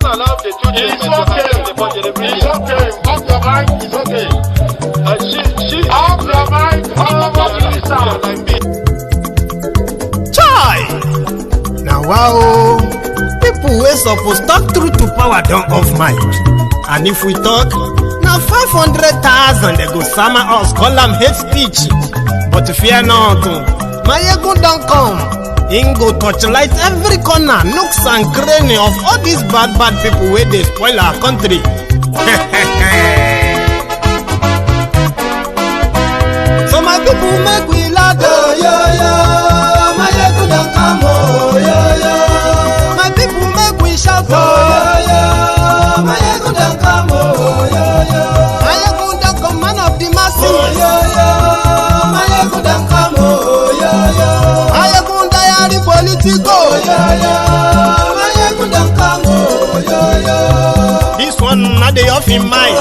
allow the children to attend the budget. It's okay. Off your mind. It's okay. She off your mind. like me. Chai! Now wow, people wey suppose talk truth to power don't off mic. And if we talk, now 500,000 they go summer us, call them hate speech. But fear not, Maiyegun don't come. Ingo torchlight every corner, nooks and cranny of all these bad people where they spoil our country. So my people make we laugh, Maiyegun don't come, my people make we shout, Maiyegun don't come, Maiyegun don't come, man of the masses, Maiyegun don't come, Maiyegun Diary Politico, Maiyegun don't come, this one not the off in mind,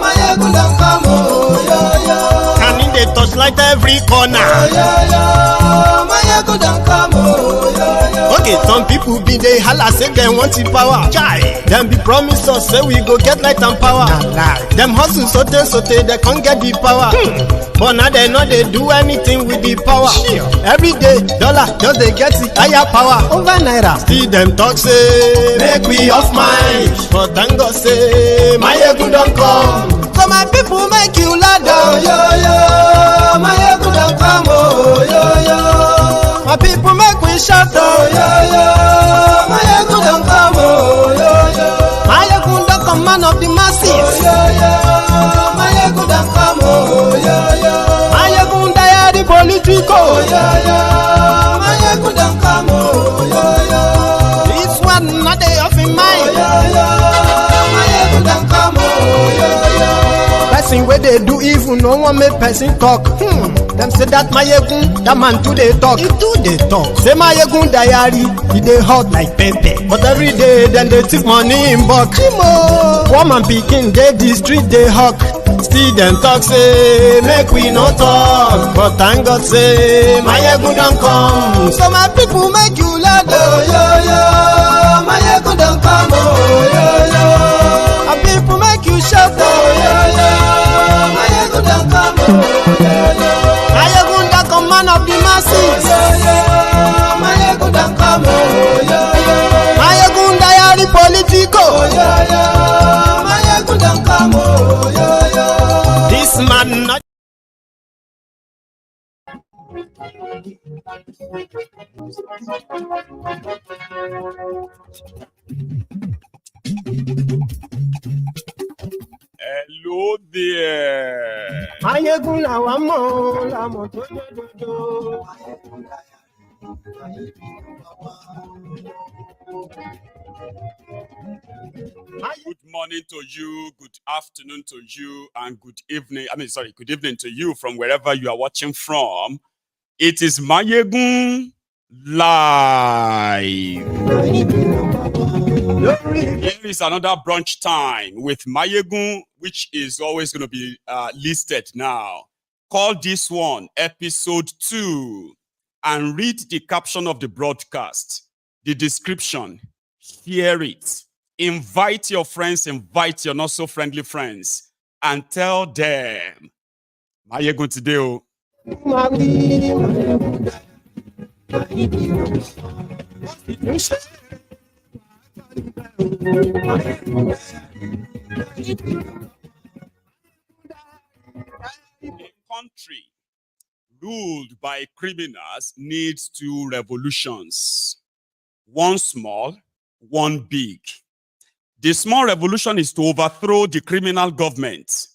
Maiyegun don't come, and in the touchlight every corner, Maiyegun don't come, okay, some people be they holla say they want the power. Chai, them be promise us say we go get light and power. Them hustle sote they can't get the power. But now they know they do anything with the power. Every day dollar just they get the higher power over naira. Still them talk say make we off mind, but thank God say Maiyegun don't come. So my people make you ladder, Maiyegun don't come, my people make we shout, Maiyegun don't come, Maiyegun don't come, man of the masses, Maiyegun don't come, Maiyegun Diary Politico, Maiyegun don't come, this one not the off in mind, Maiyegun don't come, person where they do evil, no one make person talk. Them say that Maiyegun, that man too they talk. He too they talk. Say Maiyegun Diary, he they hot like pepper. But every day then they take money in bulk. Woman picking they the street they hawk. Still them talk say make we no talk. But thank God say Maiyegun don't come. So my people make you laugh, Maiyegun don't come, my people make you shout, Maiyegun don't come, Maiyegun don't come, man of the masses, Maiyegun don't come, Maiyegun Diary Politico, Maiyegun don't come, this man not. Hello there. Maiyegun làwa mọ̀ tó dodo. Good morning to you, good afternoon to you, and good evening. Good evening to you from wherever you are watching from. It is Maiyegun Live. Here is another brunch time with Maiyegun, which is always going to be listed now. Call this one episode 2 and read the caption of the broadcast, the description, hear it. Invite your friends, invite your not so friendly friends, and tell them Maiyegun today. A country ruled by criminals needs 2 revolutions. One small, one big. The small revolution is to overthrow the criminal government.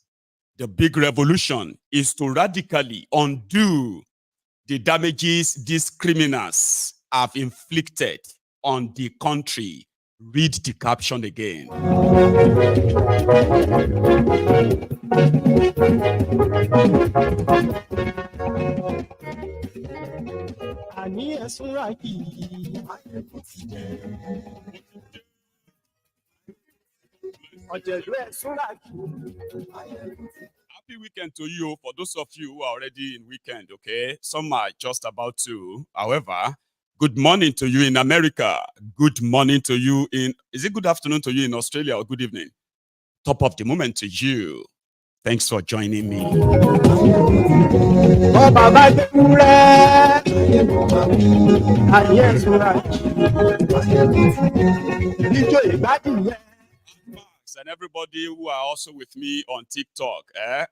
The big revolution is to radically undo the damages these criminals have inflicted on the country. Read the caption again. Happy weekend to you for those of you who are already in weekend, okay? Some are just about to. However, Good morning to you in America. Good morning to you in, is it good afternoon to you in Australia or good evening? Top of the moment to you. Thanks for joining me. And everybody who are also with me on TikTok,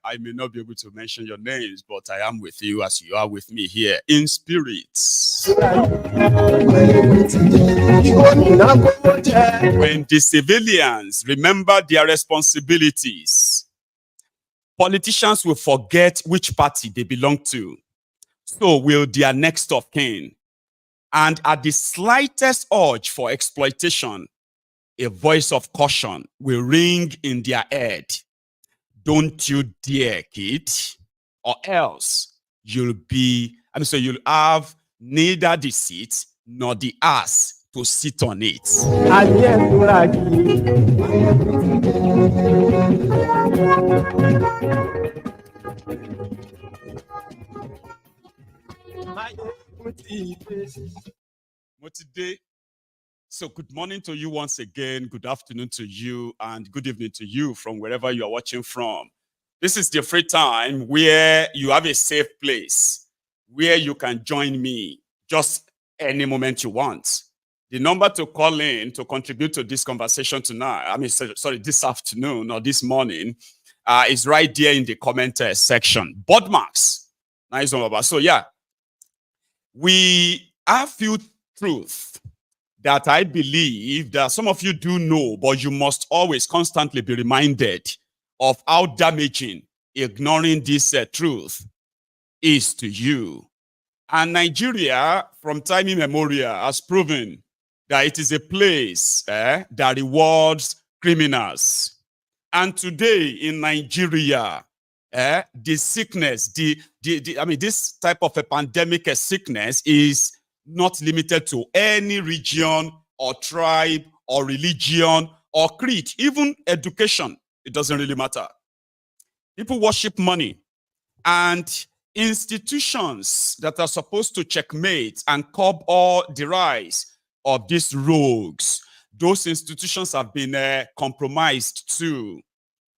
I may not be able to mention your names, but I am with you as you are with me here in spirits. When the civilians remember their responsibilities, politicians will forget which party they belong to. So will their next of kin. And at the slightest urge for exploitation, a voice of caution will ring in their head. Don't you dare, kid, or else you'll have neither the seat nor the ass to sit on it. Today, so good morning to you once again, good afternoon to you, and good evening to you from wherever you are watching from. This is the free time where you have a safe place, where you can join me just any moment you want. The number to call in to contribute to this conversation tonight, this afternoon or this morning, is right there in the comment section. Board marks. Nice one, so yeah, we have few truths that I believe that some of you do know, but you must always constantly be reminded of how damaging ignoring this truth is to you. And Nigeria, from time immemorial, has proven that it is a place that rewards criminals. And today in Nigeria, the sickness, this type of a pandemic sickness is not limited to any region or tribe or religion or creed, even education. It doesn't really matter. People worship money, and institutions that are supposed to checkmate and curb all the rise of these rogues, those institutions have been compromised too.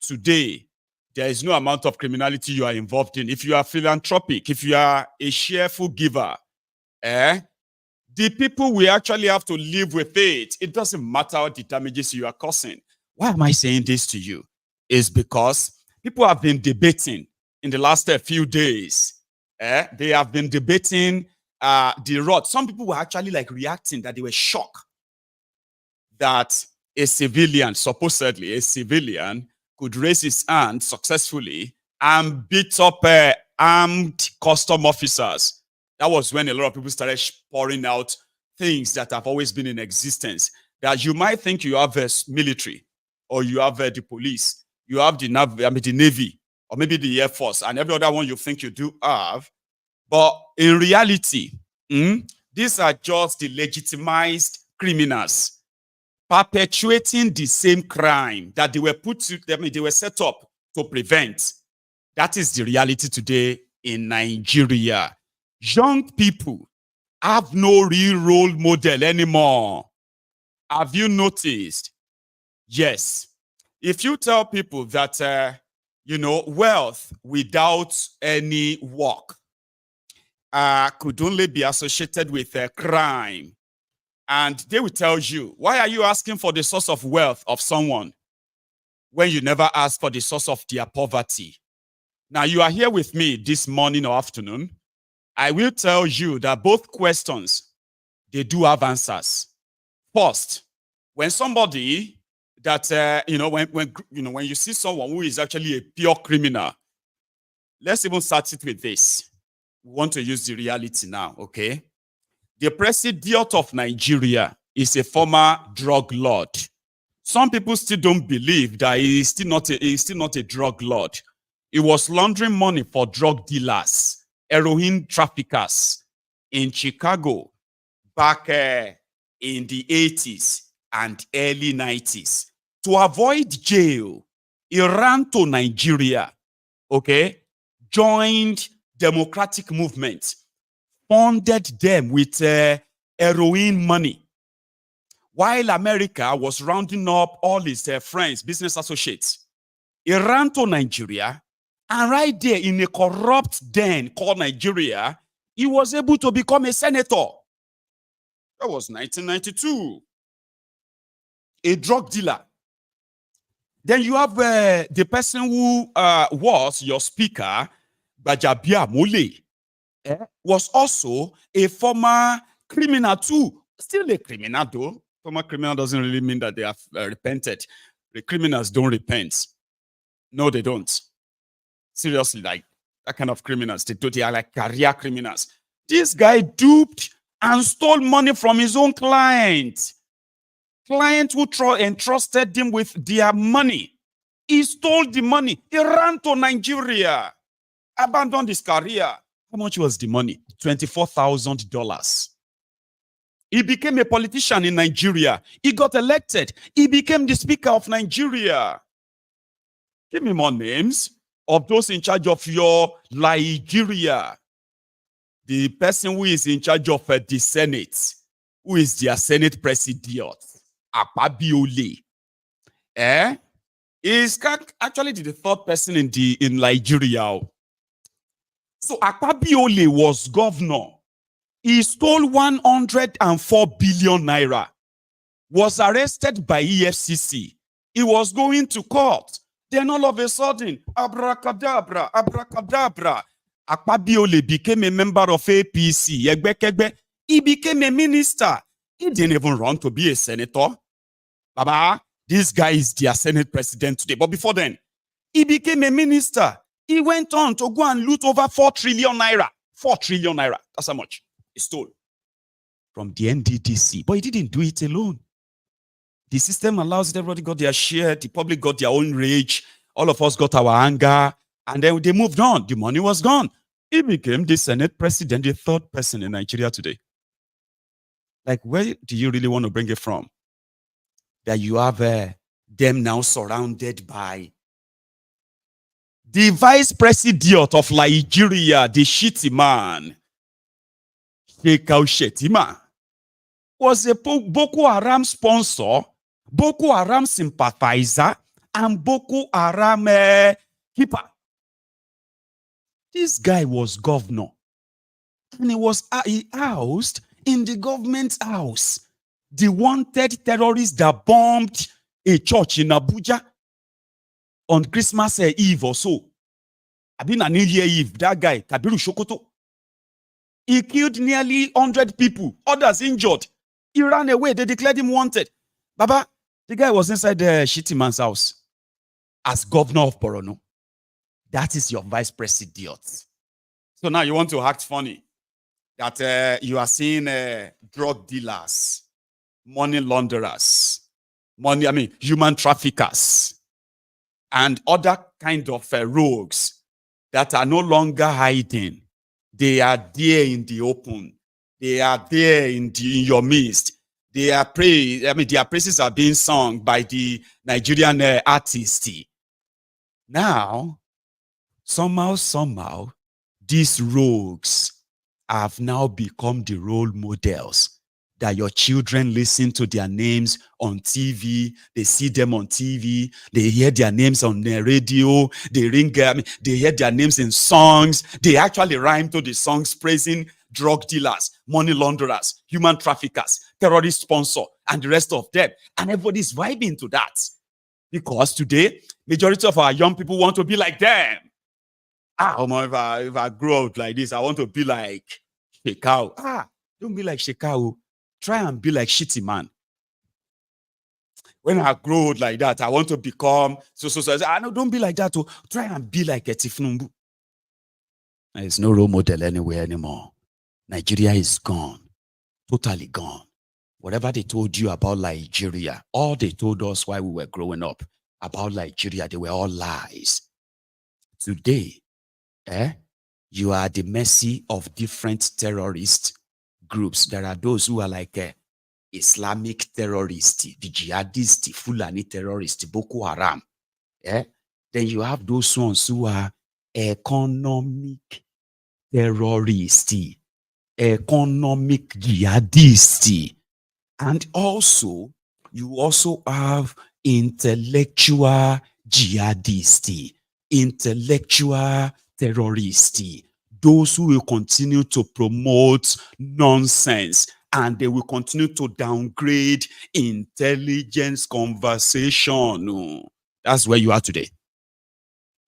Today, there is no amount of criminality you are involved in. If you are philanthropic, if you are a cheerful giver, the people will actually have to live with it. It doesn't matter the damages you are causing. Why am I saying this to you? It's because people have been debating in the last few days. They have been debating the rot. Some people were actually like reacting that they were shocked that a civilian, supposedly a civilian, could raise his hand successfully and beat up armed custom officers. That was when a lot of people started pouring out things that have always been in existence. That you might think you have a military, or you have the police, you have the Navy, or maybe the Air Force, and every other one you think you do have. But in reality, these are just the legitimized criminals perpetuating the same crime that they were they were set up to prevent. That is the reality today in Nigeria. Young people have no real role model anymore. Have you noticed? Yes. If you tell people that, wealth without any work could only be associated with crime, and they will tell you, why are you asking for the source of wealth of someone when you never ask for the source of their poverty? Now, you are here with me this morning or afternoon. I will tell you that both questions, they do have answers. First, when somebody that, when you see someone who is actually a pure criminal, let's even start it with this. We want to use the reality now, okay? The president of Nigeria is a former drug lord. Some people still don't believe that he is still not a drug lord. He was laundering money for drug dealers, heroin traffickers in Chicago back in the 80s and early 90s. To avoid jail, he ran to Nigeria, okay, joined democratic movement, funded them with heroin money. While America was rounding up all his friends, business associates, he ran to Nigeria, and right there in a corrupt den called Nigeria, he was able to become a senator. That was 1992. A drug dealer. Then you have the person who was your speaker, Bajabia Mole, was also a former criminal too. Still a criminal though. Former criminal doesn't really mean that they have repented. The criminals don't repent. No, they don't. Seriously, like that kind of criminals. They are like career criminals. This guy duped and stole money from his own client. Client who entrusted him with their money. He stole the money. He ran to Nigeria, abandoned his career. How much was the money? $24,000. He became a politician in Nigeria. He got elected. He became the speaker of Nigeria. Give me more names of those in charge of your Liejiriya. The person who is in charge of the Senate, who is their Senate president, Akpabiole, is actually the third person in Liejiriya. So Akpabiole was governor. He stole 104 billion naira, was arrested by EFCC. He was going to court. Then all of a sudden, abracadabra, abracadabra, Akpabiole became a member of APC. He became a minister. He didn't even run to be a senator. Baba, this guy is their Senate president today. But before then, he became a minister. He went on to go and loot over 4 trillion naira. 4 trillion naira. That's how much he stole from the NDDC. But he didn't do it alone. The system allows it. Everybody got their share. The public got their own rage. All of us got our anger. And then they moved on. The money was gone. He became the Senate president, the third person in Nigeria today. Like, where do you really want to bring it from? That you have them now surrounded by the vice president of Liejiriya, the shitty man, Shekau Shetima, was a Boko Haram sponsor, Boko Haram sympathizer, and Boko Haram keeper. This guy was governor, and he was housed in the government house. The wanted terrorists that bombed a church in Abuja on Christmas Eve or so. I've been an New Year Eve. That guy, Kabiru Shokoto, he killed nearly 100 people, others injured. He ran away. They declared him wanted. Baba, the guy was inside the shitty man's house as governor of Borno. That is your vice president. So now you want to act funny that you are seeing drug dealers, money launderers, human traffickers, and other kind of rogues that are no longer hiding. They are there in the open. They are there in your midst. Their praises are being sung by the Nigerian artists. Now, somehow, these rogues have now become the role models that your children listen to their names on TV. They see them on TV. They hear their names on the radio. They they hear their names in songs. They actually rhyme to the songs praising drug dealers, money launderers, human traffickers, terrorist sponsor, and the rest of them. And everybody's vibing to that. Because today, majority of our young people want to be like them. If I grow up like this, I want to be like Shekau. Don't be like Shekau. Try and be like shitty man. When I grow old like that, I want to become so. No, don't be like that. Try and be like a Tifnumbu. There's no role model anywhere anymore. Nigeria is gone. Totally gone. Whatever they told you about Liejiriya, all they told us while we were growing up about Liejiriya, they were all lies. Today, you are at the mercy of different terrorist groups. There are those who are like Islamic terrorists, the jihadists, Fulani terrorists, Boko Haram. Then you have those ones who are economic terrorists. economic jihadists. And also, you also have intellectual jihadists, intellectual terrorists, those who will continue to promote nonsense, and they will continue to downgrade intelligence conversation. That's where you are today.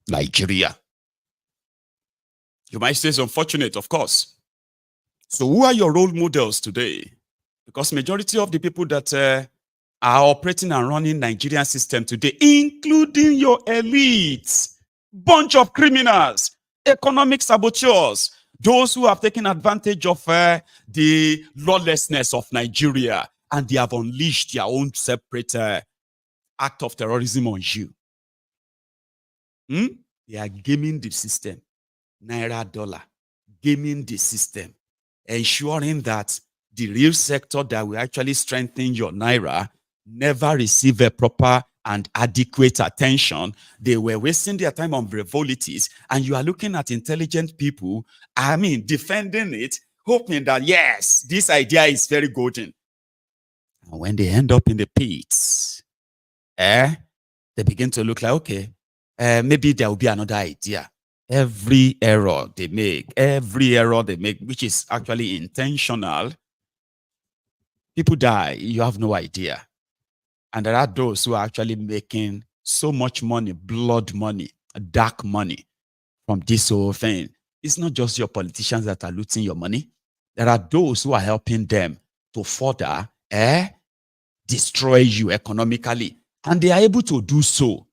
Liejiriya. You might say it's unfortunate, of course. So who are your role models today? Because majority of the people that are operating and running Nigerian system today, including your elites, bunch of criminals, economic saboteurs, those who have taken advantage of the lawlessness of Nigeria, and they have unleashed their own separate act of terrorism on you. They are gaming the system, naira dollar, gaming the system, ensuring that the real sector that will actually strengthen your naira never receive a proper and adequate attention. They were wasting their time on frivolities, and you are looking at intelligent people, defending it, hoping that, yes, this idea is very golden. And when they end up in the pits, they begin to look like, okay, maybe there will be another idea. Every error they make, which is actually intentional, people die, you have no idea. And there are those who are actually making so much money, blood money, dark money from this whole thing. It's not just your politicians that are looting your money. There are those who are helping them to further destroy you economically. And they are able to do so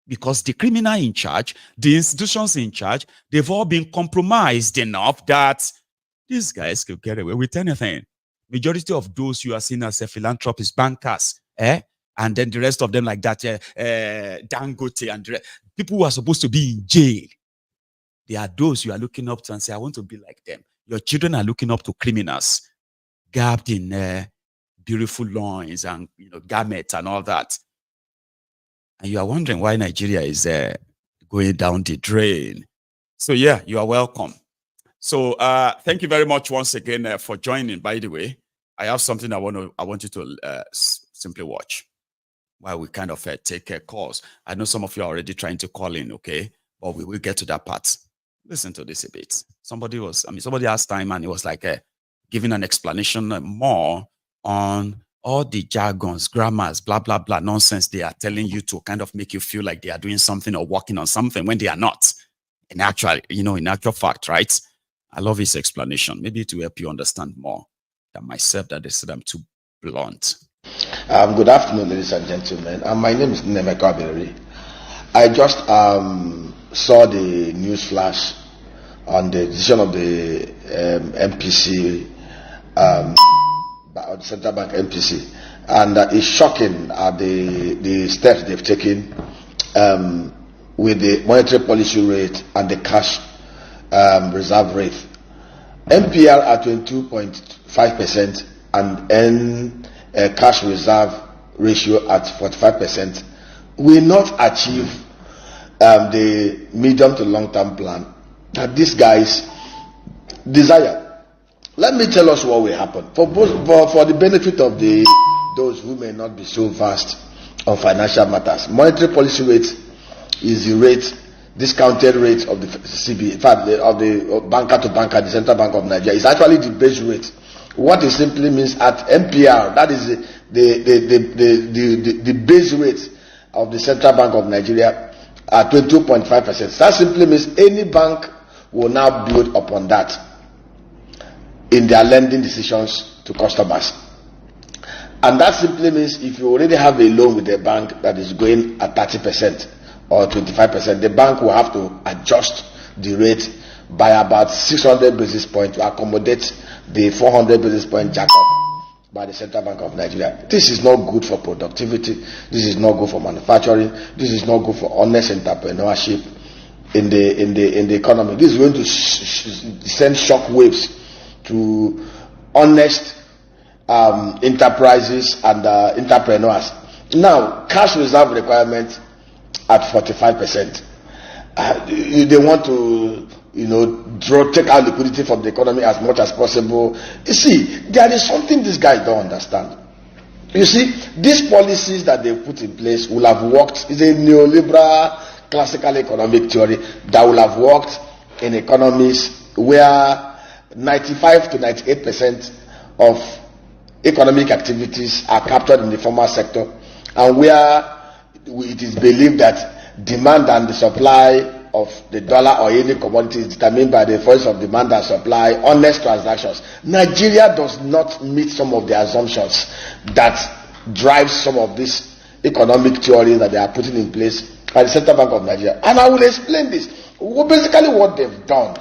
because the criminal in charge, the institutions in charge, they've all been compromised enough that these guys could get away with anything. Majority of those you are seeing as a philanthropist, bankers, and then the rest of them like that, Dangote, and people who are supposed to be in jail. They are those you are looking up to and say, I want to be like them. Your children are looking up to criminals, garbed in beautiful loins and garments and all that. And you are wondering why Nigeria is going down the drain. So yeah, you are welcome. So thank you very much once again for joining. By the way, I have something I want you to simply watch while we kind of take calls. I know some of you are already trying to call in, okay? But we will get to that part. Listen to this a bit. Somebody asked time and it was like giving an explanation more on all the jargons, grammars, blah, blah, blah, nonsense they are telling you to kind of make you feel like they are doing something or working on something when they are not. In actual fact, right? I love his explanation. Maybe it will help you understand more than myself that they said I'm too blunt. Good afternoon, ladies and gentlemen. My name is MaiyegunsDiary. I just saw the news flash on the decision of the MPC, the Central Bank MPC, and it's shocking the steps they've taken with the monetary policy rate and the cash reserve rate. MPR at 22.5% and cash reserve ratio at 45% will not achieve the medium to long-term plan that these guys desire. Let me tell us what will happen for the benefit of those who may not be so vast on financial matters. Monetary policy rate is the rate, discounted rate of the CB, in fact, of the banker to banker, the Central Bank of Nigeria. It's actually the base rate. What it simply means at MPR, that is the base rate of the Central Bank of Nigeria at 22.5%. That simply means any bank will now build upon that in their lending decisions to customers. And that simply means if you already have a loan with a bank that is going at 30% or 25%, the bank will have to adjust the rate by about 600 basis points to accommodate the 400 basis point jack up by the Central Bank of Nigeria. This is not good for productivity. This is not good for manufacturing. This is not good for honest entrepreneurship in the economy. This is going to send shock waves to honest enterprises and entrepreneurs. Now, cash reserve requirement at 45%. They want to take out liquidity from the economy as much as possible. You see, there is something these guys don't understand. You see, these policies that they put in place will have worked. It's a neoliberal classical economic theory that will have worked in economies where 95 to 98% of economic activities are captured in the formal sector, and where it is believed that demand and the supply of the dollar or any commodity is determined by the force of demand and supply, honest transactions. Nigeria does not meet some of the assumptions that drives some of this economic theory that they are putting in place by the Central Bank of Nigeria. And I will explain this. Basically what they've done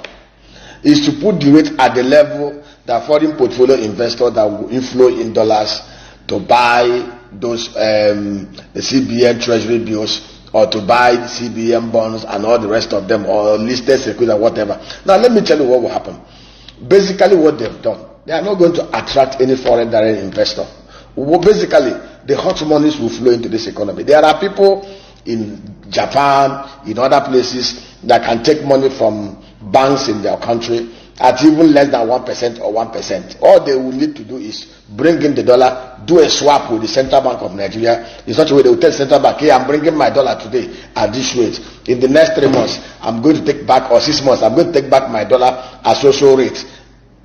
is to put the rate at the level that foreign portfolio investors that will inflow in dollars to buy those the CBN treasury bills, or to buy CBN bonds and all the rest of them, or listed securities or whatever. Now let me tell you what will happen. Basically what they've done, they are not going to attract any foreign direct investor. Basically, the hot monies will flow into this economy. There are people in Japan, in other places, that can take money from banks in their country at even less than 1% or 1%. All they will need to do is bring in the dollar, do a swap with the Central Bank of Nigeria. In such a way, they will tell the Central Bank, hey, I'm bringing my dollar today at this rate. In the next 3 months, I'm going to take back, or 6 months, I'm going to take back my dollar at social rate,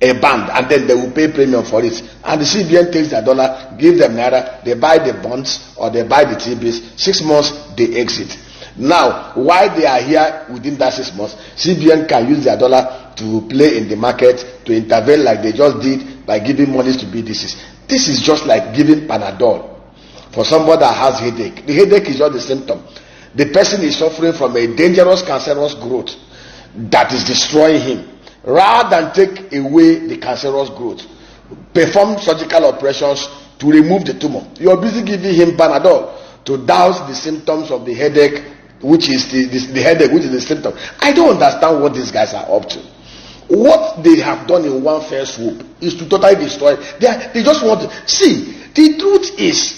a band, and then they will pay premium for it. And the CBN takes their dollar, give them naira, they buy the bonds or they buy the T-bills. 6 months, they exit. Now, while they are here within that 6 months, CBN can use their dollar to play in the market, to intervene like they just did by giving monies to BDCs. This is just like giving Panadol for somebody that has headache. The headache is just the symptom. The person is suffering from a dangerous cancerous growth that is destroying him. Rather than take away the cancerous growth, perform surgical operations to remove the tumor, you are busy giving him Panadol to douse the symptoms of the headache, which is the headache, which is the symptom. I don't understand what these guys are up to. What they have done in one fell swoop is to totally destroy. They just want to see. The truth is,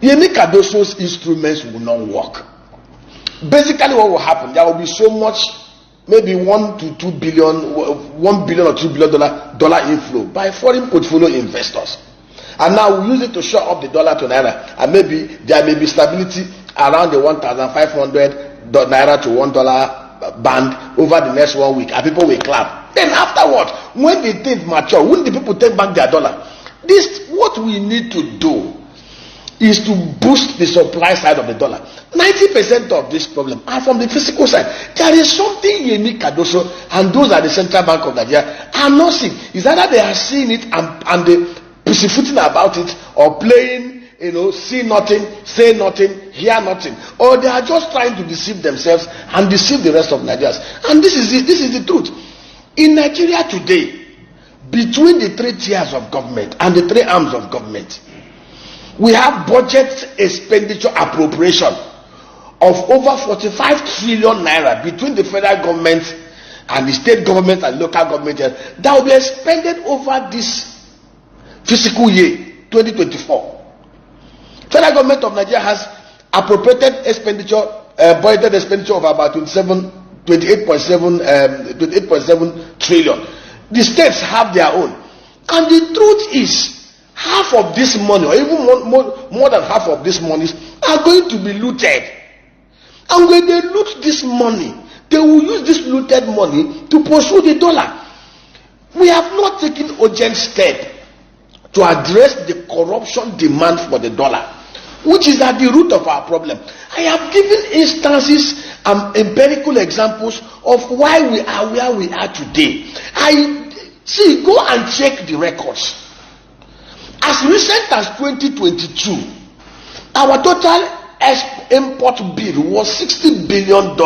Yemi Cardoso's instruments will not work. Basically, what will happen? There will be so much, maybe 1 to 2 billion, $1 billion or $2 billion dollar inflow by foreign portfolio investors. And now we use it to shore up the dollar to naira, and maybe there may be stability around the 1,500 naira to $1 band over the next 1 week, and people will clap. Then afterward, when the things mature, when the people take back their dollar, what we need to do is to boost the supply side of the dollar. 90% of this problem are from the physical side. There is something unique, Cardoso, and those at the Central Bank of Nigeria are not seeing. Is either they are seeing it and they pussyfooting about it, or playing, see nothing, say nothing, hear nothing, or they are just trying to deceive themselves and deceive the rest of Nigerians. And this is it. This is the truth. In Nigeria today, between the 3 tiers of government and the 3 arms of government, we have budget expenditure appropriation of over 45 trillion naira between the federal government and the state government and local government that will be expended over this fiscal year 2024. Federal government of Nigeria has appropriated expenditure, budgeted expenditure of about 28.7 trillion. The states have their own, and the truth is, half of this money, or even more than half of this money, are going to be looted. And when they loot this money, they will use this looted money to pursue the dollar. We have not taken urgent step to address the corruption demand for the dollar, which is at the root of our problem. I have given instances and empirical examples of why we are where we are today. Go and check the records. As recent as 2022, our total import bill was $60 billion.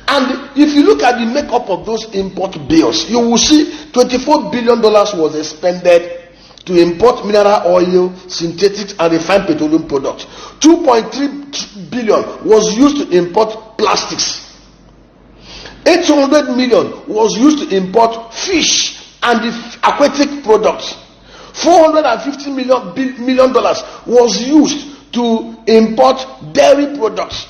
And if you look at the makeup of those import bills, you will see $24 billion was expended to import mineral oil, synthetic and refined petroleum products. 2.3 billion was used to import plastics. 800 million was used to import fish and the aquatic products. $450 million was used to import dairy products.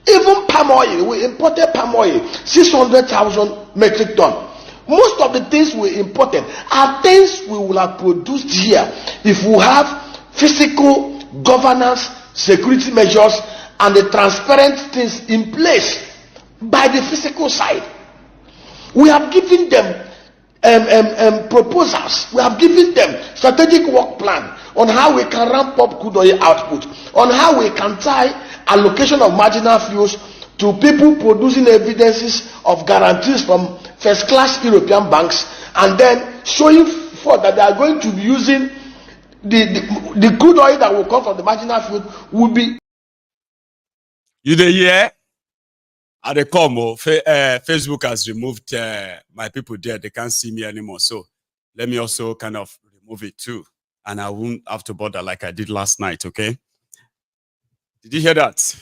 Even palm oil, we imported palm oil, 600,000 metric ton. Most of the things we imported are things we will have produced here if we have physical governance, security measures, and the transparent things in place by the physical side. We have given them proposals. We have given them strategic work plan on how we can ramp up crude oil output, on how we can tie allocation of marginal fuels to people producing evidences of guarantees from first-class European banks, and then showing forth that they are going to be using the crude oil that will come from the marginal fuel will be. You dey hear? At the Facebook has removed my people there. They can't see me anymore. So let me also kind of remove it too. And I won't have to bother like I did last night, okay? Did you hear that?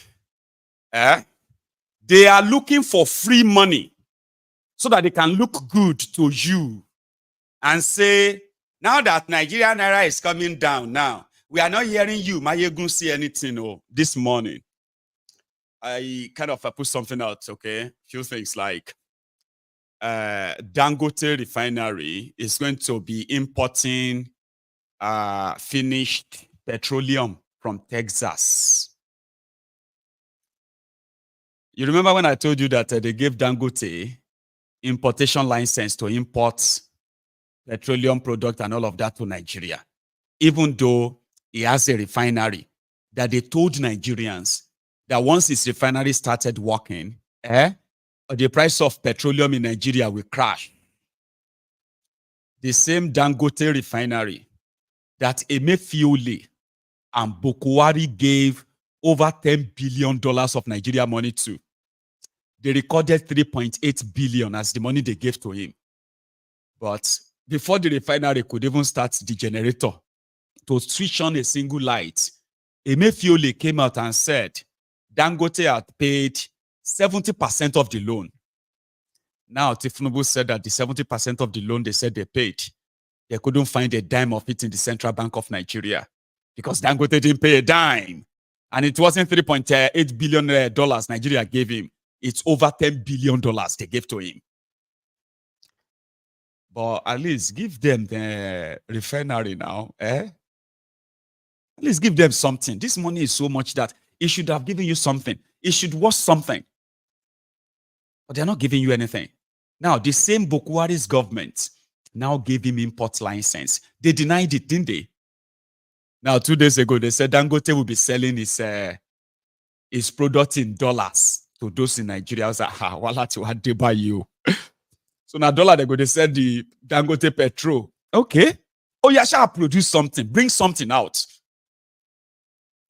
They are looking for free money so that they can look good to you and say, now that Nigerian naira is coming down now, we are not hearing you, Maiyegun, say anything this morning. I kind of put something out, okay? Few things like Dangote refinery is going to be importing finished petroleum from Texas. You remember when I told you that they gave Dangote importation license to import petroleum product and all of that to Nigeria, even though he has a refinery, that they told Nigerians that once his refinery started working, the price of petroleum in Nigeria will crash. The same Dangote refinery that Emefiole and Bokwari gave over $10 billion of Nigeria money to. They recorded 3.8 billion as the money they gave to him. But before the refinery could even start the generator to switch on a single light, Emefiole came out and said Dangote had paid 70% of the loan. Now, Tifnubu said that the 70% of the loan they said they paid, they couldn't find a dime of it in the Central Bank of Nigeria because Dangote didn't pay a dime. And it wasn't $3.8 billion Nigeria gave him. It's over $10 billion they gave to him. But at least give them the refinery now. At least give them something. This money is so much that it should have given you something. It should worth something. But they're not giving you anything. Now, the same Bokwari's government now gave him import license. They denied it, didn't they? Now, 2 days ago, they said Dangote will be selling his product in dollars to those in Nigeria. I was like, what they buy you? So now dollar they go, they said the Dangote petrol. Okay. Oh, yeah, shall produce something. Bring something out.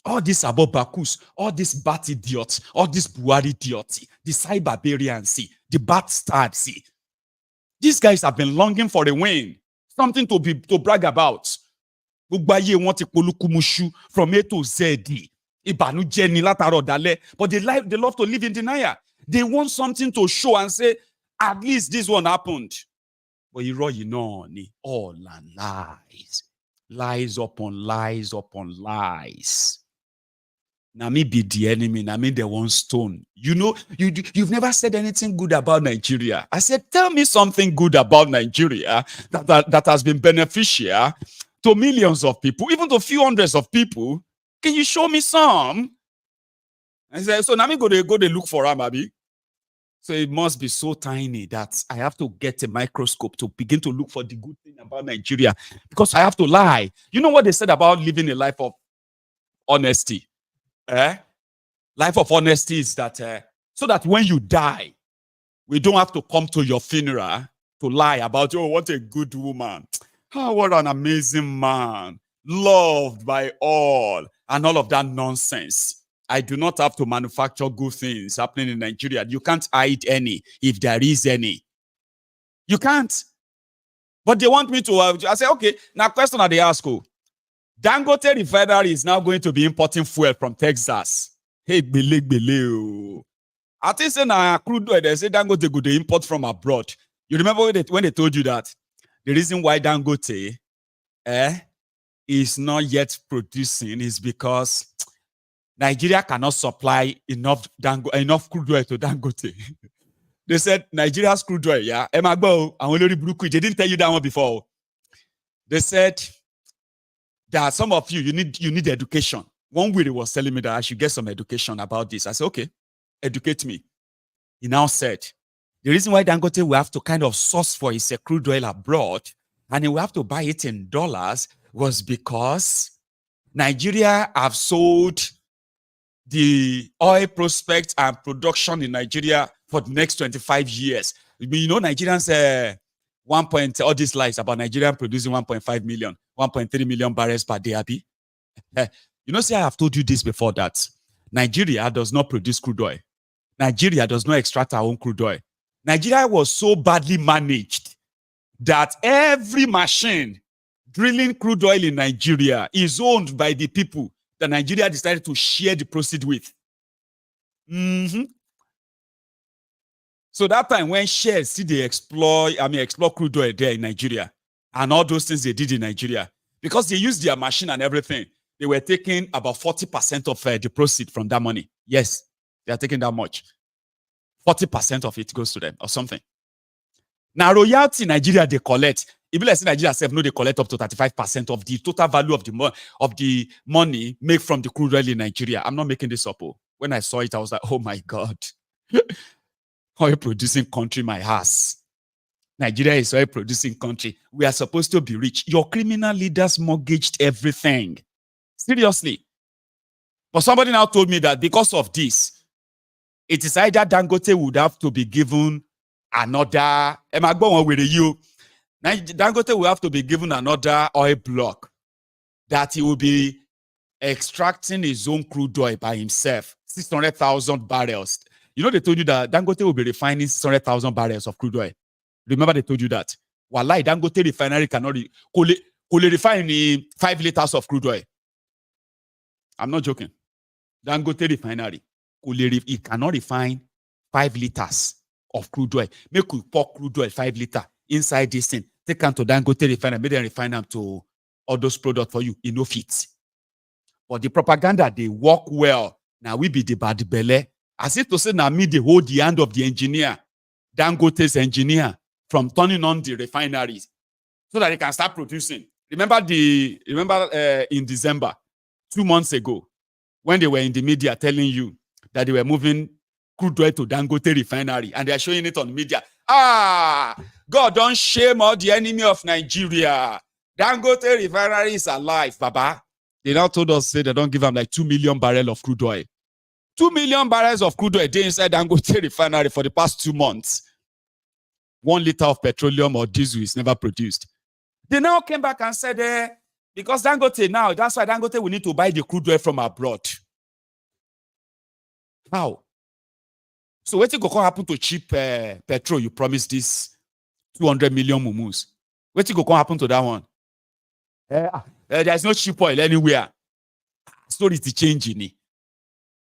All this about Bakus, all this bat idiots, all this Buhari idiots, the cyberbarian, see, the bastard, see. These guys have been longing for a win. Something to brag about. From A to Z. But they love to live in denial. They want something to show and say, at least this one happened. But you know, all lies. Lies upon lies upon lies. Now me be the enemy. Now me the one stone. You know, you've never said anything good about Nigeria. I said, tell me something good about Nigeria that has been beneficial to millions of people, even to a few hundreds of people. Can you show me some? I said, so now me go to look for him, Abi. So it must be so tiny that I have to get a microscope to begin to look for the good thing about Nigeria because I have to lie. You know what they said about living a life of honesty? Life of honesty is that so that when you die, we don't have to come to your funeral to lie about, oh, what a good woman. Oh, what an amazing man. Loved by all. And all of that nonsense. I do not have to manufacture good things happening in Nigeria. You can't hide any if there is any. You can't. But they want me to, I say, okay, now question that they ask, Dangote refinery is now going to be importing fuel from Texas. Hey, bele. I think say na crude oil, they say Dangote go to import from abroad. You remember when they told you that? The reason why Dangote is not yet producing is because Nigeria cannot supply enough crude oil to Dangote. They said Nigeria's crude oil, yeah. They didn't tell you that one before. They said that some of you need education. One way was telling me that I should get some education about this. I said, okay, educate me. He now said, the reason why Dangote will have to kind of source for his crude oil abroad and he will have to buy it in dollars was because Nigeria have sold the oil prospects and production in Nigeria for the next 25 years. You know, Nigerians, all these lies about Nigeria producing 1.5 million, 1.3 million barrels per day, Abi. You know, see, I have told you this before that Nigeria does not produce crude oil. Nigeria does not extract our own crude oil. Nigeria was so badly managed that every machine drilling crude oil in Nigeria is owned by the people that Nigeria decided to share the proceed with. So that time when shares see they explore crude oil there in Nigeria and all those things they did in Nigeria, because they used their machine and everything, they were taking about 40% of the proceed from that money. Yes, they are taking that much. 40% of it goes to them or something. Now, royalty in Nigeria, they collect. Even like Nigeria self, no, they collect up to 35% of the total value of the money made from the crude oil in Nigeria. I'm not making this up. When I saw it, I was like, oh my God. Oil producing country, my ass. Nigeria is oil producing country. We are supposed to be rich. Your criminal leaders mortgaged everything. Seriously. But somebody now told me that because of this, it is either Dangote would have to be given another. Dangote will have to be given another oil block that he will be extracting his own crude oil by himself, 600,000 barrels. You know, they told you that Dangote will be refining 600,000 barrels of crude oil. Remember, they told you that. Wallahi, Dangote refinery cannot refine 5 liters of crude oil. I'm not joking. Dangote refinery, it cannot refine 5 liters of crude oil. Make you pour crude oil 5 liters inside this thing. Take them to Dangote refinery, make them refine them to all those products for you. It no fit. But the propaganda, they work well. Now we be the bad belly. As if to say, now me, they hold the hand of the engineer, Dangote's engineer, from turning on the refineries so that they can start producing. Remember in December, 2 months ago, when they were in the media telling you that they were moving crude oil to Dangote refinery and they are showing it on media. God, don't shame all the enemy of Nigeria. Dangote refinery is alive, Baba. They now told us, say they don't give them like 2 million barrels of crude oil. 2 million barrels of crude oil a day inside Dangote refinery for the past 2 months. 1 liter of petroleum or diesel is never produced. They now came back and said, because Dangote now, that's why Dangote will need to buy the crude oil from abroad. How? So what's going to happen to cheap petrol? You promised this 200 million mumus. What's going to happen to that one? There's no cheap oil anywhere. Story is changing.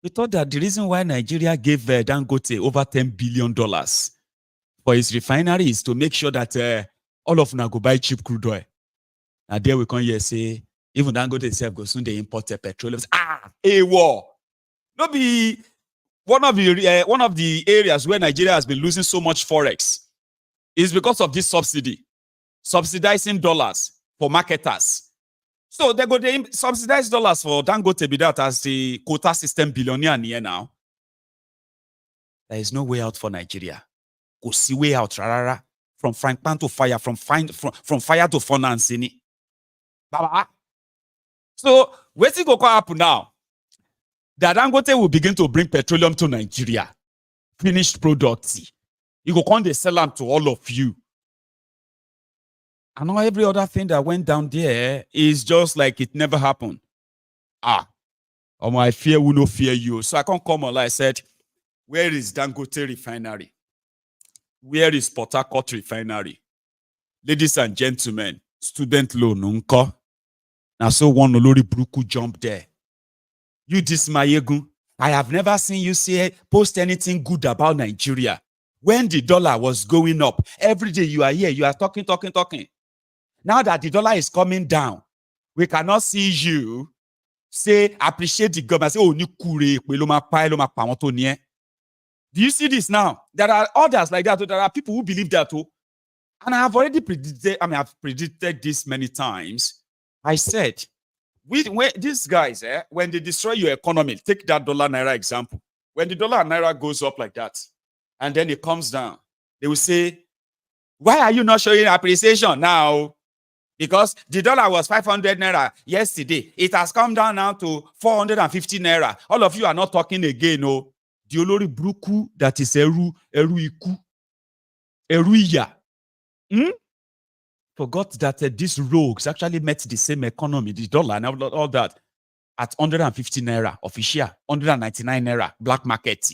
We thought that the reason why Nigeria gave Dangote over $10 billion for his refinery is to make sure that all of them go buy cheap crude oil. And there we come here say, even Dangote itself goes soon they import petroleum. War. No be one of the areas where Nigeria has been losing so much forex is because of this subsidy, subsidizing dollars for marketers. So they go to subsidize dollars for Dangote be that as the quota system billionaire here now. There is no way out for Nigeria. Go see way out, rarara. From frying pan to fire, from fire to finance. So what's it going to happen now? That Dangote will begin to bring petroleum to Nigeria, finished products. You go come they sell them to all of you. And now every other thing that went down there is just like it never happened. I fear will not fear you. So I can't come on. Like I said, where is Dangote refinery? Where is Port Harcourt refinery? Ladies and gentlemen, student loan unko. Now so one Olori Bruku jump there. You this Maiyegun, I have never seen you post anything good about Nigeria. When the dollar was going up, every day you are here, you are talking. Now that the dollar is coming down, we cannot see you say appreciate the government, say oh ni kure pe lo ma pa won to ni e. Do you see this now? There are others like that. There are people who believe that too. And I have already predicted, I've predicted this many times. I said, when these guys, when they destroy your economy, take that dollar naira example. When the dollar naira goes up like that, and then it comes down, they will say, why are you not showing appreciation now? Because the dollar was 500 naira yesterday. It has come down now to 450 naira. All of you are not talking again, oh. The olori bruku that is eru iku, eru iya. Forgot that these rogues actually met the same economy, the dollar and all that, at 150 naira official, 199 naira black market.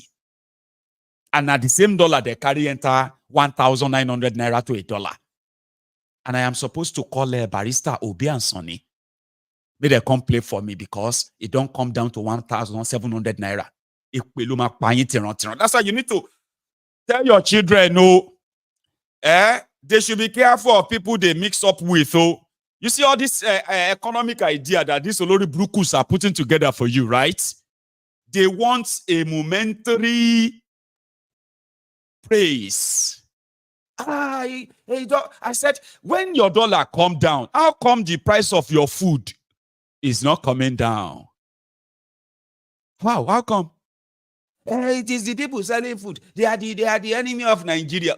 And at the same dollar, they carry enter 1,900 naira to $1. And I am supposed to call Barrister Obi and Sonny. May they come play for me because it don't come down to 1,700 naira. That's why you need to tell your children, no, they should be careful of people they mix up with. Oh, you see all this economic idea that these Olori Brukus are putting together for you, right? They want a momentary praise. I said, when your dollar come down, how come the price of your food is not coming down? Wow, how come? It is the people selling food. They are the enemy of Nigeria.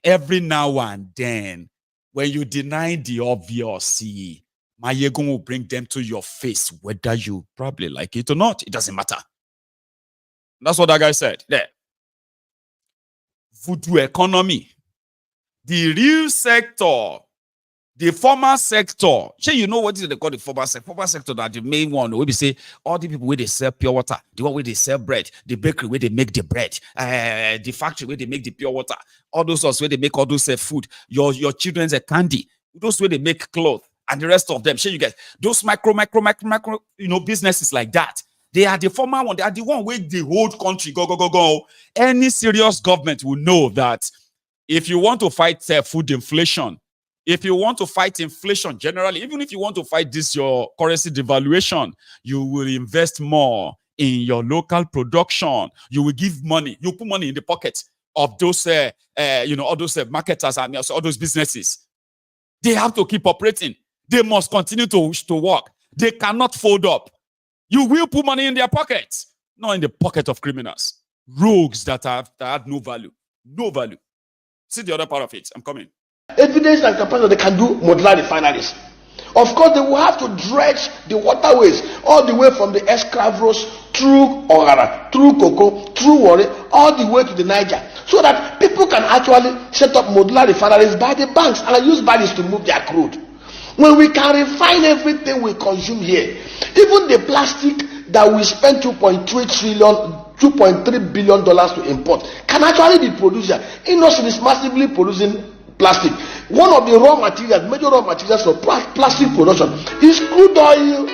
Every now and then, when you deny the obvious, Maiyegun will bring them to your face, whether you probably like it or not. It doesn't matter. That's what that guy said. There. Voodoo economy. The real sector. The formal sector, you know what is they call the formal sector? Formal sector that the main one where we say all the people where they sell pure water, the one where they sell bread, the bakery where they make the bread, the factory where they make the pure water, all those where they make all those food, your children's candy, those where they make clothes, and the rest of them. You get those micro, businesses like that. They are the formal one. They are the one where the whole country go. Any serious government will know that if you want to fight food inflation, if you want to fight inflation generally, even if you want to fight this, your currency devaluation, you will invest more in your local production. You will give money. You put money in the pocket of those, all those marketers and all those businesses. They have to keep operating. They must continue to work. They cannot fold up. You will put money in their pockets, not in the pocket of criminals, rogues that have no value. No value. See the other part of it. I'm coming. Evidence and capacity they can do modular refineries. Of course, they will have to dredge the waterways all the way from the Escravos through Ogara, through Cocoa, through Warri, all the way to the Niger, so that people can actually set up modular refineries by the banks and use barrels to move their crude. When we can refine everything we consume here, even the plastic that we spend $2.3 billion to import can actually be produced here. Industry is massively producing plastic. One of the raw materials, major raw materials for plastic production is crude oil.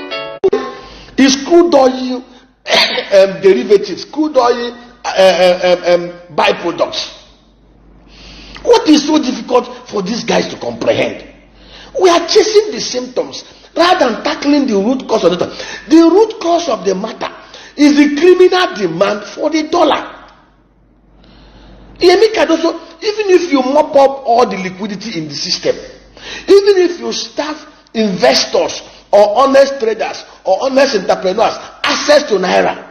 Derivatives, crude oil byproducts. What is so difficult for these guys to comprehend? We are chasing the symptoms rather than tackling the root cause of the matter. The root cause of the matter is the criminal demand for the dollar. Even if you mop up all the liquidity in the system, even if you staff investors or honest traders or honest entrepreneurs access to Naira,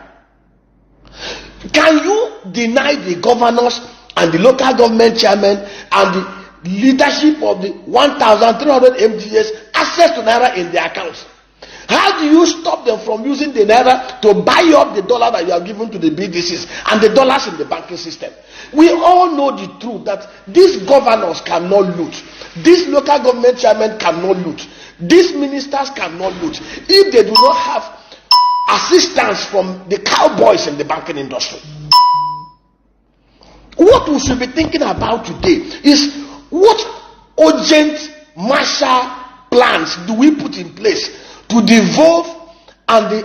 can you deny the governors and the local government chairman and the leadership of the 1,300 MGS access to Naira in their accounts? How do you stop them from using the Naira to buy up the dollar that you have given to the BDCs and the dollars in the banking system? We all know the truth that these governors cannot loot. These local government chairmen cannot loot. These ministers cannot loot if they do not have assistance from the cowboys in the banking industry. What we should be thinking about today is what urgent Marshall plans do we put in place to devolve and they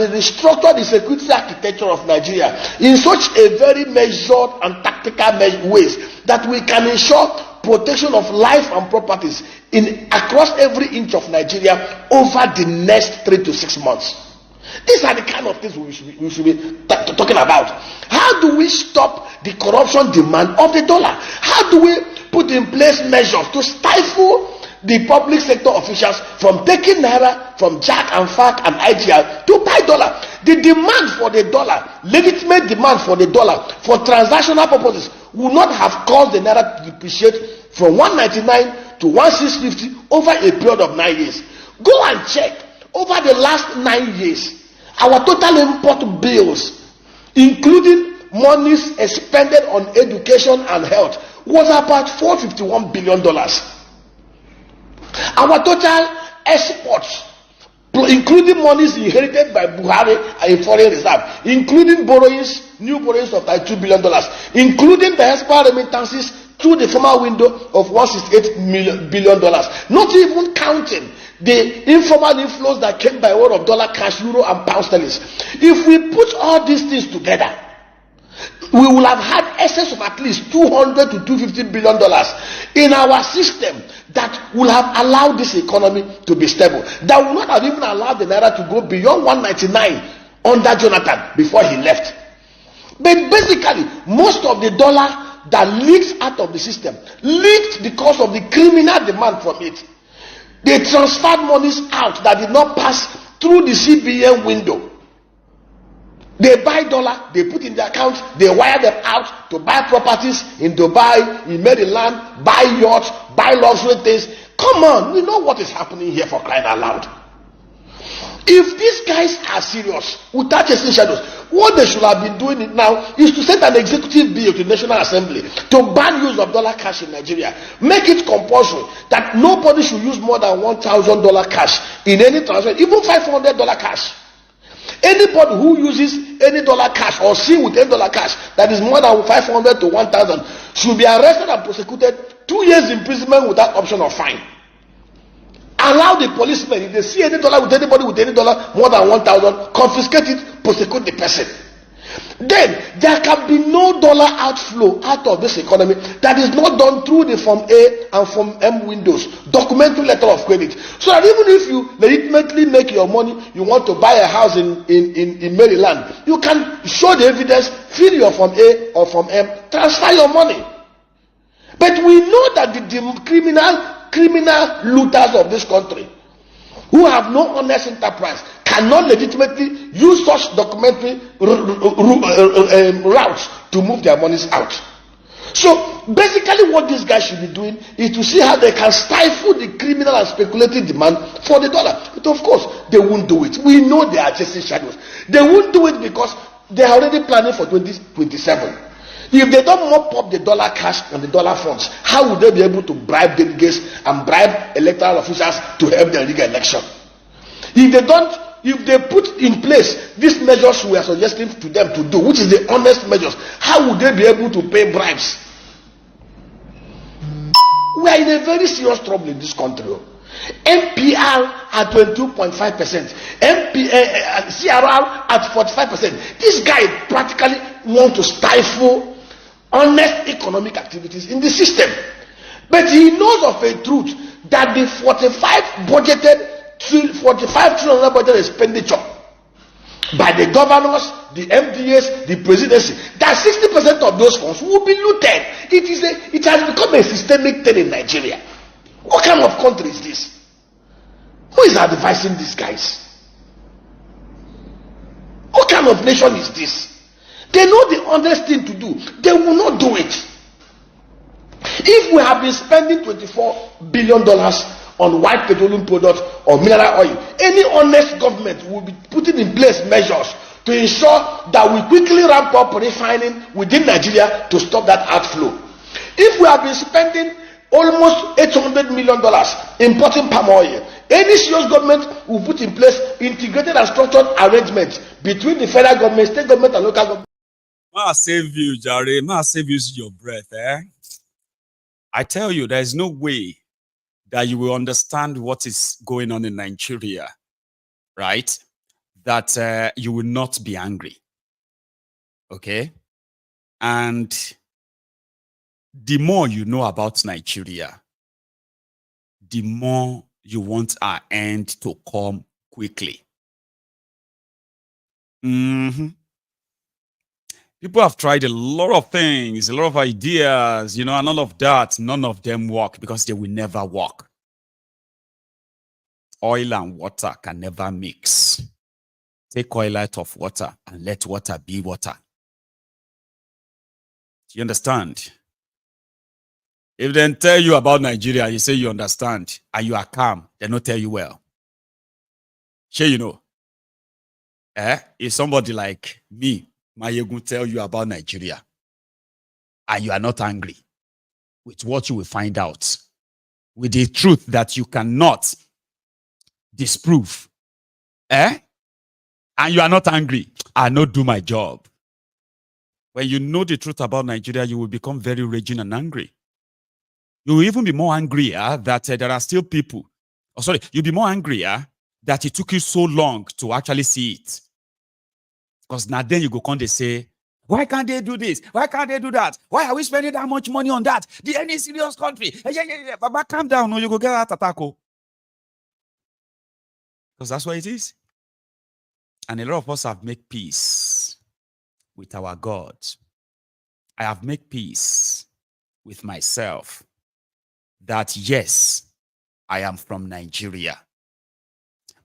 restructure the security architecture of Nigeria in such a very measured and tactical ways that we can ensure protection of life and properties in across every inch of Nigeria over the next 3 to 6 months. These are the kind of things we should be talking about. How do we stop the corruption demand of the dollar? How do we put in place measures to stifle the public sector officials from taking naira from Jack and FAC and IGR to buy dollar? The demand for the dollar, legitimate demand for the dollar for transactional purposes, would not have caused the naira to depreciate from 199 to 1650 over a period of 9 years. Go and check over the last 9 years. Our total import bills, including monies expended on education and health, was about $451 billion. Our total exports, including monies inherited by Buhari and foreign reserve, including borrowings, new borrowings of $2 billion, including the export remittances through the former window of $168 billion, not even counting the informal inflows that came by way of dollar, cash, euro, and pound sterling. If we put all these things together, we will have had excess of at least $200 to $250 billion in our system that will have allowed this economy to be stable. That will not have even allowed the naira to go beyond 199 under Jonathan before he left. But basically, most of the dollar that leaks out of the system leaked because of the criminal demand from it. They transferred monies out that did not pass through the CBN window. They buy dollar, they put in the account, they wire them out to buy properties in Dubai, in Maryland, buy yachts, buy luxury things. Come on, we know what is happening here, for crying out loud. If these guys are serious, without chasing shadows, what they should have been doing now is to send an executive bill to the National Assembly to ban use of dollar cash in Nigeria. Make it compulsory that nobody should use more than $1,000 cash in any transaction, even $500 cash. Anybody who uses any dollar cash or seen with any dollar cash that is more than 500 to 1,000 should be arrested and prosecuted 2 years imprisonment without option of fine. Allow the policemen, if they see any dollar with anybody with any dollar more than 1,000, confiscate it, prosecute the person. Then there can be no dollar outflow out of this economy that is not done through the Form A and Form M windows, documentary letter of credit. So that even if you legitimately make your money, you want to buy a house in Maryland, you can show the evidence, fill your Form A or Form M, transfer your money. But we know that the criminal looters of this country, who have no honest enterprise, cannot legitimately use such documentary routes to move their monies out. So basically what these guys should be doing is to see how they can stifle the criminal and speculative demand for the dollar. But of course, they won't do it. We know they are chasing shadows. They won't do it because they are already planning for 2027. If they don't mop up the dollar cash and the dollar funds, how would they be able to bribe delegates and bribe electoral officials to help the legal election? If they put in place these measures we are suggesting to them to do, which is the honest measures, how would they be able to pay bribes? We are in a very serious trouble in this country. MPR at 22.5%, CRR at 45%. This guy practically wants to stifle honest economic activities in the system. But he knows of a truth that the 45 trillion budget expenditure by the governors, the MDAs, the presidency, that 60% of those funds will be looted. It has become a systemic thing in Nigeria. What kind of country is this? Who is advising these guys? What kind of nation is this? They know the honest thing to do. They will not do it. If we have been spending $24 billion on white petroleum products or mineral oil, any honest government will be putting in place measures to ensure that we quickly ramp up refining within Nigeria to stop that outflow. If we have been spending almost $800 million importing palm oil, any serious government will put in place integrated and structured arrangements between the federal government, state government, and local government. Ma save you, Jare. Ma save you your breath, eh? I tell you, there is no way that you will understand what is going on in Nigeria right? That you will not be angry. Okay? And the more you know about Nigeria, the more you want our end to come quickly. People have tried a lot of things, a lot of ideas, and all of that. None of them work because they will never work. Oil and water can never mix. Take oil out of water and let water be water. Do you understand? If they tell you about Nigeria, you say you understand and you are calm, they don't tell you well. Sure, you know. If somebody like me, Maiyegun, tell you about Nigeria and you are not angry with what you will find out, with the truth that you cannot disprove, and you are not angry, I not do my job. When you know the truth about Nigeria, you will become very raging and angry. You will even be more angrier that there are still people. Oh, sorry, you'll be more angrier that it took you so long to actually see it. Because now then you go come, they say, why can't they do this? Why can't they do that? Why are we spending that much money on that? The any serious country? Yeah. But calm down, no, you go get that attack. Because that's what it is. And a lot of us have made peace with our God. I have made peace with myself that yes, I am from Nigeria.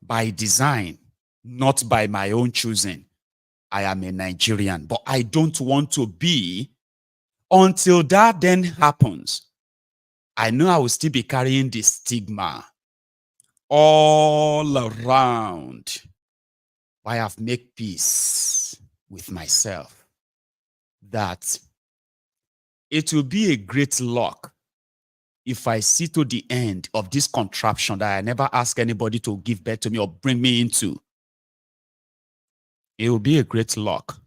By design, not by my own choosing. I am a Nigerian, but I don't want to be until that then happens. I know I will still be carrying the stigma all around. I have made peace with myself that it will be a great luck if I see to the end of this contraption that I never ask anybody to give birth to me or bring me into. It will be a great luck.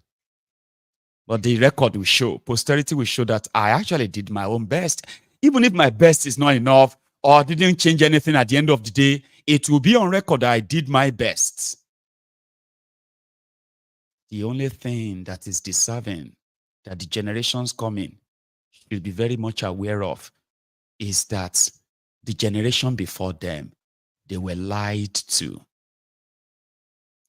But the record will show, posterity will show that I actually did my own best. Even if my best is not enough or didn't change anything at the end of the day, it will be on record that I did my best. The only thing that is deserving that the generations coming should be very much aware of is that the generation before them, they were lied to.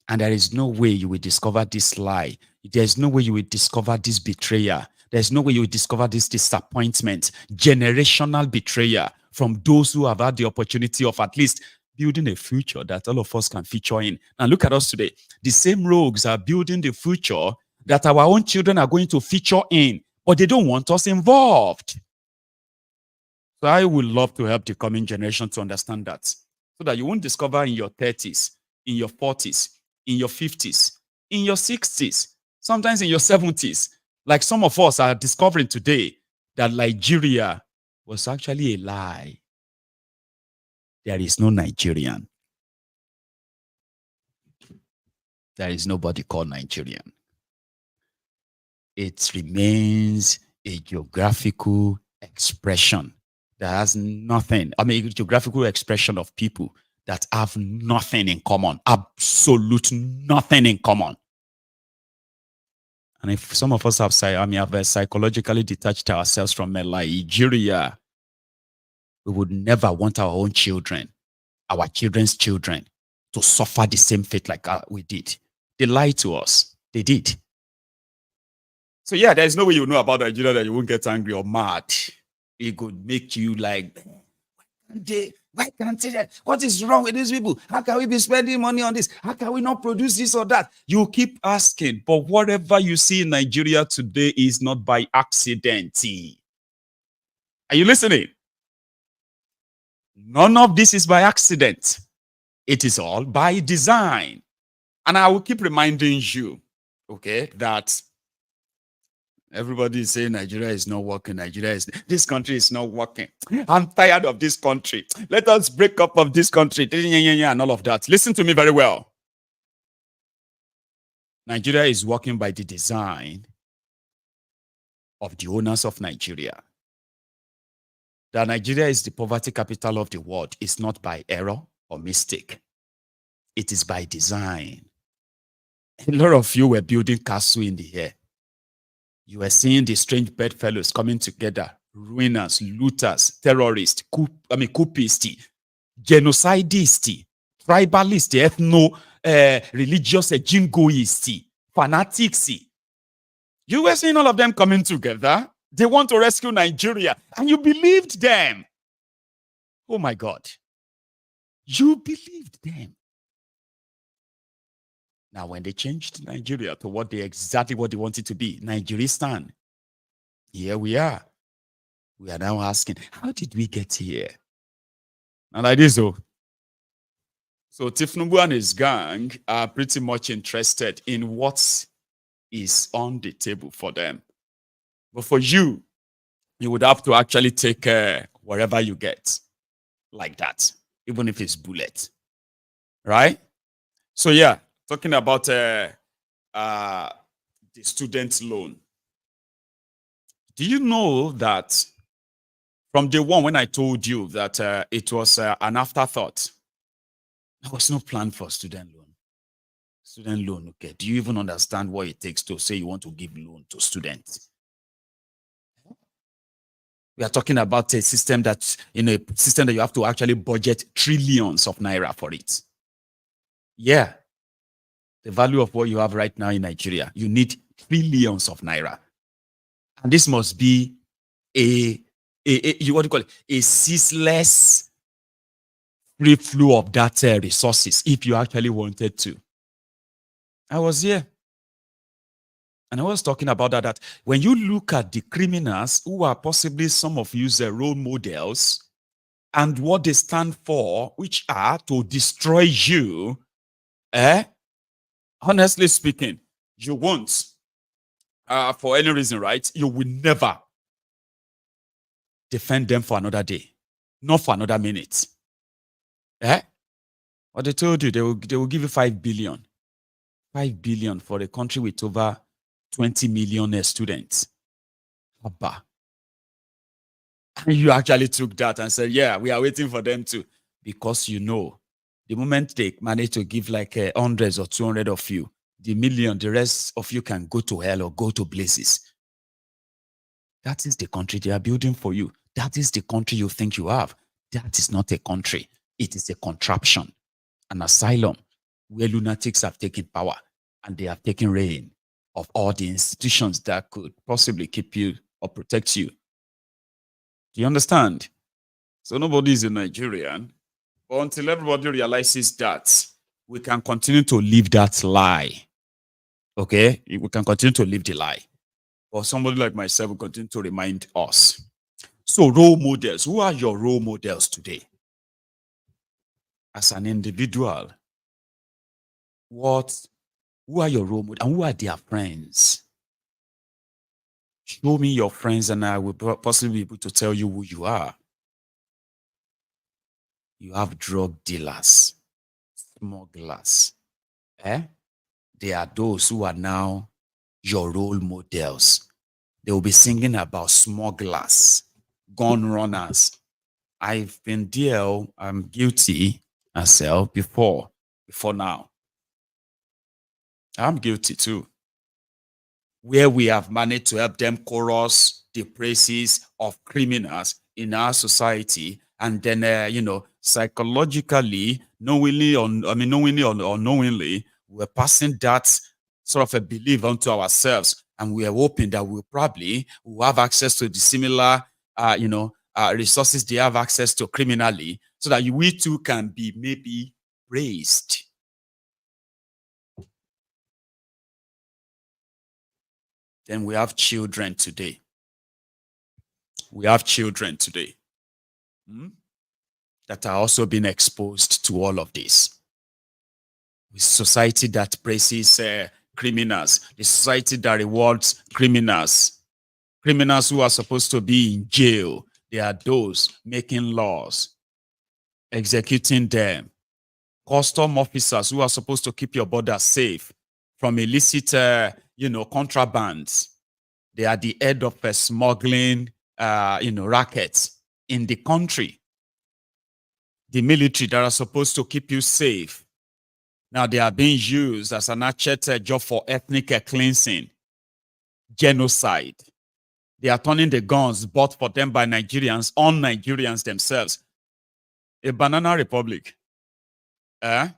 And there is no way you will discover this lie. There's no way you will discover this betrayal. There's no way you will discover this disappointment, generational betrayal from those who have had the opportunity of at least building a future that all of us can feature in. And look at us today. The same rogues are building the future that our own children are going to feature in, but they don't want us involved. So I would love to help the coming generation to understand that, so that you won't discover in your 30s, in your 40s, in your 50s, in your 60s, sometimes in your 70s, like some of us are discovering today, that Liejiriya was actually a lie. There is no Nigerian. There is nobody called Nigerian. It remains a geographical expression that has nothing. I mean, a geographical expression of people that have nothing in common, absolute nothing in common. And if some of us have psychologically detached ourselves from Liejiriya, we would never want our own children, our children's children, to suffer the same fate like we did. They lied to us. They did. So yeah, there's no way you know about Nigeria that you won't get angry or mad. It could make you like, why can't they? What is wrong with these people? How can we be spending money on this? How can we not produce this or that? You keep asking, but whatever you see in Nigeria today is not by accident. Are you listening? None of this is by accident. It is all by design. And I will keep reminding you, okay, that everybody is saying Nigeria is not working. This country is not working. I'm tired of this country. Let us break up of this country and all of that. Listen to me very well. Nigeria is working by the design of the owners of Nigeria. That Nigeria is the poverty capital of the world is not by error or mistake. It is by design. A lot of you were building castle in the air. You were seeing the strange bedfellows coming together, ruiners, looters, terrorists, coupists, genocidists, tribalists, religious jingoists, fanatics. You were seeing all of them coming together. They want to rescue Nigeria, and you believed them. Oh my God. You believed them. Now, when they changed Nigeria to exactly what they wanted to be, Nigeristan, here we are. We are now asking, how did we get here? And like this, so Tinubu and his gang are pretty much interested in what is on the table for them. But for you, you would have to actually take whatever you get, like that, even if it's bullet, right? So yeah, talking about the student loan. Do you know that from day one, when I told you that it was an afterthought, there was no plan for student loan. Student loan, okay. Do you even understand what it takes to say you want to give loan to students? We are talking about a system that, you have to actually budget trillions of naira for it. Yeah. The value of what you have right now in Nigeria, you need trillions of naira. And this must be a ceaseless free flow of that resources if you actually wanted to. I was here. And I was talking about that when you look at the criminals who are possibly some of you's role models and what they stand for, which are to destroy you, honestly speaking, you won't, for any reason, right? You will never defend them for another day, not for another minute. What they told you, they will give you 5 billion. 5 billion for a country with over 20 million students. Abba. And you actually took that and said, yeah, we are waiting for them to. Because the moment they manage to give like hundreds or 200 of you, the million, the rest of you can go to hell or go to places. That is the country they are building for you. That is the country you think you have. That is not a country. It is a contraption, an asylum where lunatics have taken power and they have taken reign of all the institutions that could possibly keep you or protect you. Do you understand? So nobody is a Nigerian. But until everybody realizes that, we can continue to live that lie. Okay? We can continue to live the lie. But somebody like myself will continue to remind us. So role models. Who are your role models today? As an individual, who are your role models and who are their friends? Show me your friends and I will possibly be able to tell you who you are. You have drug dealers, smugglers. They are those who are now your role models. They will be singing about smugglers, gun runners. I've been there. I'm guilty myself before now. I'm guilty too. Where we have managed to help them chorus the praises of criminals in our society, and then psychologically, knowingly or unknowingly, we're passing that sort of a belief onto ourselves, and we are hoping that we'll have access to the similar resources they have access to criminally, so that we too can be maybe praised. Then we have children today. That are also being exposed to all of this. The society that praises criminals, the society that rewards criminals who are supposed to be in jail. They are those making laws, executing them. Custom officers who are supposed to keep your border safe from illicit contrabands. They are the head of smuggling rackets in the country. The military that are supposed to keep you safe Now they are being used as an hatchet job for ethnic cleansing, genocide. They are turning the guns bought for them by Nigerians on Nigerians themselves. A banana republic. The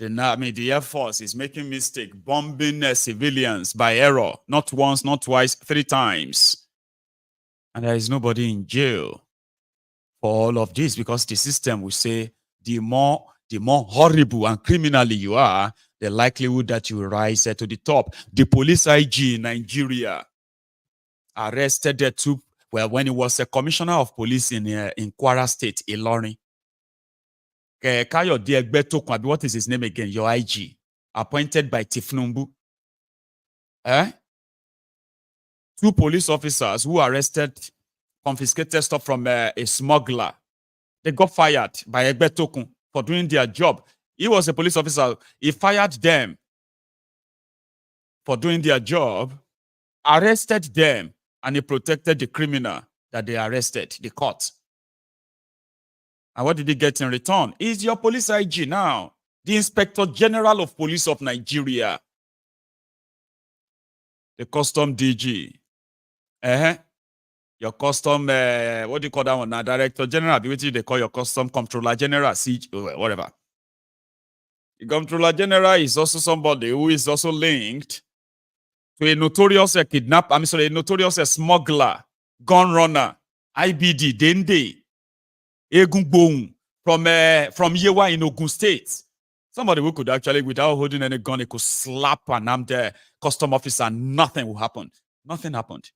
Air Force is making mistake, bombing civilians by error, not once, not twice, 3 times. And there is nobody in jail for all of this, because the system will say the more horrible and criminally you are, the likelihood that you rise to the top. The police IG in Nigeria arrested the two, well, when he was a commissioner of police in Kwara State, Ilorin. What is his name again? Your IG, appointed by Tifnumbu. 2 police officers who arrested, confiscated stuff from a smuggler. They got fired by Egbetokun for doing their job. He was a police officer. He fired them for doing their job, arrested them, and he protected the criminal that they arrested, the court. And what did he get in return? He's your police IG now, the Inspector General of Police of Nigeria, the custom DG. Your custom, what do you call that one now? Director General, they call your custom Comptroller General, whatever. The Comptroller General is also somebody who is also linked to a notorious a notorious smuggler, gun runner, IBD, Dende, Egungbong, from Yewa in Ogun State. Somebody who could actually, without holding any gun, he could slap an armed custom officer and nothing will happen. Nothing happened.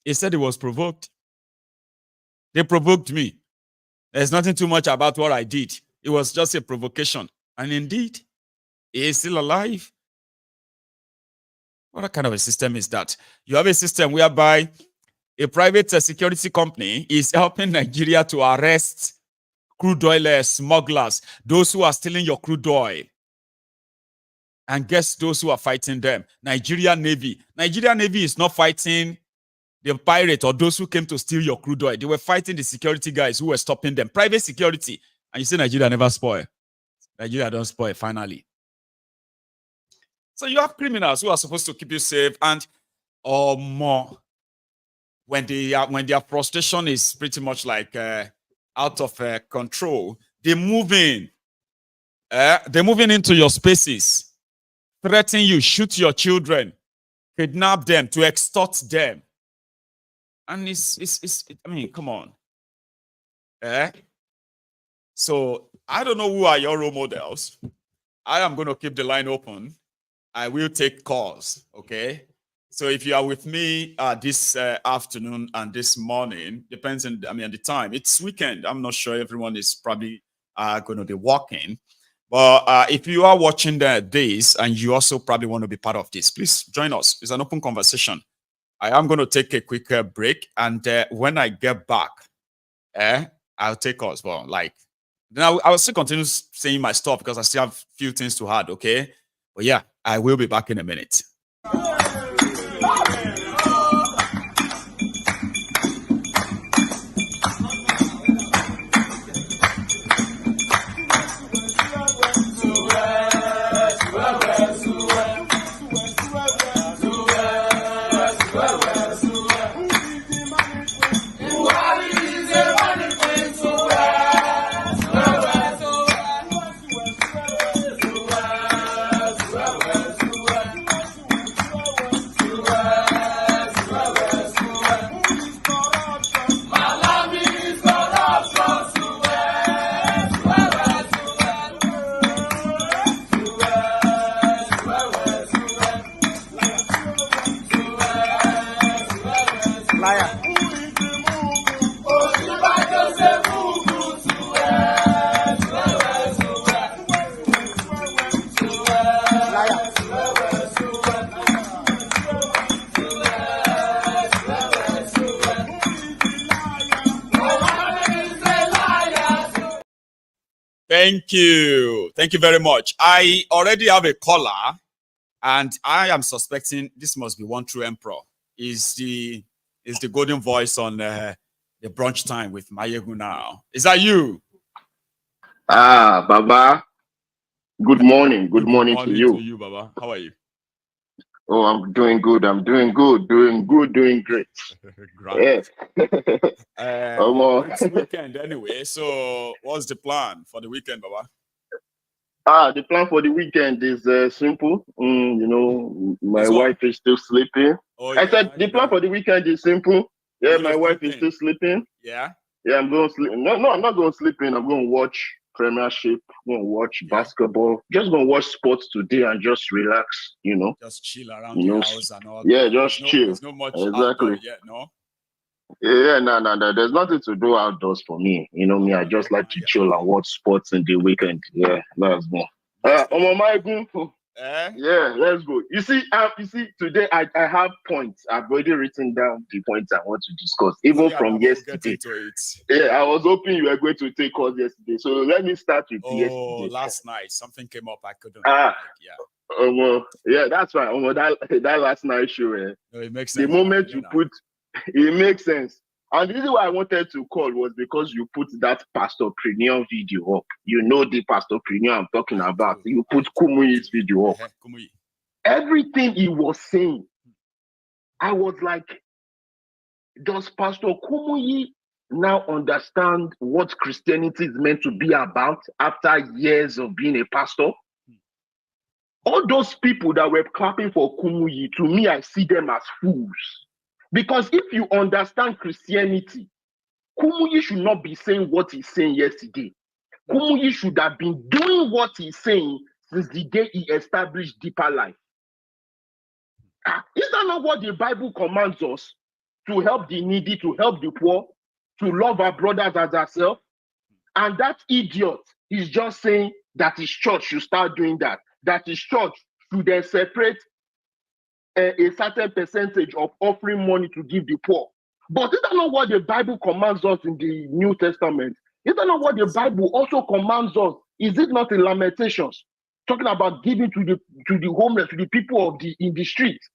He said he was provoked. They provoked me. There's nothing too much about what I did. It was just a provocation. And indeed, he is still alive. What kind of a system is that? You have a system whereby a private security company is helping Nigeria to arrest crude oil smugglers, those who are stealing your crude oil. And guess those who are fighting them? Nigeria Navy. Nigeria Navy is not fighting the pirate or those who came to steal your crude oil. They were fighting the security guys who were stopping them. Private security. And you say Nigeria never spoil. Nigeria don't spoil, finally. So you have criminals who are supposed to keep you safe, and or more when their frustration is pretty much like out of control, they move in. They're moving into your spaces, threaten you, shoot your children, kidnap them, to extort them. And I mean, come on. So I don't know who are your role models. I am going to keep the line open. I will take calls, okay? So if you are with me this afternoon and this morning, depends on, the time. It's weekend. I'm not sure everyone is probably going to be walking. But if you are watching this and you also probably want to be part of this, please join us. It's an open conversation. I am going to take a quick break. And when I get back, I'll take us. Well, then I will still continue saying my stuff because I still have a few things to add, okay? But yeah, I will be back in a minute. Thank you. Thank you very much. I already have a caller, and I am suspecting this must be one true emperor. Is the golden voice on the brunch time with Maiyegun now? Is that you? Baba. Good morning. Good morning to to you. you, Baba. How are you? Oh, I'm doing good. I'm doing good. Doing great. Grand. Yeah. It's weekend anyway. So, what's the plan for the weekend, Baba? The plan for the weekend is simple. My It's what? wife is still sleeping. Oh, I said the plan for the weekend is simple. Yeah, You're my gonna wife sleep is in? still sleeping. Yeah. Yeah, I'm going to sleep. No, I'm not going to sleep in. I'm going to watch Premiership. I'm going to watch basketball. Just going to watch sports today and just relax. Just chill around the house and all. Yeah, that. just chill. There's no much Exactly. outdoor yet, no. Yeah, no. There's nothing to do outdoors for me. Me, I just like to chill and watch sports in the weekend. Yeah, let's go. Maiyegun. Yeah, let's go. You see, today I have points. I've already written down the points I want to discuss, even from yesterday. Yeah, I was hoping you were going to take us yesterday. So let me start with yesterday. Oh, last night something came up I couldn't. Yeah, that's right. That last night show. No, it makes sense. The moment you put, it makes sense. And the reason why I wanted to call was because you put that Pastor Premium video up. You know the Pastor Premium I'm talking about. You put Kumuyi's video up. Everything he was saying, I was like, does Pastor Kumuyi now understand what Christianity is meant to be about after years of being a pastor? All those people that were clapping for Kumuyi, to me, I see them as fools. Because if you understand Christianity, Kumuyi should not be saying what he's saying yesterday. Kumuyi should have been doing what he's saying since the day he established deeper life. Is that not what the Bible commands us? To help the needy, to help the poor, to love our brothers as ourselves? And that idiot is just saying that his church should start doing that. That his church should then separate a certain percentage of offering money to give the poor. But is that not what the Bible commands us in the New Testament? Is that not what the Bible also commands us? Is it not in Lamentations, talking about giving to the homeless, to the people in the streets?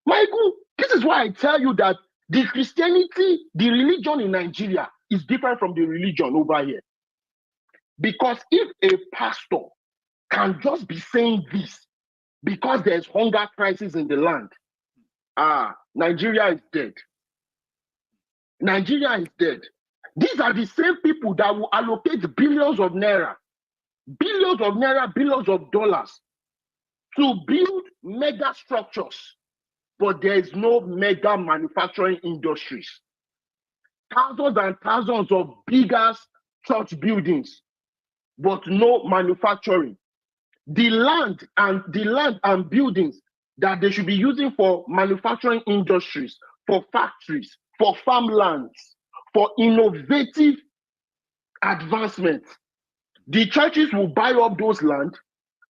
Maiyegun, this is why I tell you that the Christianity, the religion in Nigeria is different from the religion over here. Because if a pastor can just be saying this because there's hunger crisis in the land, Nigeria is dead. Nigeria is dead. These are the same people that will allocate billions of naira, billions of dollars to build mega structures, but there is no mega manufacturing industries. Thousands and thousands of bigger church buildings, but no manufacturing. The land and buildings that they should be using for manufacturing industries, for factories, for farmlands, for innovative advancement. The churches will buy up those land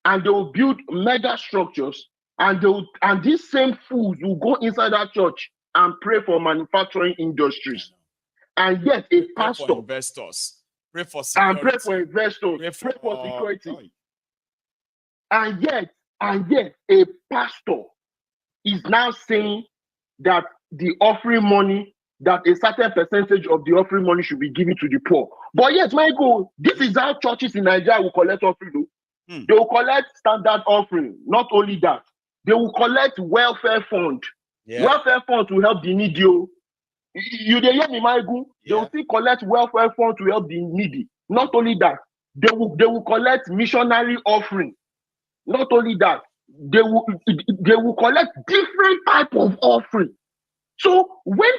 and they will build mega structures, and these same fools will go inside that church and pray for manufacturing industries. And yet a pastor pray for investors, pray for security, and pray for investors, pray for security. And yet a pastor is now saying that the offering money, that a certain percentage of the offering money should be given to the poor. But yes, Maiyegun, this is how churches in Nigeria will collect offering. They will collect standard offering. Not only that, they will collect welfare fund. Yeah. Welfare fund to help the needy. You dey hear me, Maiyegun? They will still collect welfare fund to help the needy. Not only that, they will collect missionary offering. Not only that, they will collect different type of offering. So when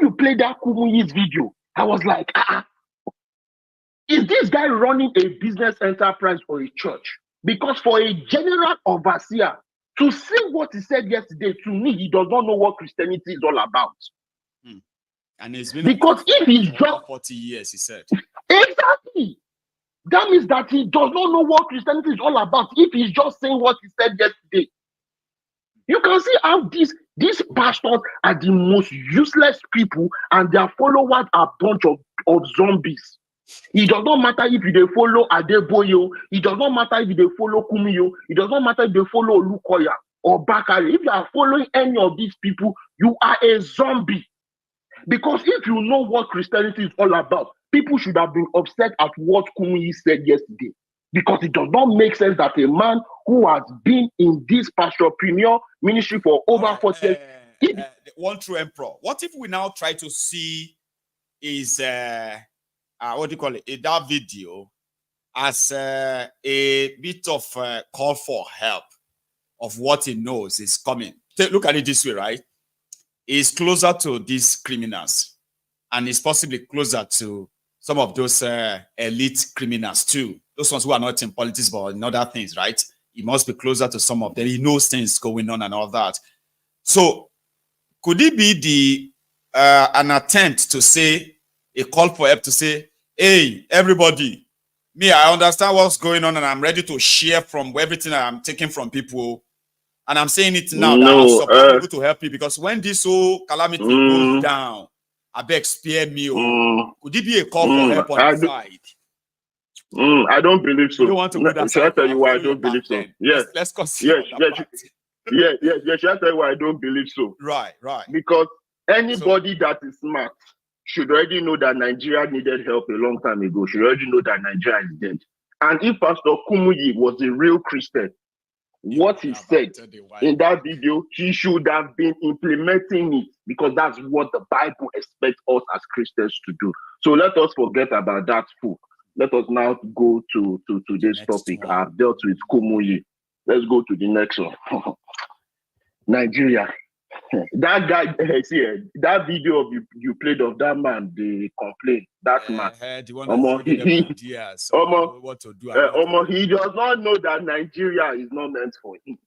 you play that Kumuyi's video, I was like, is this guy running a business enterprise or a church? Because for a general overseer to see what he said yesterday, to me, he does not know what Christianity is all about. And it's been because if he's just 40 years, he said. Exactly. That means that he does not know what Christianity is all about if he's just saying what he said yesterday. You can see how these pastors are the most useless people and their followers are a bunch of zombies. It does not matter if they follow Adeboyo, it does not matter if they follow Kumiyo, it does not matter if they follow Lukoya or Bakari. If you are following any of these people, you are a zombie. Because if you know what Christianity is all about, people should have been upset at what Kumuyi said yesterday. because it does not make sense that a man who has been in this pastorpreneur ministry for over 40 years. One true emperor. What if we now try to see is what do you call it? That video as a bit of call for help of what he knows is coming. Look at it this way, right? He's closer to these criminals, and he's possibly closer to some of those elite criminals too. Those ones who are not in politics but in other things, right? He must be closer to some of them. He knows things going on and all that. So could it be the an attempt to say, a call for help to say, hey, everybody, me, I understand what's going on and I'm ready to share from everything I'm taking from people. And I'm saying it now that I support people to help you, because when this whole calamity goes down, I beg spare me. Could it be a call for help on the side? I don't believe so. You don't want to put that. Shall I tell you why I don't believe so? Yes. Let's consider yes. Shall I tell you why I don't believe so? Right. Because anybody that is smart should already know that Nigeria needed help a long time ago. Should already know that Nigeria is dead. And if Pastor Kumuyi was a real Christian, what he said in that video, he should have been implementing it, because that's what the Bible expects us as Christians to do. So let us forget about that fool. Let us now go to today's topic. I've dealt with Kumuyi. Let's go to the next one. Nigeria. That guy, see, that video of you played of that man, they complain. That man. He does not know that Nigeria is not meant for him.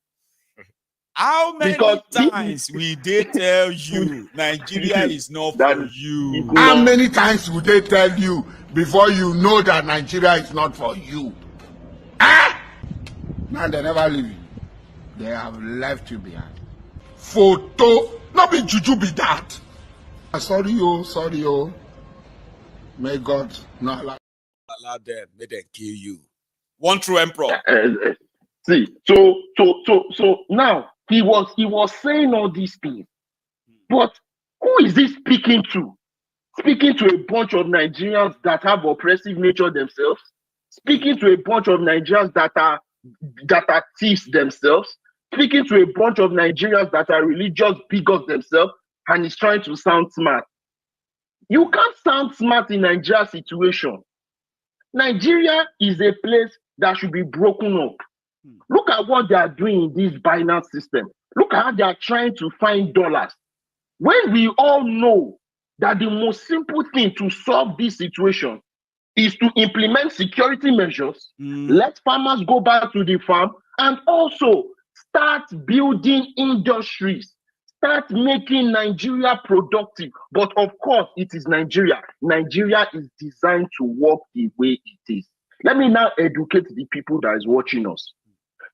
How many times will they tell you Nigeria is not for you? How many times will they tell you before you know that Nigeria is not for you? Now they never leave you. They have left you behind. Photo, not be juju be that. Sorry, oh. May God not allow them, may they kill you. One true emperor. See, so now he was saying all these things, but who is he speaking to? Speaking to a bunch of Nigerians that have oppressive nature themselves, speaking to a bunch of Nigerians that are thieves themselves, speaking to a bunch of Nigerians that are religious bigots themselves, and he's trying to sound smart. You can't sound smart in Nigeria's situation. Nigeria is a place that should be broken up. Look at what they are doing in this Binance system. Look at how they are trying to find dollars. When we all know that the most simple thing to solve this situation is to implement security measures, let farmers go back to the farm, and also start building industries, start making Nigeria productive. But of course, it is Nigeria. Nigeria is designed to work the way it is. Let me now educate the people that is watching us.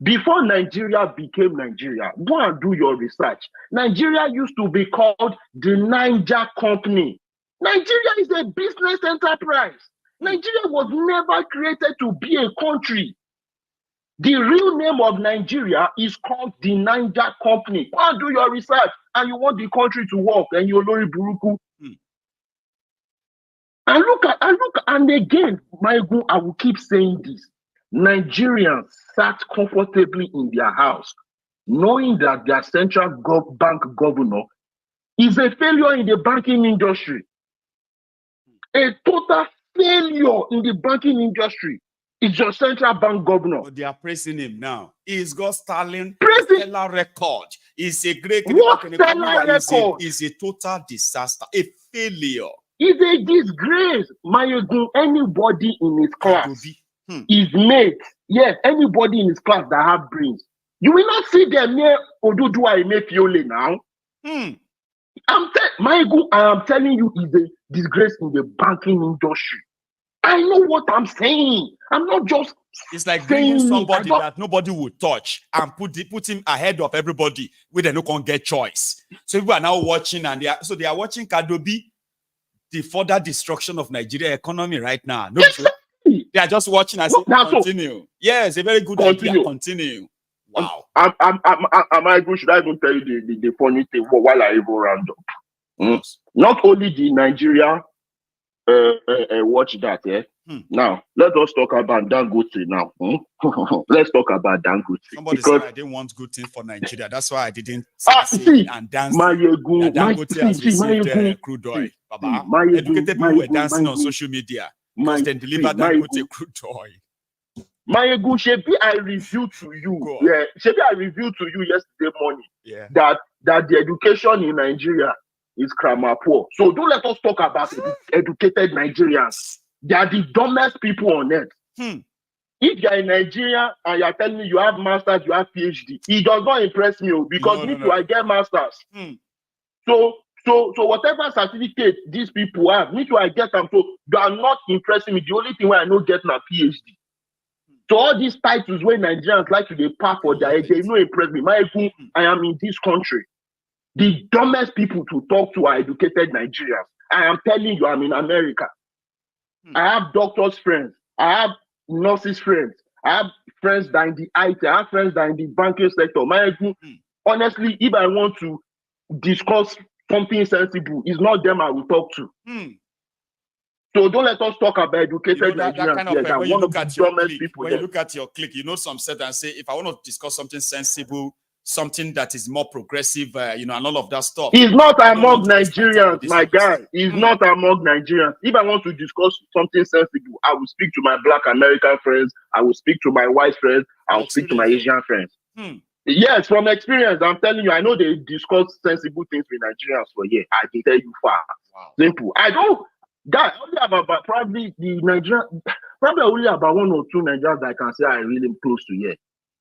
Before Nigeria became Nigeria, go and do your research. Nigeria used to be called the Niger Company. Nigeria is a business enterprise. Nigeria was never created to be a country. The real name of Nigeria is called the Niger Company. Go and do your research, and you want the country to work, and you're Lori Buruku. And again, Maiyegun, I will keep saying this. Nigerians sat comfortably in their house, knowing that their central bank governor is a failure in the banking industry. A total failure in the banking industry is your central bank governor. But they are praising him now. He's got stellar record. He's a great record. He's a total disaster, a failure. It's a disgrace. Maiyegun, anybody in his class is made. Yes, anybody in his class that have brains. You will not see them near Oduduwa Emefiole now. Maiyegun, I am telling you, is a disgrace in the banking industry. I know what I'm saying. I'm not just. It's like bringing somebody that nobody would touch and put him ahead of everybody where they no can get choice. So people are now watching, and they are watching Kadobi, the further destruction of Nigeria economy right now. No, exactly. They are just watching and saying, continue. So, yes, a very good idea. Continue. Wow. Should I even tell you the funny thing while I even round up? Not only the Nigeria watch that, Now, let us talk about Dangote now. Let's talk about Dangote. Somebody because said I didn't want good things for Nigeria. That's why I didn't see, and dance. Maiyegun, Dangote has received Maiyegun, crude oil. Baba. Maiyegun, Educated people were dancing on Maiyegun, social media because they delivered Dangote crude oil. Maiyegun, Shebi, I revealed to you. Yeah, Shebi, I revealed to you yesterday morning. Yeah. That the education in Nigeria is grammar poor. So don't let us talk about educated Nigerians. They are the dumbest people on earth. If you are in Nigeria and you are telling me you have masters, you have PhD, it does not impress me because I get masters. So whatever certificate these people have, me too I get them. So they are not impressing me. The only thing where I know get my PhD. So all these titles where Nigerians like to pack for their head, they don't impress me. I am in this country. The dumbest people to talk to are educated Nigerians. I am telling you, I'm in America. I have doctors' friends. I have nurses' friends. I have friends that are in the IT. I have friends that are in the banking sector. Honestly, if I want to discuss something sensible, it's not them I will talk to. So don't let us talk about educated Nigerians. Kind of, when you look at your clique, you look at your clique, some set and say, if I want to discuss something sensible, something that is more progressive, and all of that stuff. It's not among Nigerians, my guy. It's not among Nigerians. If I want to discuss something sensible, I will speak to my Black American friends. I will speak to my white friends. I will speak to my Asian friends. Yes, from experience, I'm telling you, I know they discuss sensible things with Nigerians for years. I can tell you far. Wow. Simple. I don't. Guy, only about probably the Nigerian, probably only about 1 or 2 Nigerians that I can say I really am close to here.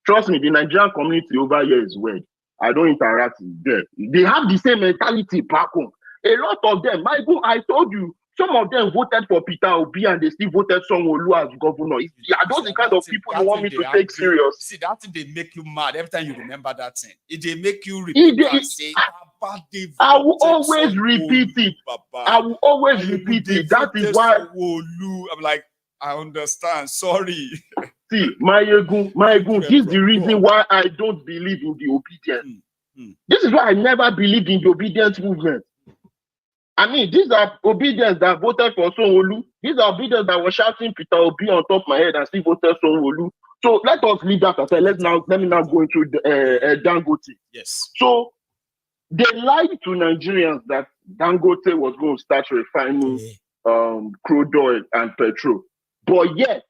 Trust me, the Nigerian community over here is weird. I don't interact with them. They have the same mentality back home. A lot of them, Maiyegun, I told you, some of them voted for Peter Obi and they still voted Sanwo-Olu as governor. Are those the kind of people you want me to take serious? See, that thing, they make you mad every time you remember that thing. They make you repeat and say, I will always repeat it. I will always repeat it. That is why. I'm like, I understand. Sorry. See, Maiyegun, this is the reason why I don't believe in the obedience. This is why I never believed in the obedience movement. I mean, these are obedience that voted for Sanwo-Olu. These are obedience that were shouting Peter Obi on top of my head and still voted Sanwo-Olu. So let us leave that aside. Let me now go into the Dangote. Yes. So they lied to Nigerians that Dangote was going to start refining crude oil and petrol, but yet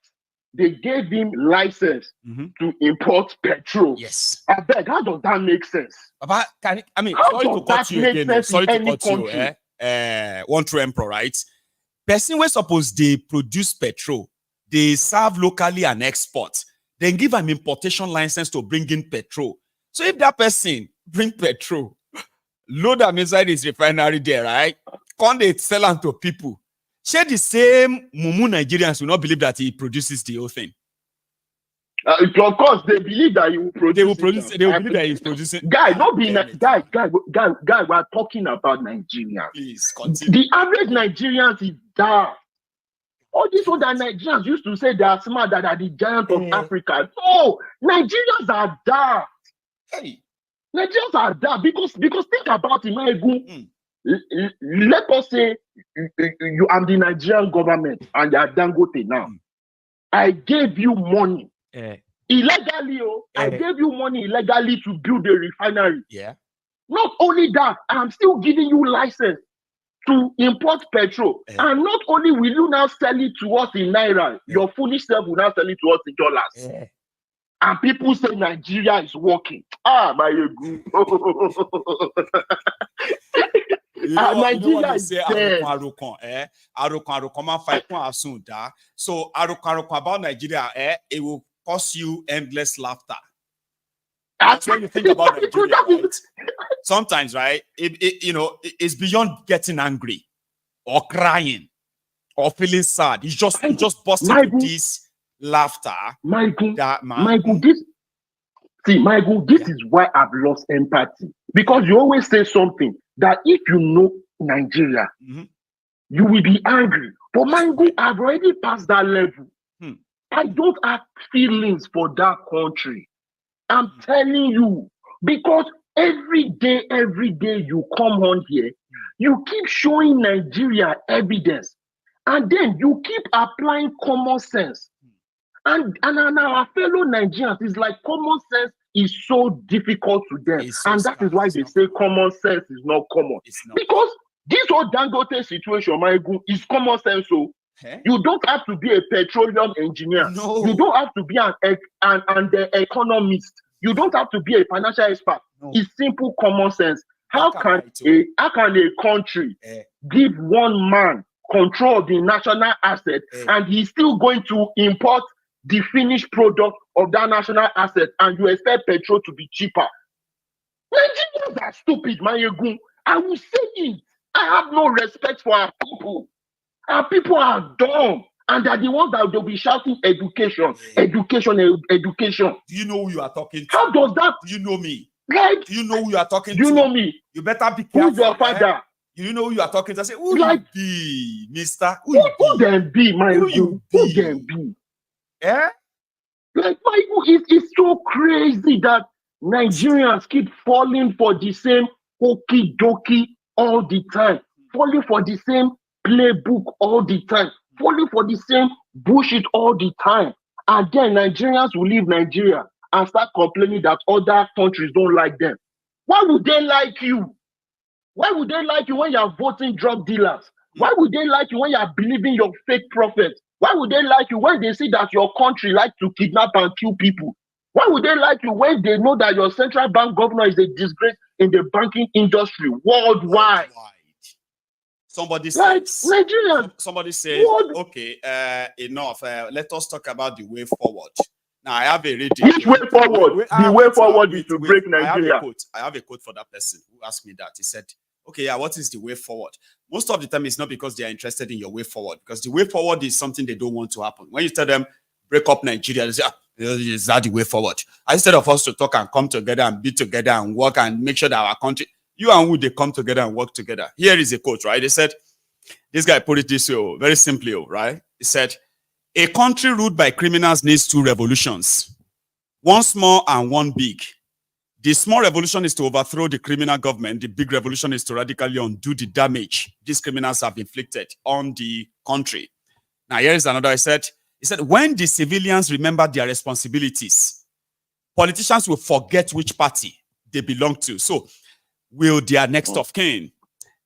they gave him license to import petrol. Yes. I beg, how does that make sense? But sorry to cut you again. Sorry to cut you. One true emperor, right? Person where suppose they produce petrol, they serve locally and export, then give an importation license to bring in petrol. So if that person bring petrol, load them inside his refinery there, right? Can't they sell them to people? Share the same Mumu Nigerians will not believe that he produces the whole thing. Of course, they believe that he will produce. They will produce. They will believe that he's producing. Guy, not being guy. We're talking about Nigerians. Please continue. The average Nigerians is daft. All these other Nigerians used to say they are smart, that are the giant of Africa. No, Nigerians are daft. Hey, Nigerians are daft because think about it, Maiyegun. Let us say you are the Nigerian government and you are Dangote now. I gave you money. Illegally, I gave you money illegally to build a refinery. Yeah. Not only that, I'm still giving you license to import petrol. And not only will you now sell it to us in Naira, your foolish self will now sell it to us in dollars. And people say Nigeria is working. Maiyegun. Nigeria is dead. So about Nigeria, it will cause you endless laughter. That's when you think about Nigeria, right? Sometimes, right? It's beyond getting angry or crying or feeling sad. It's just busting into this laughter. Maiyegun, this is why I've lost empathy. Because you always say something that if you know Nigeria, you will be angry. But Maiyegun, I've already passed that level. I don't have feelings for that country. I'm telling you, because every day you come on here, you keep showing Nigeria evidence. And then you keep applying common sense. And our fellow Nigerians is like common sense is so difficult to them. So and that is why they say common sense is not common. Because this whole Dangote situation, Maiyegun, is common sense. So you don't have to be a petroleum engineer. No. You don't have to be an economist. You don't have to be a financial expert. No. It's simple common sense. How can a country give one man control of the national asset and he's still going to import the finished product of that national asset and you expect petrol to be cheaper? Nigerians are stupid, Maiyegun. I will say it. I have no respect for our people. Our people are dumb. And they're the ones that will be shouting education, education, education. Do you know who you are talking to? How does that? Do you know me? Like, do you know who you are talking to? Do you know me? You better be careful. Who's your father? You know who you are talking to? I say, who like, you be, mister? Who then be, my Who then be? Eh? Like, it's so crazy that Nigerians keep falling for the same okie dokie all the time, falling for the same playbook all the time, falling for the same bullshit all the time. And then Nigerians will leave Nigeria and start complaining that other countries don't like them. Why would they like you? Why would they like you when you are voting drug dealers? Why would they like you when you are believing your fake prophets? Why would they like you when they see that your country likes to kidnap and kill people? Why would they like you when they know that your central bank governor is a disgrace in the banking industry worldwide? Somebody like says, Nigerians. Somebody says, okay, enough. Let us talk about the way forward. Now, I have a reading. Which way forward? The way forward is to break Nigeria. I have a quote for that person who asked me that. He said, okay, yeah, what is the way forward? Most of the time, it's not because they are interested in your way forward, because the way forward is something they don't want to happen. When you tell them, break up Nigeria, they say, is that the way forward? Instead of us to talk and come together and be together and work and make sure that our country, you and who they come together and work together. Here is a quote, right? They said, this guy put it this way, very simply, right? He said, a country ruled by criminals needs two revolutions, one small and one big. The small revolution is to overthrow the criminal government. The big revolution is to radically undo the damage these criminals have inflicted on the country. Now, here is another. He said, when the civilians remember their responsibilities, politicians will forget which party they belong to. So, will their next of kin.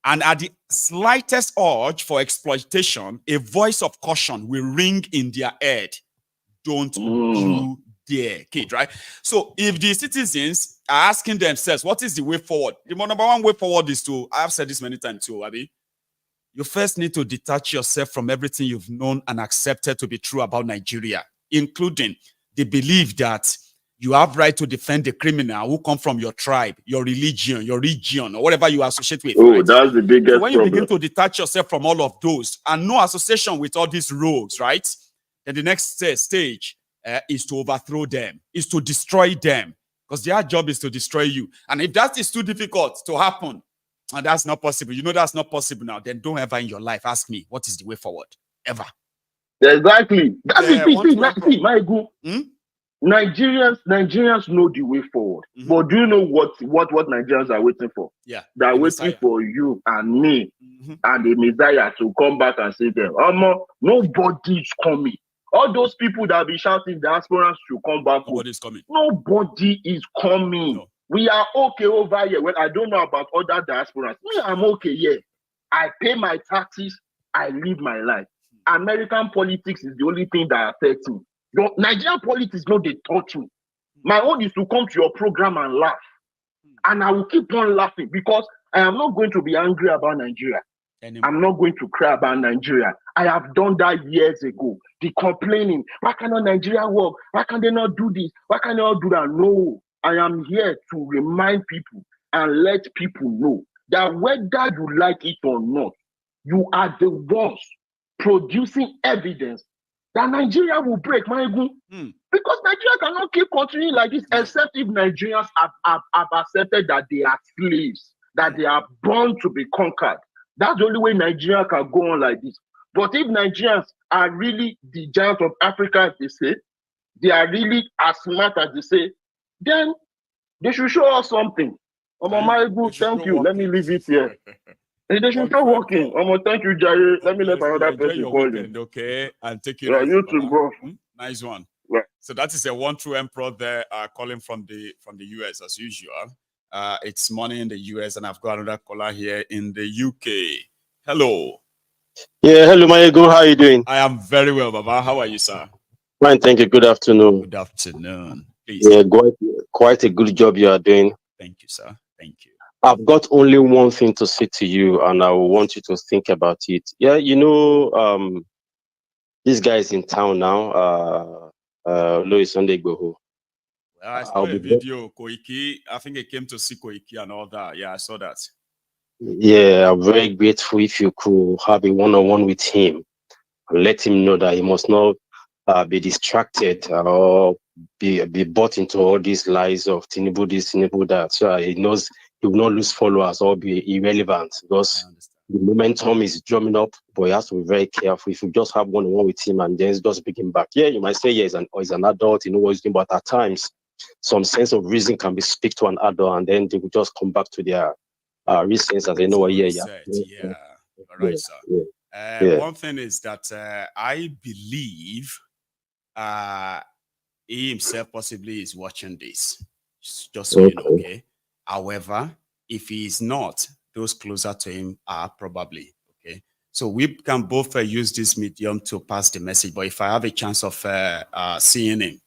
And at the slightest urge for exploitation, a voice of caution will ring in their head. Don't you dare, kid, right? So if the citizens are asking themselves, what is the way forward? The number one way forward is to, I have said this many times too, Abi, you first need to detach yourself from everything you've known and accepted to be true about Nigeria, including the belief that you have right to defend the criminal who come from your tribe, your religion, your region, or whatever you associate with. Oh, right? That's the biggest so when you problem. begin to detach yourself from all of those and no association with all these rogues, right? Then the next stage is to overthrow them, is to destroy them, because their job is to destroy you. And if that is too difficult to happen, and that's not possible, you know that's not possible now, then don't ever in your life ask me, what is the way forward? Ever. Exactly. That's the thing. See, Maiyegun. Nigerians know the way forward, but do you know what Nigerians are waiting for? Yeah, they're waiting for you and me and the Messiah to come back and say them, nobody's coming. All those people that be shouting diasporans should come back. Nobody's coming. Nobody is coming. No. We are okay over here. Well, I don't know about other diasporans. Me, I'm okay here. I pay my taxes. I live my life. American politics is the only thing that affects me. Nigerian politics, no, they touch me. My own is to come to your program and laugh. And I will keep on laughing because I am not going to be angry about Nigeria. I'm not going to cry about Nigeria. I have done that years ago. The complaining, why cannot Nigeria work? Why can they not do this? Why can they not do that? No, I am here to remind people and let people know that whether you like it or not, you are the ones producing evidence that Nigeria will break, Maiyegun. Because Nigeria cannot keep continuing like this, except if Nigerians have accepted that they are slaves, that they are born to be conquered. That's the only way Nigeria can go on like this. But if Nigerians are really the giants of Africa, as they say, they are really as smart as they say, then they should show us something. Maiyegun, thank you. Let me leave it here. They should start working. Thank you, Jerry. Let me let another Enjoy person your call weekend, you. okay? And take it Yeah, easy, you too, Baba. bro. Nice one. Yeah. So that is a one true emperor there calling from the US as usual. It's morning in the US, and I've got another caller here in the UK. Hello. Yeah, hello, Maiyegun. How are you doing? I am very well, Baba. How are you, sir? Fine, thank you. Good afternoon. Good afternoon. Please. Yeah, quite a good job you are doing. Thank you, sir. Thank you. I've got only one thing to say to you, and I want you to think about it. Yeah, this guy is in town now. Louis Sunday Igboho. Well, I saw a video, Koiki. I think it came to see Koiki and all that. Yeah, I saw that. Yeah, I'm very grateful if you could have a one-on-one with him and let him know that he must not be distracted or be bought into all these lies of Tinubu this, Tinubu that. So he knows he will not lose followers or be irrelevant because the momentum is drumming up, but he has to be very careful. If you just have one-on-one with him and then just bring him back, yeah, you might say, yeah, he's an adult, you know what he's doing, but at times, some sense of reason can be speak to an adult and then they will just come back to their reasons as they know what, yeah. All right, sir. Yeah. One thing is that I believe he himself possibly is watching this, just so you know, okay? However, if he is not, those closer to him are probably, okay? So we can both use this medium to pass the message, but if I have a chance of seeing him,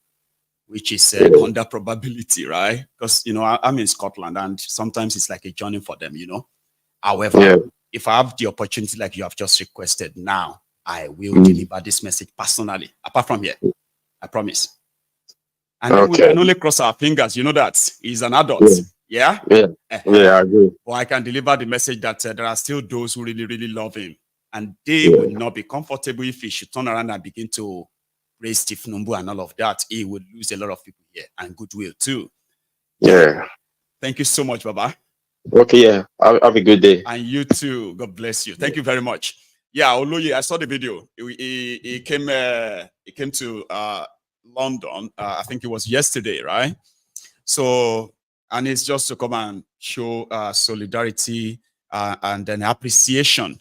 which is under probability, right? Because, you know, I'm in Scotland and sometimes it's like a journey for them, you know? However, if I have the opportunity like you have just requested now, I will deliver this message personally, apart from here. I promise. And then we can only cross our fingers. You know that he's an adult. Yeah? Yeah, I agree. Or I can deliver the message that there are still those who really, really love him. And they will not be comfortable if he should turn around and begin to raise Steve Numbu and all of that. He would lose a lot of people here and goodwill too. Yeah. Thank you so much, Baba. Okay, yeah. Have a good day. And you too. God bless you. Thank you very much. Yeah, Oloye, I saw the video. He came to London. I think it was yesterday, right? So, and it's just to come and show solidarity and then appreciation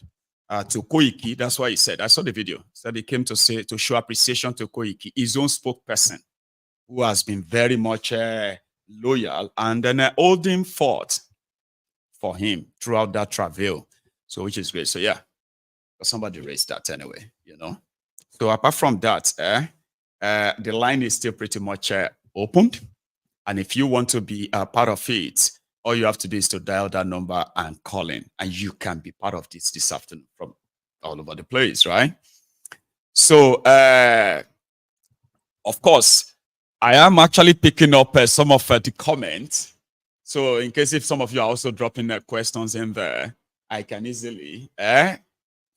to Koiki. That's why he said. I saw the video. Said he came to show appreciation to Koiki, his own spokesperson, who has been very much loyal and then holding forth for him throughout that travel. So, which is great. So, yeah, somebody raised that anyway, you know. So, apart from that, the line is still pretty much opened. And if you want to be a part of it, all you have to do is to dial that number and call in. And you can be part of this afternoon from all over the place, right? So, of course, I am actually picking up some of the comments. So in case if some of you are also dropping questions in there, I can easily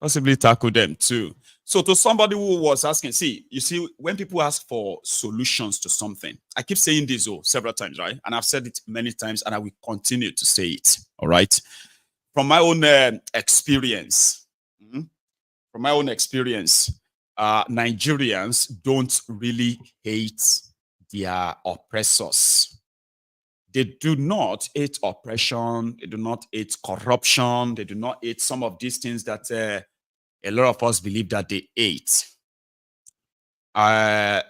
possibly tackle them too. So to somebody who was asking, you see, when people ask for solutions to something, I keep saying this several times, right? And I've said it many times and I will continue to say it, all right? From my own experience, Nigerians don't really hate their oppressors. They do not hate oppression. They do not hate corruption. They do not hate some of these things that a lot of us believe that they hate.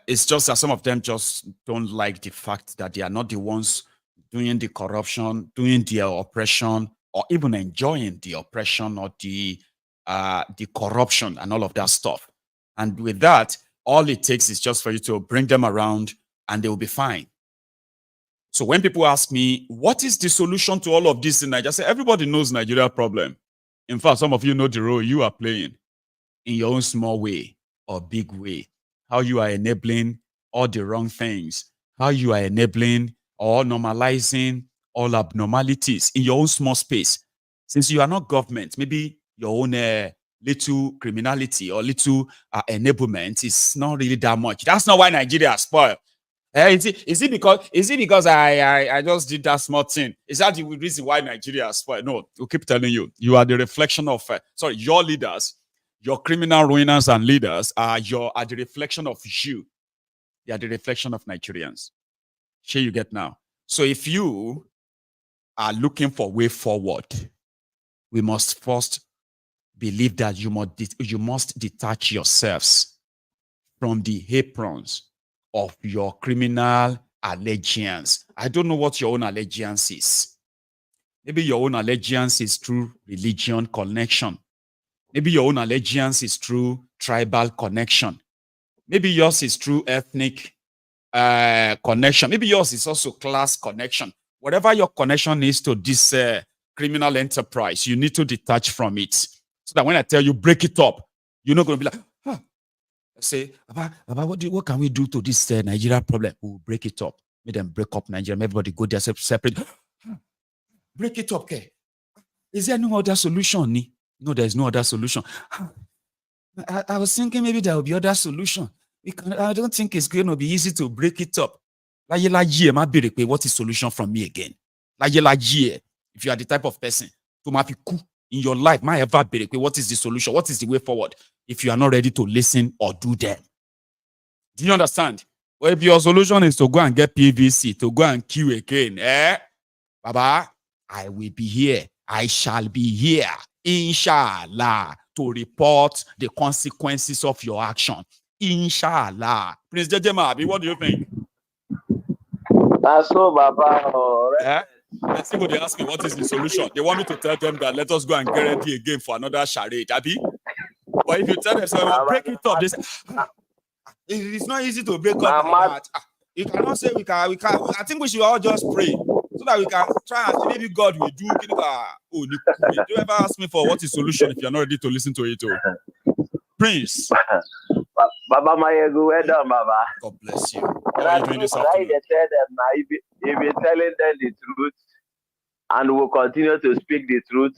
It's just that some of them just don't like the fact that they are not the ones doing the corruption, doing the oppression, or even enjoying the oppression or the corruption and all of that stuff. And with that, all it takes is just for you to bring them around and they will be fine. So when people ask me, what is the solution to all of this in Nigeria? I say, everybody knows Nigeria problem. In fact, some of you know the role you are playing in your own small way or big way. How you are enabling all the wrong things. How you are enabling or normalizing all abnormalities in your own small space. Since you are not government, maybe your own little criminality or little enablement is not really that much. That's not why Nigeria is spoiled. Is it because I just did that small thing? Is that the reason why Nigeria is spoiled? No, we'll keep telling you. You are the reflection of, your leaders, your criminal ruiners and leaders are the reflection of you. They are the reflection of Nigerians. Sure you get now. So if you are looking for way forward, we must first believe that you must detach yourselves from the aprons of your criminal allegiance. I don't know what your own allegiance is. Maybe your own allegiance is through religion connection. Maybe your own allegiance is through tribal connection. Maybe yours is through ethnic connection. Maybe yours is also class connection. Whatever your connection is to this criminal enterprise, you need to detach from it. So that when I tell you break it up, you're not going to be like, huh. Say, what can we do to this Nigeria problem? We'll break it up. Make them break up Nigeria. Everybody go there separate. Break it up, okay? Is there no other solution? No, there's no other solution. I was thinking maybe there will be other solution. I don't think it's going to be easy to break it up. What is solution from me again? If you are the type of person to in your life, what is the solution? What is the way forward? If you are not ready to listen or do that. Do you understand? Well, if your solution is to go and get PVC, to go and queue again, Baba, I will be here. I shall be here, inshallah, to report the consequences of your action. Inshallah. Prince Jejema, what do you think? That's so, Baba. Let's see what they ask me. What is the solution? They want me to tell them that let us go and get ready again for another charade, Abi. But if you tell them, so break it up, they say, it's not easy to break up like that. You cannot say we can. I think we should all just pray so that we can try and see maybe God will do. Do you ever ask me for what is solution if you're not ready to listen to it? Prince. Baba Maiyegun, well done, Baba. God bless you. How are you doing this afternoon? If you're telling them the truth and will continue to speak the truth,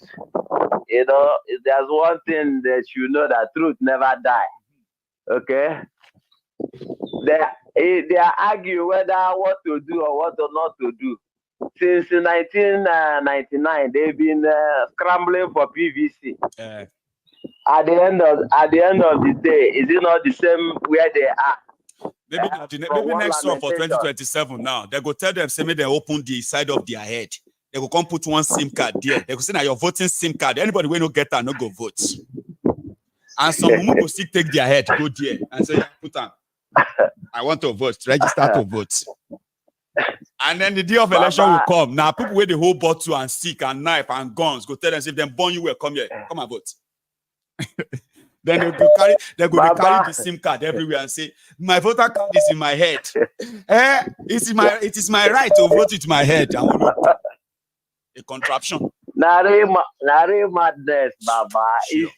you know, there's one thing that you know, that truth never die. Okay? They are arguing whether what to do or what not to do. Since 1999, they've been scrambling for PVC. At the end of the day, is it not the same where they are? Maybe next one for 2027 now, they go tell them, say, maybe they open the side of their head. They go come put one SIM card there. They go say, now your voting SIM card. Anybody will not get that, no go vote. And some women go still take their head, go there, and say, put on. I want to vote, register to vote. And then the day of election will come. Now people with the whole bottle and stick and knife and guns go tell them, if them burn you, will come here, come and vote. Then they go carry the SIM card everywhere and say, my voter card is in my head. It is my right to vote with my head. I will not a contraption. Nare madness, Baba. Sure.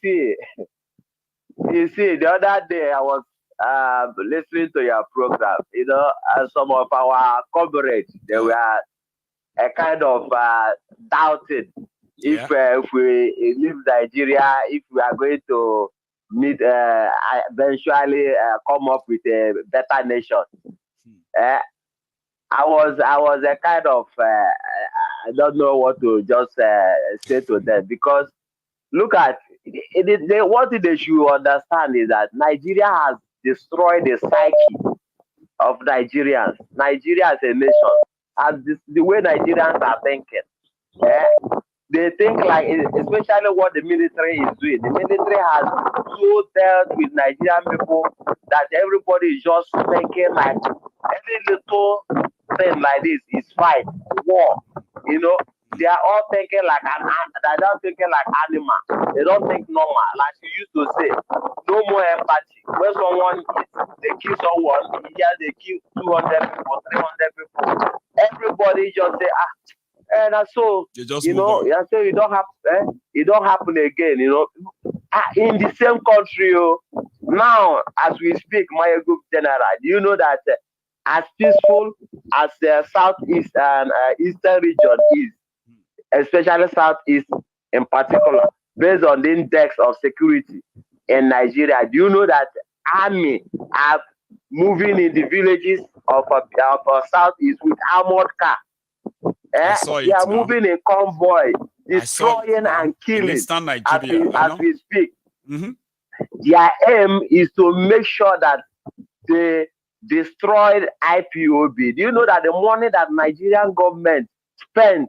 You see, the other day I was listening to your program, you know, and some of our comrades, they were a kind of doubting if we leave Nigeria, if we are going to meet, eventually come up with a better nation. I was a kind of, I don't know what to just say to them, because look at what they should understand is that Nigeria has destroyed the psyche of Nigerians. Nigeria as a nation, and the way Nigerians are thinking. They think like, especially what the military is doing. The military has so dealt with Nigerian people that everybody is just thinking like any little thing like this is fight, war. You know, they are all thinking like they're not thinking like animal. They don't think normal. Like you used to say, no more empathy. When someone they kill someone, here they kill 200 people, 300 people. Everybody just say, and so you know, so it don't happen again. You know, in the same country. Now, as we speak, Maiyegun General, you know that as peaceful as the southeast and eastern region is, especially southeast in particular, based on the index of security in Nigeria, do you know that army are moving in the villages of southeast with armored car? They are moving in convoy, destroying and killing as we speak. Mm-hmm. Their aim is to make sure that they destroyed IPOB. Do you know that the money that Nigerian government spent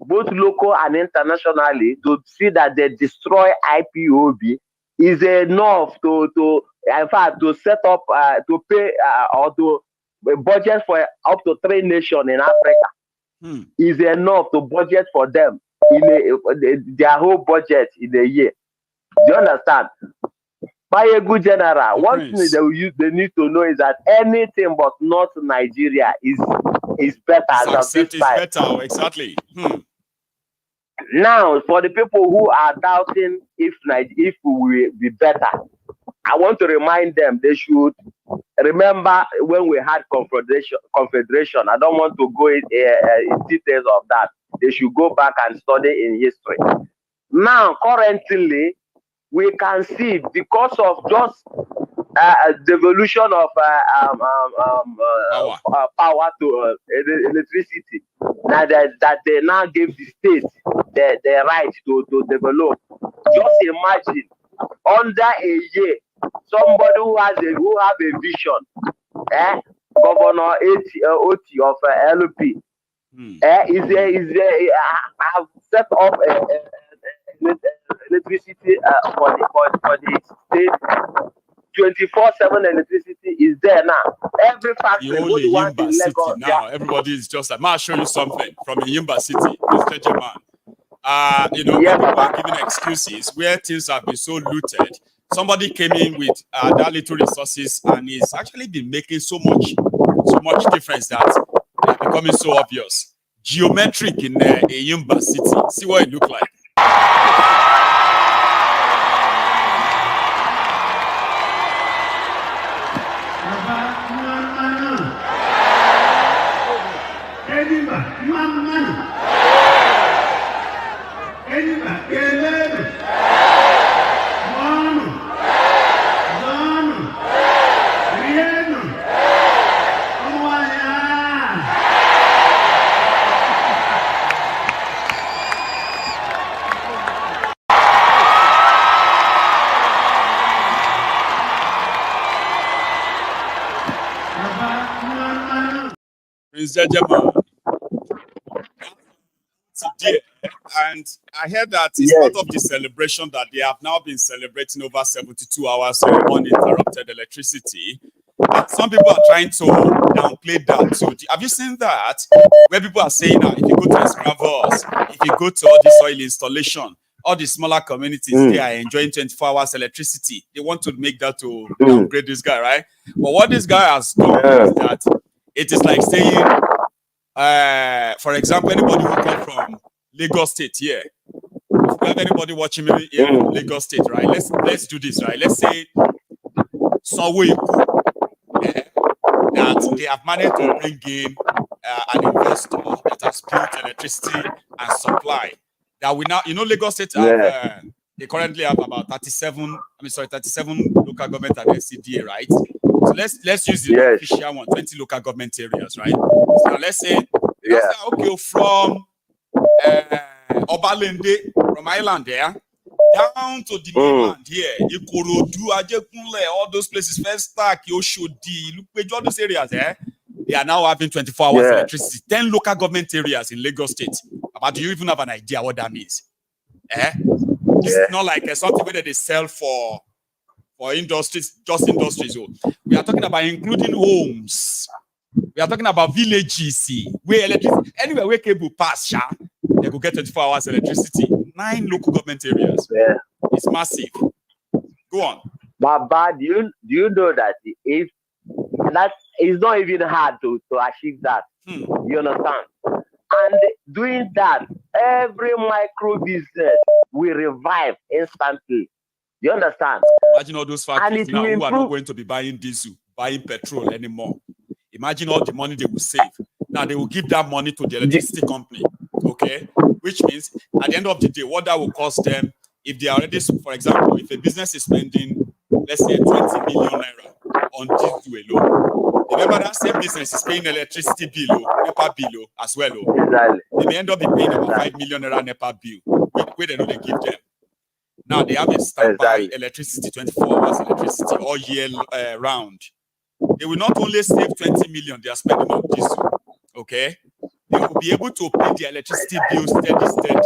both local and internationally, to see that they destroy IPOB is enough to in fact, to set up, to pay or to budget for up to 3 nations in Africa is enough to budget for them in their whole budget in a year. Do you understand? Maiyegun General, one thing they need to know is that anything but not Nigeria is better at this time. Better, exactly. Now, for the people who are doubting if we will be better, I want to remind them they should remember when we had confederation. I don't want to go in details of that. They should go back and study in history. Now, currently, we can see because of just devolution of power to electricity, that they now give the state the right to develop. Just imagine, under a year, somebody who have a vision, Governor Oti of LP, have set up electricity for the state. 24/7 electricity is there now. Every factory, Yimba City now, everybody is just like, I'll show you something from Yimba City, Mr. German. People are giving excuses where things have been so looted. Somebody came in with that little resources and he's actually been making so much difference that it's becoming so obvious. Geometric in Yimba City. See what it look like. And I heard that it's part of the celebration that they have now been celebrating over 72 hours of uninterrupted electricity. And some people are trying to downplay that too. Have you seen that? Where people are saying that if you go to SMUGGLERS, if you go to all this oil installation, all the smaller communities, they are enjoying 24 hours electricity. They want to make that to downgrade this guy, right? But what this guy has done is that it is like saying, for example, anybody who comes from Lagos State here, if you have anybody watching me in Lagos State, right? Let's do this, right? Let's say that they have managed to bring in an investor that has built electricity and supply. That we now, Lagos State have, they currently have about 37 local government and SCDA, right? So let's use the official one, 20 local government areas, right? So let's say, okay, from Obalende, from Island there, down to the mainland here, Ikorodu, Ajegunle, all those places, First Stack, Oshodi, look, all those areas there, they are now having 24 hours electricity. 10 local government areas in Lagos State. But do you even have an idea what that means? It's not like something where they sell for industries, just industries. We are talking about including homes. We are talking about villages, where electricity, anywhere where cable pass, they will get 24 hours electricity. 9 local government areas. It's massive. Go on. Baba, do you know that if that is not even hard to achieve that? You understand? And doing that, every micro business will revive instantly. You understand? Imagine all those factories now who are not going to be buying diesel, buying petrol anymore. Imagine all the money they will save. Now they will give that money to the electricity company. Okay? Which means at the end of the day, what that will cost them, if they are already, for example, if a business is spending, let's say 20 million naira on diesel alone, remember that same business is paying electricity bill, NEPA bill as well. They may end up paying about 5 million naira NEPA bill, where they know they give them. Now they have a standby electricity, 24 hours electricity all year round. They will not only save 20 million they are spending on diesel, okay? they will be able to pay their electricity bills steady,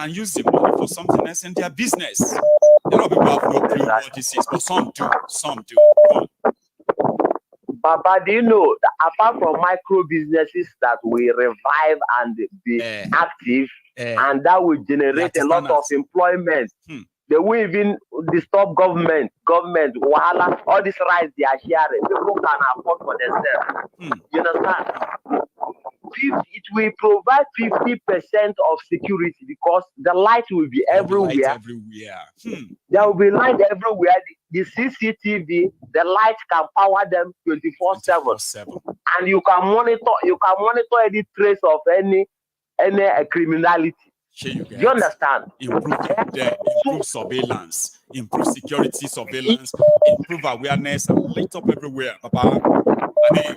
and use the money for something else in their business. A lot of people have no clue what this is, but some do. Some do. Go on. Baba, do you know that apart from micro businesses that will revive and be active, and that will generate a lot of employment, they will even disturb government, wahala, all this rights they are sharing. People can afford for themselves. You understand? It will provide 50% of security because the light will be everywhere. There will be light everywhere. The CCTV, the light can power them 24/7, and you can monitor any trace of any criminality. Do you understand? Improve surveillance, improve security surveillance, improve awareness, and light up everywhere, Papa. I mean,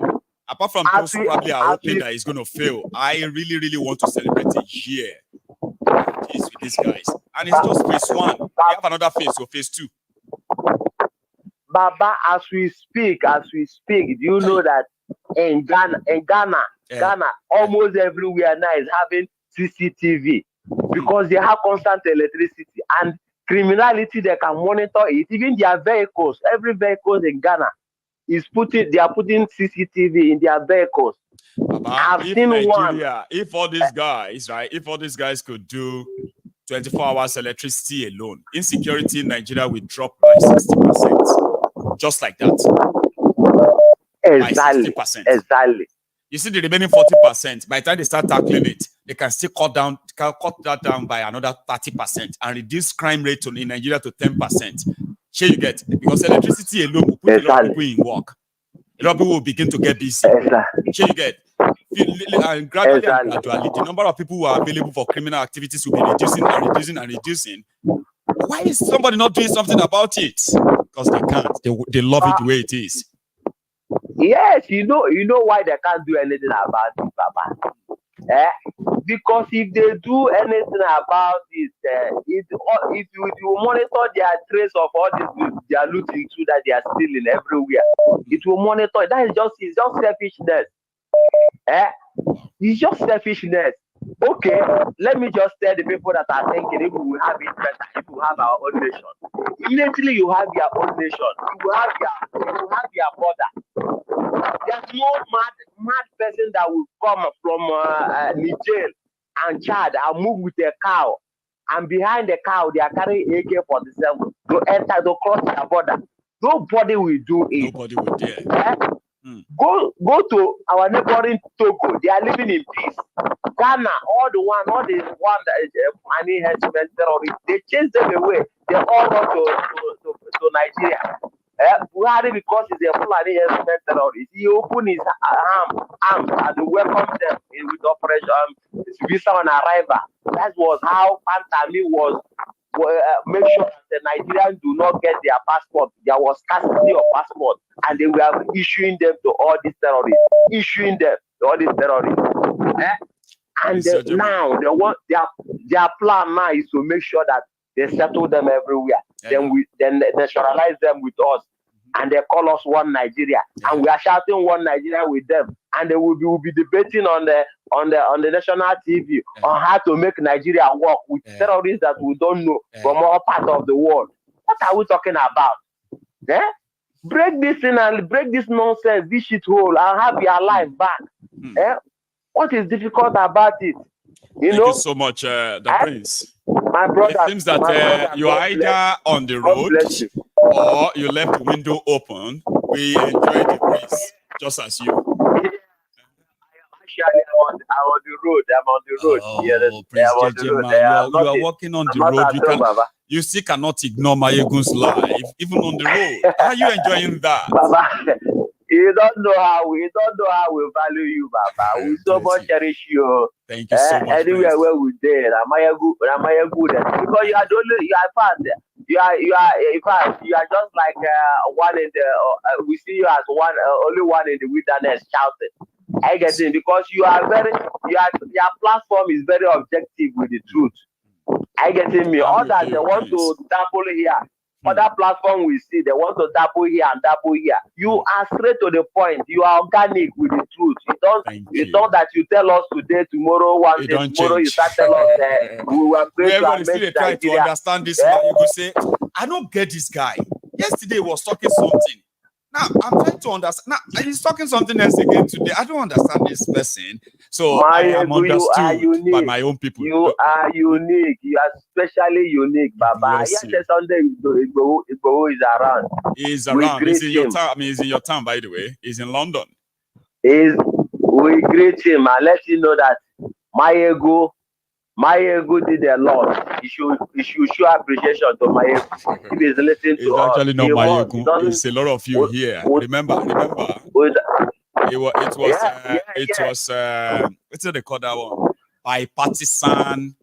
apart from those who probably are hoping that it's going to fail, I really want to celebrate a year with these guys. And it's just phase 1. We have another phase, so phase 2. Baba, as we speak, do you know that in Ghana, almost everywhere now is having CCTV because they have constant electricity and criminality. They can monitor it. Even their vehicles, every vehicle in Ghana is they are putting CCTV in their vehicles. I've seen Nigeria, one. If all these guys, if all these guys could do 24 hours electricity alone, insecurity in Nigeria will drop by 60%. Just like that. Exactly. By 60%. Exactly. You see the remaining 40%, by the time they start tackling it, they can still cut that down by another 30% and reduce crime rate in Nigeria to 10%. Sure you get, because electricity alone will put a lot of people in work. A lot of people will begin to get busy. Sure you get. Gradually, the number of people who are available for criminal activities will be reducing. Why is somebody not doing something about it? Because they can't. They love it the way it is. Yes, you know why they can't do anything about it, Baba. Because if they do anything about it, if you monitor their trace of all this, their looting too that they are stealing everywhere, it will monitor. It's just selfishness. It's just selfishness. Okay, let me just tell the people that are thinking if we will have it better, if we have our own nation. Immediately you have your own nation, you will have your border. There's no mad person that will come from Niger and Chad and move with a cow, and behind the cow they are carrying AK-47 to cross the border. Nobody will do it. Nobody will dare. Go to our neighboring Togo. They are living in peace. Ghana, all the one that is money henchmen terrorists, they chase them away. They all run to Nigeria. Buhari, because he's a Fulani henchmen terrorist, he opened his arms and welcomed them with operation visa on arrival. That was how Pantami was. Make sure that the Nigerians do not get their passport. There was scarcity of passport, and they were issuing them to all these terrorists. And now they want their plan now is to make sure that they settle them everywhere. Then they nationalize them with us, and they call us one Nigeria, and we are shouting one Nigeria with them, and they will be debating on the national TV on how to make Nigeria work with terrorists that we don't know from all parts of the world. What are we talking about? Break this in and break this nonsense, this shit hole, and have your life back. What is difficult about it? Thank you so much, the Prince. My brother, it seems that you are either on the road or you left the window open. We enjoy the breeze, just as you. Actually, I'm on the road. Oh, Prince JJ, man, you are walking on the road. You still cannot ignore Maiyegun's life, even on the road. How are you enjoying that? Baba, you don't know how we value you, Baba. We so much cherish you. Thank you so much. Anywhere where we there, Maiyegun, because you are the only, you are just like one in the. We see you as only one in the wilderness shouting. I get it, because your platform is very objective with the truth. I get it, me. All that they want to dabble here, Other platform we see, they want to double here and double here. You are straight to the point. You are organic with the truth. It's not that you tell us today, tomorrow, one day, tomorrow you start tell us we were going to amend try to understand this man. You could say, I don't get this guy. Yesterday he was talking something. Now I'm trying to understand. Now he's talking something else again today. I don't understand this person. So I am understood by my own people. You are unique. You are especially unique, Baba. Yesterday Sunday Igbo is around. He's around. He's in your town. I mean, he's in your town, by the way. He's in London. We greet him and let him know that Maiyegun did a lot. You should show appreciation to Maiyegun. If he's listening to us. It's actually not Maiyegun. It's a lot of you here. Remember. It was what's it they call that one? Bipartisan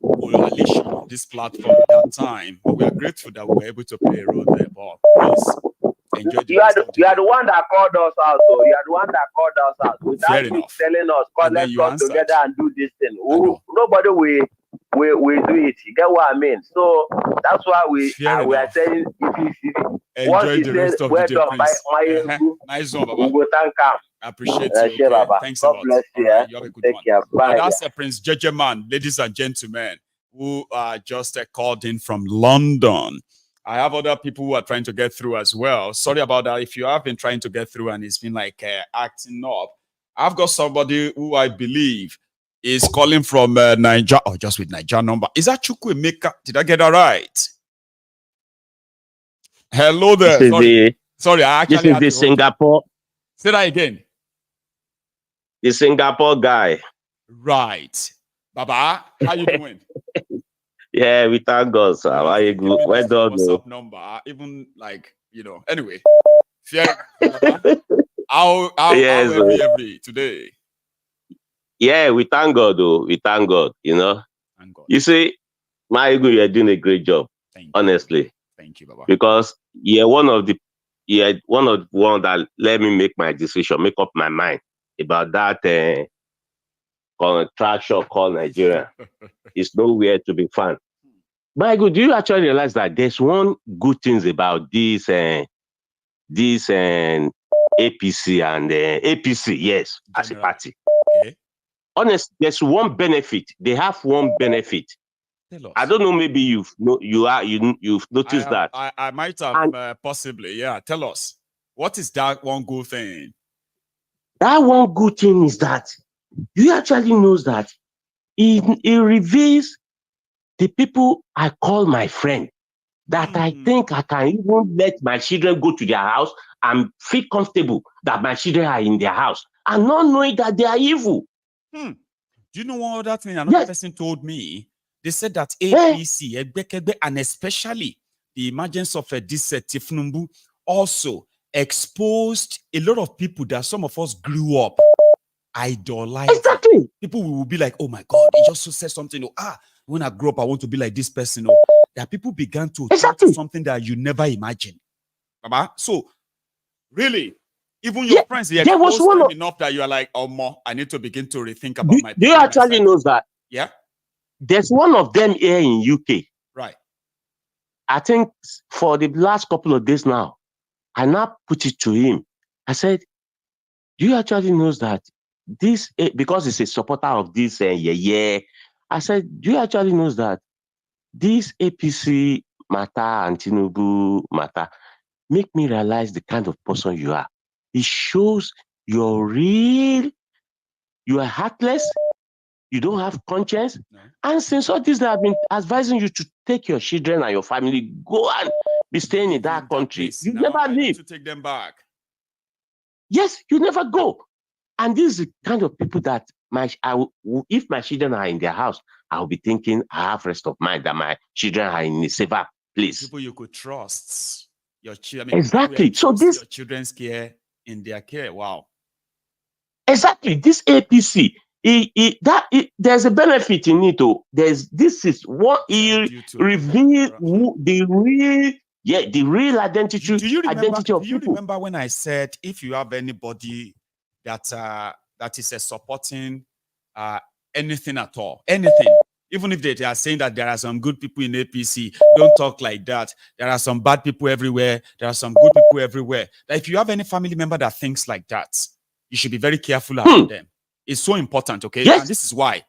coalition on this platform at that time. But we are grateful that we were able to play a role there. But please enjoy the you are the one that called us out, though. You are the one that called us out. Without you telling us, let's come together and do this thing. Nobody will do it. You get what I mean? So that's why we are saying enjoy the rest of the day, please. Nice one, Baba. We will thank him. I appreciate you. Okay? Thanks a lot. Bless you. Right, you have a good Take one. care. Bye. That's Prince Jeje Man, ladies and gentlemen, who just called in from London. I have other people who are trying to get through as well. Sorry about that. If you have been trying to get through and it's been like acting up, I've got somebody who I believe is calling from Niger, or just with Niger number. Is that Chukwuemeka? Did I get that right? Hello there. Sorry, I actually this is the Singapore. Say that again. The Singapore guy. Right. Baba, how you doing? Yeah, we thank God, sir. How are you good? Well done. WhatsApp number, even like, anyway. How every today? Yeah, we thank God, though. We thank God, Thank God. You see, Maiyegun, you're doing a great job, honestly. Thank you, Baba. Because you're one of the one that let me make my decision, make up my mind about that trash show called Nigeria. It's nowhere to be found. Maiyegun, do you actually realize that there's one good thing about this APC and APC, yes, as a party. Okay. Honestly, there's one benefit. They have one benefit. I don't know. Maybe you've noticed that. I might have possibly. Yeah. Tell us, what is that one good thing? That one good thing is that you actually knows that it reveals the people I call my friend. That I think I can even let my children go to their house and feel comfortable that my children are in their house and not knowing that they are evil. Do you know what other thing another person told me? They said that APC, and especially the emergence of this Tifnumbu also exposed a lot of people that some of us grew up idolizing. Exactly. People will be like, oh my God, he just said something. When I grow up, I want to be like this person. That people began to talk to something that you never imagined. So, really, even your friends, they exposed them enough that you are like, oh, more, I need to begin to rethink about my. Do you actually know that? Yeah. There's one of them here in UK. Right. I think for the last couple of days now, I now put it to him. I said, do you actually know that this, because he's a supporter of this, I said, do you actually know that this APC matter and Tinubu matter make me realize the kind of person you are. It shows you're real, you are heartless, you don't have conscience. No. And since all this, I've been advising you to take your children and your family, go and be staying in that country. You never leave. To take them back. Yes, you never go. And this is the kind of people that if my children are in their house, I'll be thinking I have rest of mind that my children are in a safer place. People you could trust. Your children. Exactly. So this your children's care in their care. Wow. Exactly. This APC. There's a benefit in it. This is what he reveals the real identity. Do you people. Remember when I said if you have anybody that is supporting anything at all, anything, Even if they are saying that there are some good people in APC, don't talk like that. There are some bad people everywhere. There are some good people everywhere. That if you have any family member that thinks like that, you should be very careful about them. It's so important, okay? Yes. And this is why.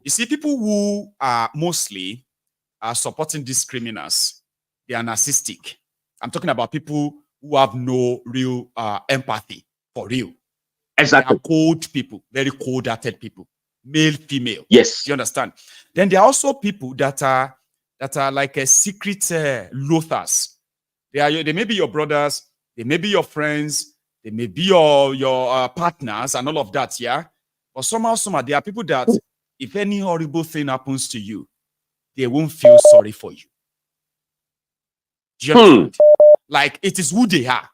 You see, people who are mostly supporting these criminals, they are narcissistic. I'm talking about people who have no real empathy, for real. Exactly. They are cold people, very cold-hearted people. Male, female. Yes. You understand? Then there are also people that are like a secret loathers. They may be your brothers, they may be your friends, they may be your partners and all of that, yeah? But somehow, there are people that if any horrible thing happens to you, they won't feel sorry for you. Do you understand? Like, it is who they are.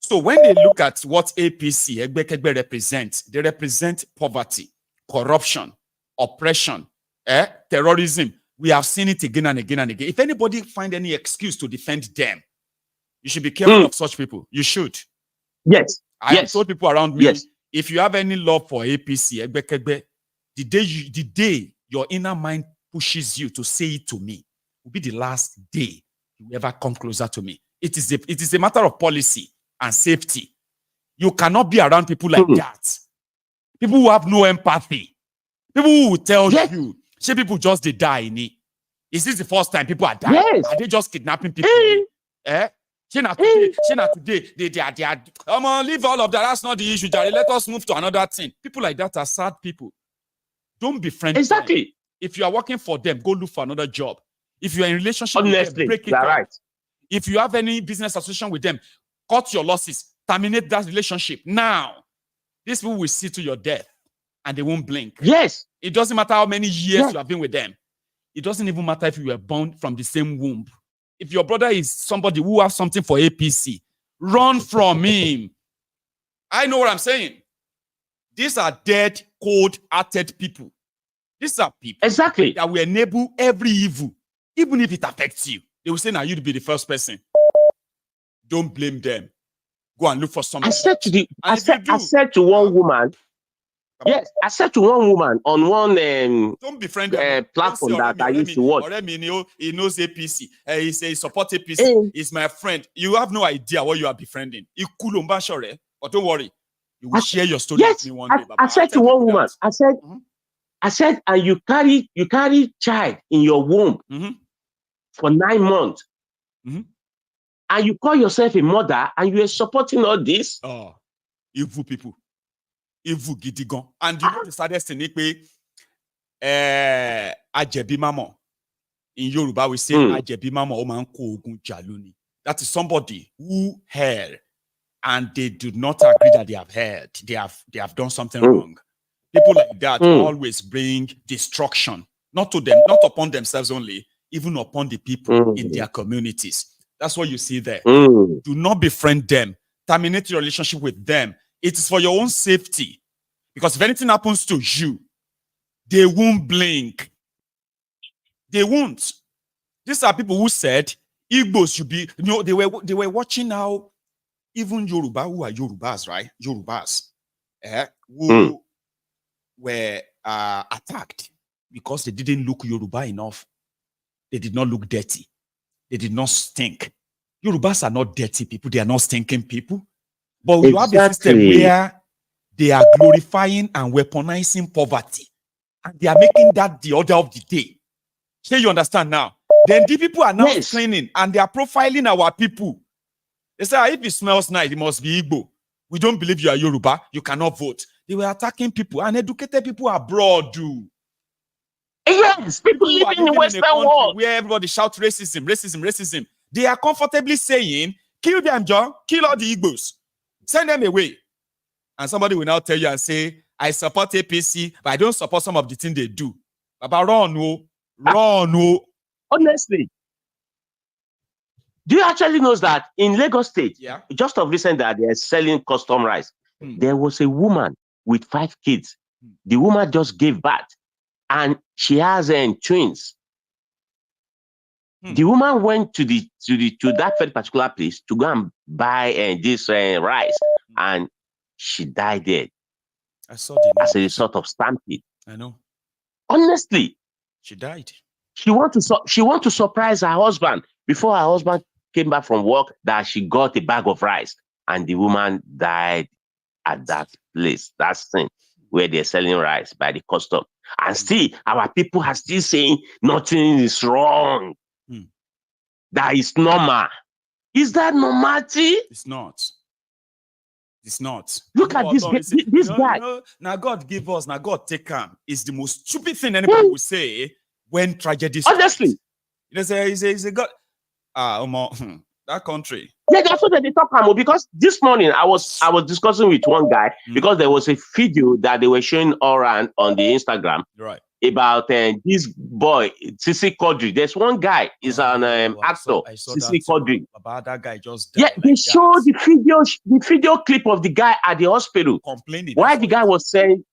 So when they look at what APC, Egbekegbe represents, they represent poverty, corruption, oppression, terrorism. We have seen it again and again and again. If anybody find any excuse to defend them, you should be careful of such people. You should. Yes. I have told people around me, yes, if you have any love for APC, Egbekegbe, the day your inner mind pushes you to say it to me will be the last day you ever come closer to me. It is a matter of policy and safety. You cannot be around people like that. People who have no empathy. People who will tell you, say people just they die in it. Is this the first time people are dying? Yes. Are they just kidnapping people? Say not today, they are. Come on, leave all of that. That's not the issue, Jerry. Let us move to another thing. People like that are sad people. Don't befriend exactly. them. If you are working for them, go look for another job. If you are in relationship Honestly, with them, break it up. Right. If you have any business association with them, cut your losses, terminate that relationship. Now, these people will see to your death and they won't blink. Yes. It doesn't matter how many years you have been with them. It doesn't even matter if you were born from the same womb. If your brother is somebody who has something for APC, run from him. I know what I'm saying. These are dead, cold-hearted people. These are people that will enable every evil, even if it affects you. They will say, now you'd be the first person. Don't blame them. Go and look for something. I said to one woman, yes, I said to one woman on one don't befriend them. platform that I used to watch. He knows APC. He says he supports APC. He's my friend. You have no idea what you are befriending. But don't worry. You will share your story with me one day. I said to one woman, I said, and you carry child in your womb for 9 months. And you call yourself a mother and you are supporting all this? Oh, evil people. Evil gidigan. And you know the saddest thing is ajebi mamo. In Yoruba, we say ajebi mamo o man ko ogun jaluni. That is somebody who heard and they do not agree that they have heard. They have done something wrong. People like that always bring destruction, not to them, not upon themselves only, even upon the people in their communities. That's what you see there. Do not befriend them. Terminate your relationship with them. It is for your own safety. Because if anything happens to you, they won't blink. They won't. These are people who said Igbos should be, they were watching how even Yoruba, who are Yorubas, right? Yorubas, who were attacked because they didn't look Yoruba enough. They did not look dirty. They did not stink. Yorubas are not dirty people. They are not stinking people. But you have a system where they are glorifying and weaponizing poverty. And they are making that the order of the day. So you understand now? Then the people are now screening and they are profiling our people. They say, if it smells nice, it must be Igbo. We don't believe you are Yoruba. You cannot vote. They were attacking people. And educated people abroad do. Yes, people living in the Western world where everybody shouts racism, racism, racism. They are comfortably saying, kill them, John. Kill all the Igbos. Send them away. And somebody will now tell you and say, I support APC, but I don't support some of the things they do. But run. Honestly, do you actually know that in Lagos State, just of recent that they are selling custom rice, there was a woman with 5 kids. The woman just gave birth. And she has twins. The woman went to that very particular place to go and buy this rice, and she died there. I saw the as a result of stampede. I know. Honestly, She died. she want to surprise her husband before her husband came back from work that she got a bag of rice, and the woman died at that place, that scene where they're selling rice by the custom. And still, our people are still saying nothing is wrong. That is normal. Is that normality? It's not. It's not. Look at this guy. Now God give us, now God take him. It's the most stupid thing anybody will say when tragedy strikes. Honestly. You know, say God. That country. Yeah, that's what they talk about. Because this morning I was discussing with one guy because there was a video that they were showing around on the Instagram. Right. About this boy, Sisi Quadri. There's one guy, is an actor, Sisi Quadri. About that guy just died. Yeah, they showed the video clip of the guy at the hospital. Complaining. Why the guy was saying.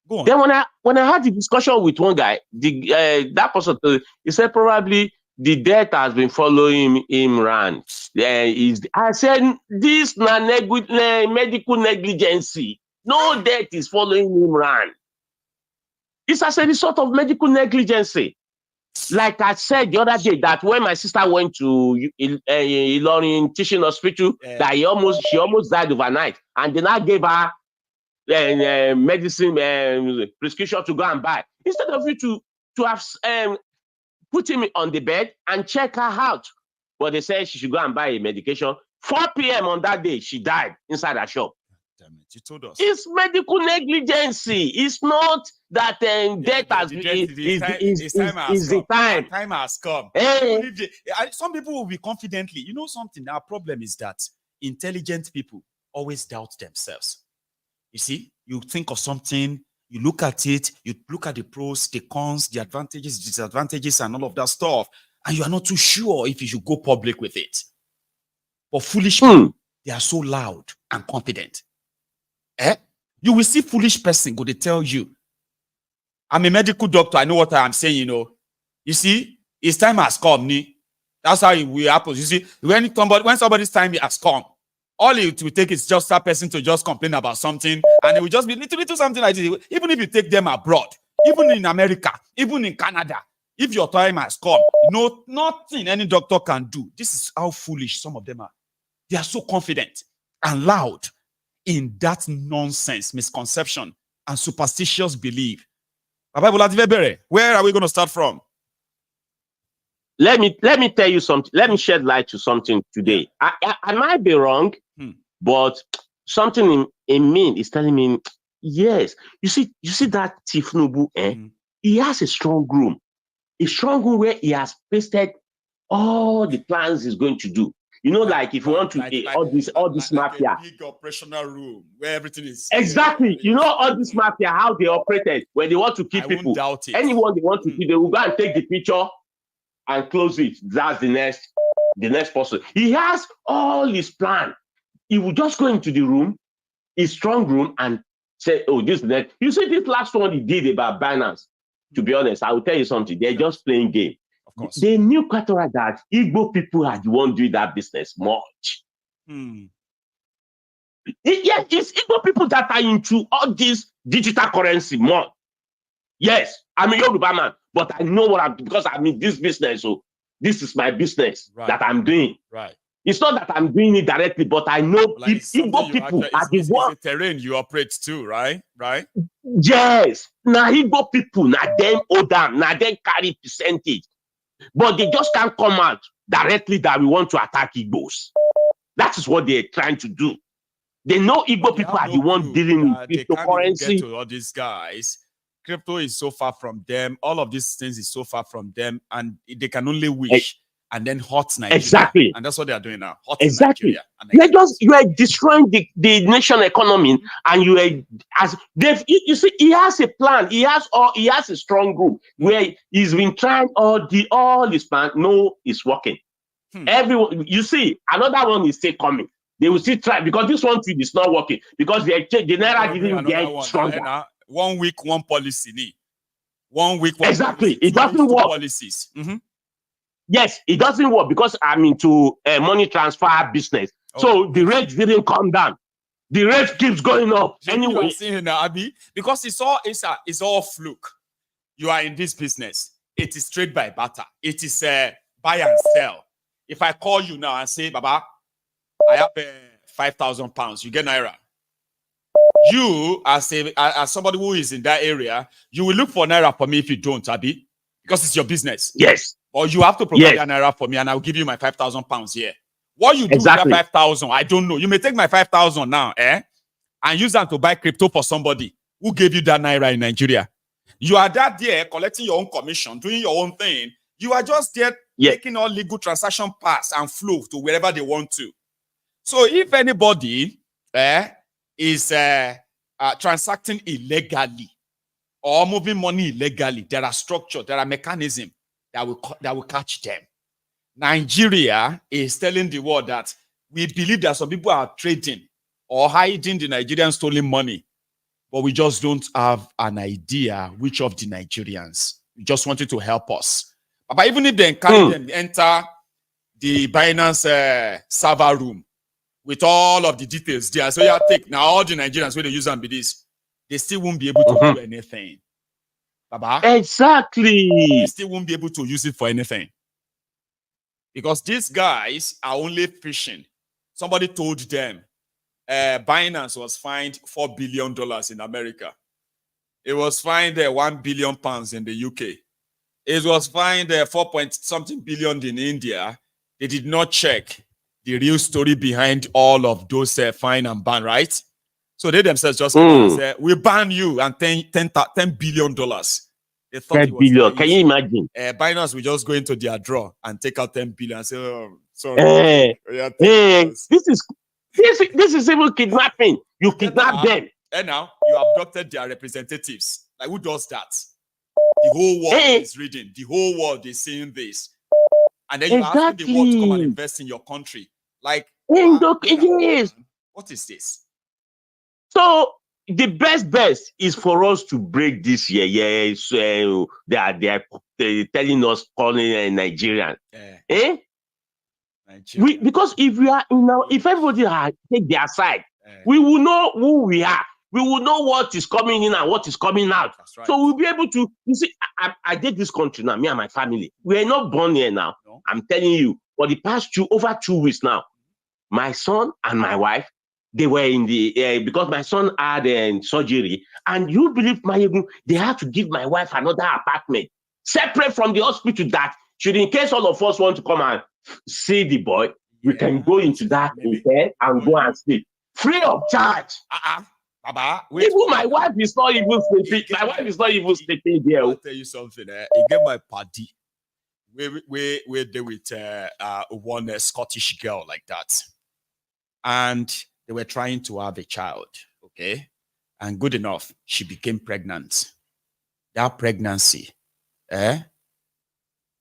Go on. Then when I had the discussion with one guy, that person, he said probably the death has been following him around. I said this medical negligence. No death is following him around. It's as a result of medical negligence. Like I said the other day, that when my sister went to Ilorin teaching hospital, that she almost died overnight, and then I gave her medicine prescription to go and buy. Instead of you to have put him on the bed and check her out, but they said she should go and buy a medication. 4 p.m. on that day, she died inside her shop. Damn it, you told us. It's medical negligence. It's not that death has been. The time. Time has come. Hey. Some people will be confidently. You know something? Our problem is that intelligent people always doubt themselves. You see, you think of something, you look at it, you look at the pros, the cons, the advantages, disadvantages, and all of that stuff, and you are not too sure if you should go public with it. But foolish people, they are so loud and confident. You will see foolish person go to tell you, I'm a medical doctor, I know what I am saying, you know. You see, his time has come. That's how it will happen. You see, when somebody's time has come, all it will take is just that person to just complain about something, and it will just be little something like this. Even if you take them abroad, even in America, even in Canada, if your time has come, nothing any doctor can do. This is how foolish some of them are. They are so confident and loud in that nonsense, misconception, and superstitious belief. Where are we going to start from? Let me tell you something. Let me shed light to something today. I might be wrong, but something in me is telling me, yes. You see that Tifnubu, he has a strong room where he has pasted all the plans he's going to do. You know, like if you want to all this mafia, a big operational room where everything is exactly. You know, all this mafia, how they operated when they want to kill people. Anyone they want to kill, they will go and take the picture and close it. That's the next person. He has all his plan. He will just go into the room, his strong room, and say, "Oh, this is the next." You see, this last one he did about Binance. To be honest, I will tell you something. They're just playing game. Of course. They knew Qatar that Igbo people are the one doing that business much. Yeah, it's Igbo people that are into all this digital currency more. Yes, I'm a Yoruba man, but I know because I'm in this business. So this is my business that I'm doing. Right. It's not that I'm doing it directly, but I know Igbo people are the one. It's a terrain you operate too, right? Right. Yes. Now Igbo people, now them Odam, now them carry percentage. But they just can't come out directly that we want to attack Igbos. That is what they're trying to do. They know Igbo people are the one dealing with cryptocurrency. They can't get to all these guys. Crypto is so far from them. All of these things is so far from them, and they can only wish and then hurt Nigeria. Exactly. And that's what they are doing now. Exactly. You are destroying the nation economy, and you see, he has a plan. He has a strong group where he's been trying all his plan. No, it's working. Everyone, you see, another one is still coming. They will still try because this one too is not working because the Naira didn't get stronger. 1 week, one policy. 1 week, one exactly. Policy. It doesn't work. Policies. Yes, it doesn't work because I'm into money transfer business. So the rate didn't come down. the rate keeps going up. Anyway, Anyway, seeing now, Abi, because it's all fluke. You are in this business. It is trade by barter. It is buy and sell. If I call you now and say, Baba, I have 5,000 pounds, you get naira. You, as somebody who is in that area, you will look for naira for me if you don't, Abi, because it's your business. yes. Or you have to provide a naira for me, and I'll give you my 5,000 pounds here. What you do with that 5,000, I don't know. You may take my 5,000 now, and use them to buy crypto for somebody who gave you that naira in Nigeria. You are that there collecting your own commission, doing your own thing. You are just there making all legal transaction pass and flow to wherever they want to. So if anybody is transacting illegally or moving money illegally, there are structures, there are mechanisms that will catch them. Nigeria is telling the world that we believe that some people are trading or hiding the Nigerian stolen money, but we just don't have an idea which of the Nigerians. We just wanted to help us. But even if they carry them, enter the Binance server room with all of the details there, so take now all the Nigerians when they use them be this, they still won't be able to do anything. Baba, exactly. They still won't be able to use it for anything. Because these guys are only fishing. Somebody told them Binance was fined $4 billion in America. It was fined 1 billion pounds in the UK. It was fined 4-point-something billion in India. They did not check the real story behind all of those fine and ban, right? So they themselves just said, we ban you and $10 billion. They thought $10 billion. Can you imagine? Binance will just go into their drawer and take out 10 billion and say, oh, sorry. This is even kidnapping. You kidnap them. And now you abducted their representatives. Like, who does that? The whole world is reading. The whole world is seeing this. And then you are asking the world to come and invest in your country. Like, what is this? So the best is for us to break this year. So they are telling us calling Nigerian. Because if we are if everybody take their side, we will know who we are. We will know what is coming in and what is coming out. Right. So we'll be able to. You see, I did this country now. Me and my family. We are not born here now. No. I'm telling you. For the past over 2 weeks now, my son and my wife, they were in the because my son had surgery, and you believe Maiyegun, they had to give my wife another apartment separate from the hospital. That should, in case all of us want to come and see the boy, we can go into that hotel and go and sleep free of charge. Baba, even my wife is not even sleeping. My wife is not even sleeping there. I'll tell you something. You get my party. We're there with one Scottish girl like that, and they were trying to have a child. Okay, and good enough, she became pregnant. That pregnancy,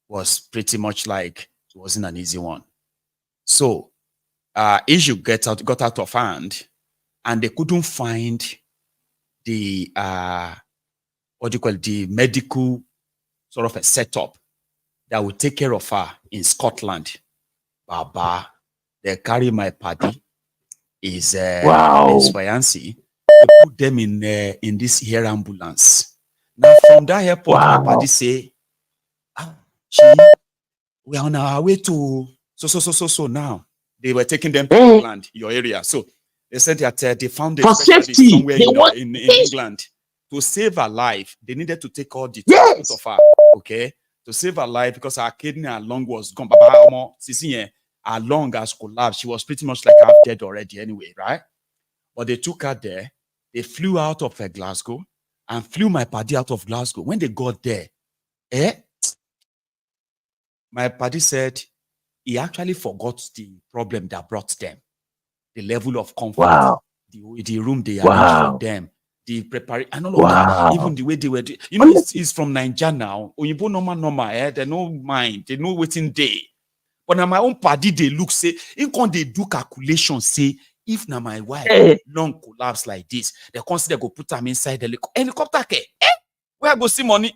was pretty much like it wasn't an easy one. So, issue got out of hand. And they couldn't find the the medical sort of a setup that would take care of her in Scotland. Baba, they carry my party, his fiancé. They put them in this air ambulance. Now from that airport, my party say, we are on our way to so now. They were taking them to England, your area. So they said that they found a specialist somewhere in England to save her life. They needed to take all the treatment of her, okay, to save her life because her kidney and lung was gone. Her lung has collapsed. She was pretty much like half dead already anyway, right? But they took her there. They flew out of Glasgow and flew my party out of Glasgow. When they got there, my party said he actually forgot the problem that brought them. The level of comfort, the room they arranged for them, the preparation, and all of that. Even the way they were doing. You know, it's from Nigeria now. Oyibo normal, they no mind, they know waiting day. But now my own party, they look, say, in when they do calculations, say, if now my wife lung collapse like this, they consider go put them inside the helicopter. Where I go see money?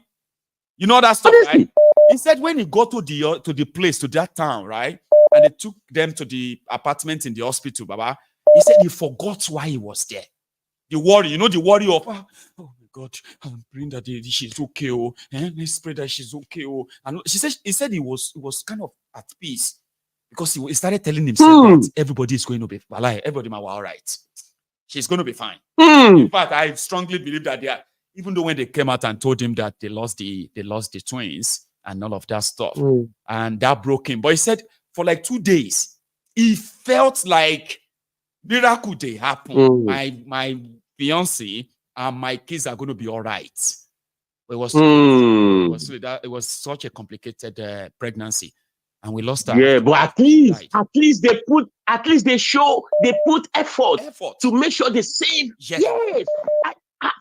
You know that stuff, right? He said when he got to the place, to that town, right? And they took them to the apartment in the hospital, Baba. He said he forgot why he was there. The worry, you know, the worry of, oh my God, I'm praying that she's okay. Oh, let's pray that she's okay. Oh, and he said he was kind of at peace because he started telling himself that everybody is going to be everybody might be all right. She's going to be fine. In fact, I strongly believe that even though when they came out and told him that they lost the twins and all of that stuff, and that broke him. But he said for like 2 days, he felt like miracle day happened. My fiance and my kids are going to be all right. It was such a complicated pregnancy, and we lost her. Yeah, but at least they put effort to make sure they save. Yes.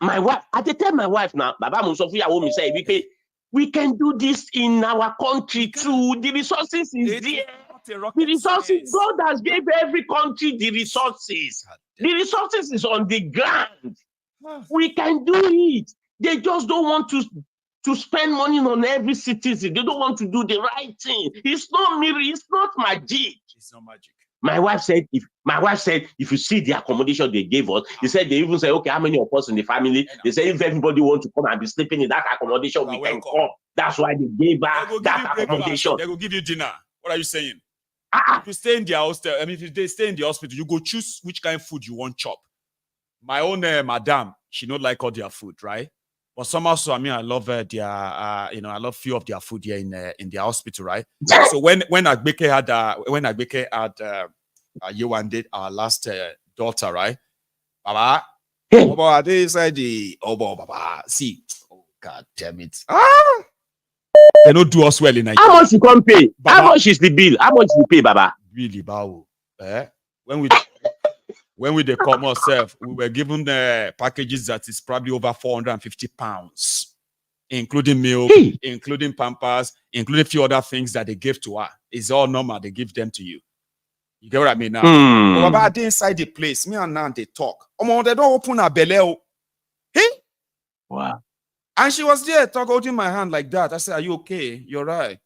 My wife, I tell my wife now, Baba Musofia will say, we can do this in our country too. The resources is there. The resources, God has gave every country the resources. The resources is on the ground. We can do it. They just don't want to spend money on every citizen. They don't want to do the right thing. It's not mirror. It's not magic. It's not magic. My wife said, if you see the accommodation they gave us, they said they even say, okay, how many of us in the family? They say if everybody wants to come and be sleeping in that accommodation, we can come. That's why they gave her that accommodation. They will give you dinner. What are you saying? If you stay in the hostel, if they stay in the hospital, you go choose which kind of food you want chop. My own madam, she don't like all their food, right? But somehow, I love I love few of their food here in the hospital, right? So when Agbeke had Yewande, our last daughter, right? Baba, they said Baba, see, oh God damn it, they don't do us well in Nigeria. How much you can pay? Baba, how much is the bill? How much you pay, Baba? Really, Bao. When we come ourselves, we were given the packages that is probably over £450, including milk, including Pampers, including a few other things that they give to her. It's all normal. They give them to you. You get what I mean now? But about inside the place, me and Nan, they talk. They don't open her belly. Hey? Wow. And she was there, holding my hand like that. I said, are you okay? You're right.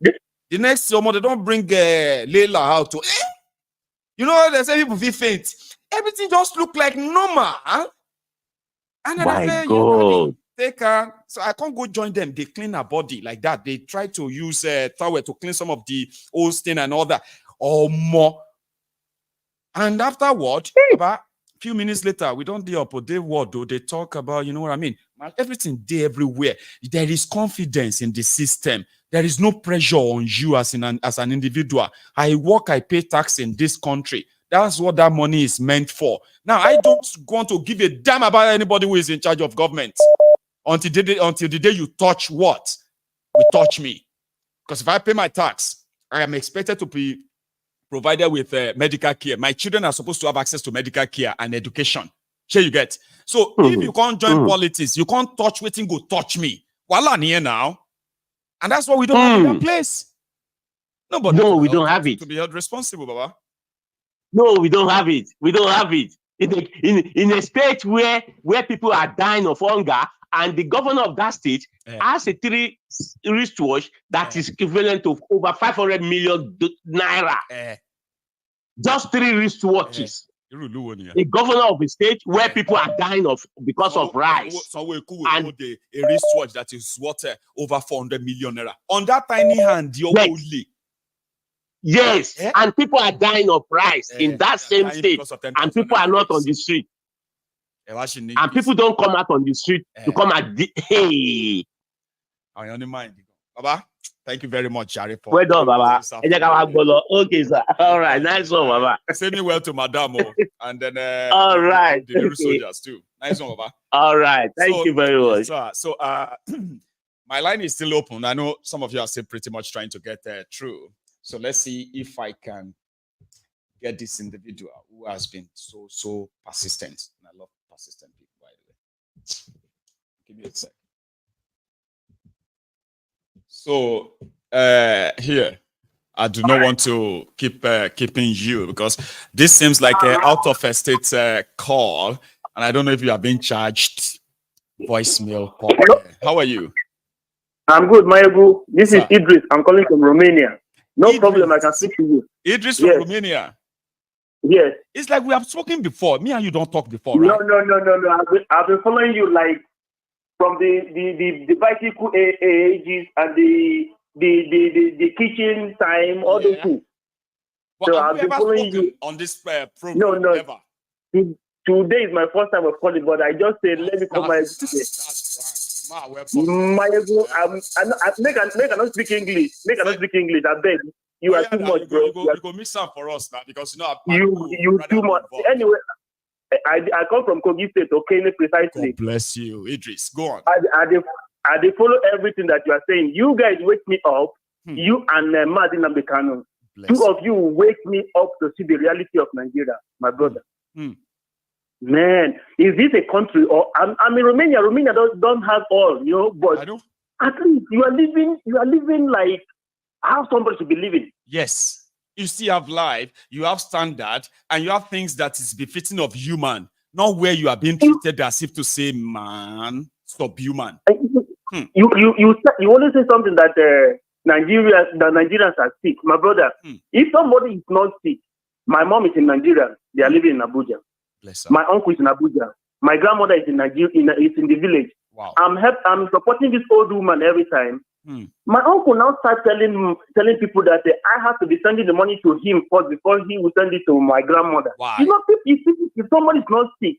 The next summer, they don't bring Leila out to... You know, they say people feel faint. Everything just look like normal. Huh? And my God. Take her. So I can't go join them. They clean her body like that. They try to use towel to clean some of the old stain and all that. Or more. And afterward, about a few minutes later, we don't do up they word though. They talk about, you know what I mean? Everything there everywhere. There is confidence in the system. There is no pressure on you as an individual. I work, I pay tax in this country. That's what that money is meant for. Now, I don't want to give a damn about anybody who is in charge of government until the day you touch what? You touch me. Because if I pay my tax, I am expected to be provided with medical care. My children are supposed to have access to medical care and education. Sure you get. So if you can't join politics, you can't touch waiting go touch me. Well, I'm here now. And that's what we don't have in that place. No, we don't have it. To be held responsible, Baba. No, we don't have it. We don't have it. In a state where people are dying of hunger, and the governor of that state has a 3 wristwatch that is equivalent to over 500 million naira. Just 3 wristwatches. A governor of a state where people are dying because of rice. And a wristwatch that is worth over 400 million naira. On that tiny hand, you're only. Yes, and people are dying of rice in that same state, and people are not on the street. And people don't come out on the street to come and hey. I only mind, Baba. Thank you very much, Jare. Well done, Baba. Okay, sir. All right, nice one, Baba. Send me well to Madam, and then all right, the little soldiers too. Nice one, Baba. All right, thank you very much. So, my line is still open. I know some of you are still pretty much trying to get through. So let's see if I can get this individual who has been so persistent. And I love persistent people, by the way. Give me a sec. So here, I do not want to keep keeping you because this seems like an out of a state call, and I don't know if you are being charged voicemail call. How are you? I'm good, Maiyegun. This is Idris. I'm calling from Romania. No problem, I can speak to you. Idris from Romania. Yes. It's like we have spoken before. Me and you don't talk before, No, right? no. I've been following you like from the bicycle ages and the kitchen time, all those things. But So have I've you been ever following spoken you. on this program? No. Ever? Today is my first time of calling, but I just said, let me call my. That's right. Welcome. Maiyegun, I not speak English. Make I not speak English. I beg. You are too much, bro. You go mix up for us now because you know you too much. Anyway, I come from Kogi State, okay, precisely. God bless you, Idris. Go on. I follow everything that you are saying. You guys wake me up. You and Martin Ambekano. Two of you wake me up to see the reality of Nigeria, my brother. Man, is this a country or I'm in Romania? Romania don't have all, you know, but at least you are living like how somebody should be living. Yes. You still have life, you have standard, and you have things that is befitting of human, not where you are being treated as if to say, man, subhuman. You always say something that Nigerians are sick. My brother, if somebody is not sick, my mom is in Nigeria, they are living in Abuja. My uncle is in Abuja. My grandmother is in Nigeria, is in the village. Wow. I'm supporting this old woman every time. My uncle now starts telling people that I have to be sending the money to him first before he will send it to my grandmother. Why? You know, if somebody is not sick,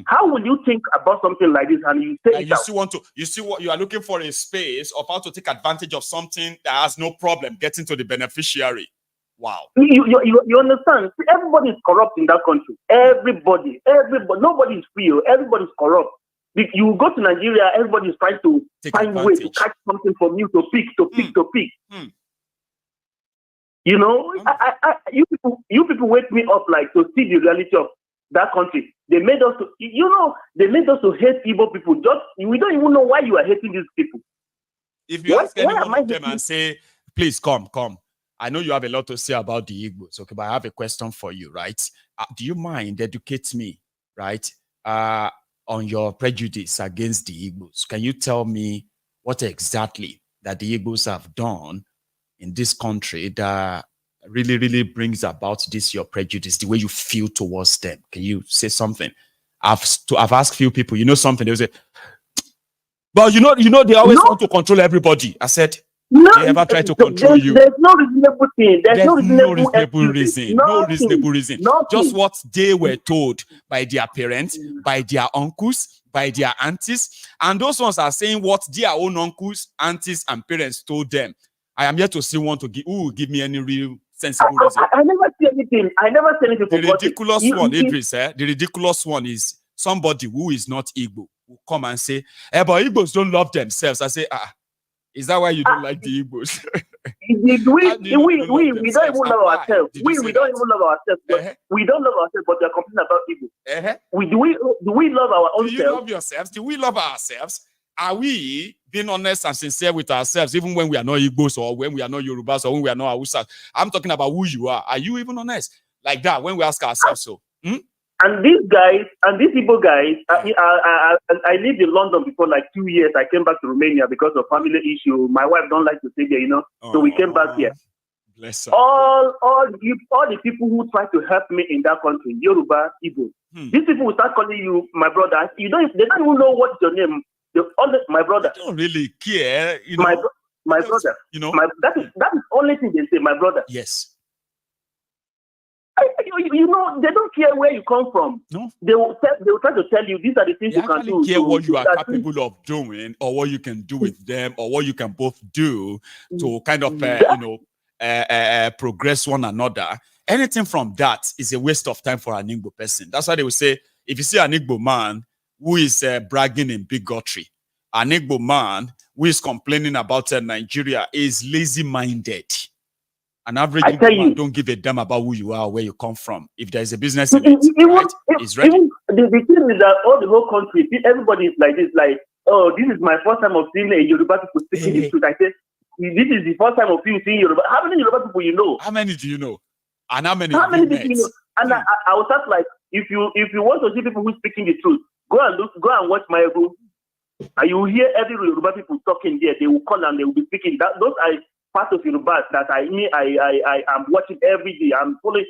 how will you think about something like this and you say you still what you are looking for a space of how to take advantage of something that has no problem getting to the beneficiary? Wow. You understand? See, everybody is corrupt in that country. Everybody. Nobody is free. Everybody is corrupt. If you go to Nigeria, everybody is trying to find ways to catch something from you to pick. You know, you people wake me up like to see the reality of that country. They made us to, hate Igbo people. We don't even know why you are hating these people. If you ask any one of them and say, please come. I know you have a lot to say about the Igbos, okay, but I have a question for you, right? Do you mind educate me, right, on your prejudice against the Igbos? Can you tell me what exactly that the Igbos have done in this country that really, really brings about this your prejudice, the way you feel towards them? Can you say something? I've asked few people, you know something, they say, well, you know, they always want to control everybody. I said, they ever try to control you? There's no reasonable thing. There's no reasonable reason. No reasonable reason. Just what they were told by their parents, by their uncles, by their aunties. And those ones are saying what their own uncles, aunties, and parents told them. I am yet to see one to give me any real sensible reason. I never see anything. The ridiculous one, Idris, the ridiculous one is somebody who is not Igbo will come and say, but Igbos don't love themselves. I say, is that why you don't like the Igbos? we don't even love ourselves. We don't even love ourselves. We don't love ourselves, but we are complaining about Igbo. Do we love our own selves? Do you love yourselves? Do we love ourselves? Are we being honest and sincere with ourselves, even when we are not Igbos or when we are not Yorubas or when we are not Hausas? I'm talking about who you are. Are you even honest? Like that, when we ask ourselves so. And these guys, and these Igbo guys, I lived in London before like 2 years. I came back to Romania because of family issue. My wife don't like to stay there, you know. So we came back here. Bless her. All the people who try to help me in that country, Yoruba, Igbo, these people will start calling you my brother. They don't even know what's your name. My brother. They don't really care, you know. My brother. You know. That is the only thing they say, my brother. Yes. You know, they don't care where you come from. No. They will try to tell you these are the things you can do. They care what you are capable of doing, or what you can do with them, or what you can both do to kind of, progress one another. Anything from that is a waste of time for an Igbo person. That's why they will say, if you see an Igbo man who is bragging in bigotry, an Igbo man who is complaining about Nigeria is lazy-minded. An average man don't give a damn about who you are or where you come from. If there is a business in it, it's ready. The thing is that all the whole country, everybody is like this, like, oh, this is my first time of seeing a Yoruba people speaking the truth. I say, this is the first time of you seeing Yoruba. How many Yoruba people you know? How many do you know? And how many people you know? And I was just like, if you want to see people who speaking the truth, go and watch Maiyegun. And you will hear every Yoruba people talking there. They will call and they will be speaking. Those are part of Yorubas that I am watching every day. I'm following.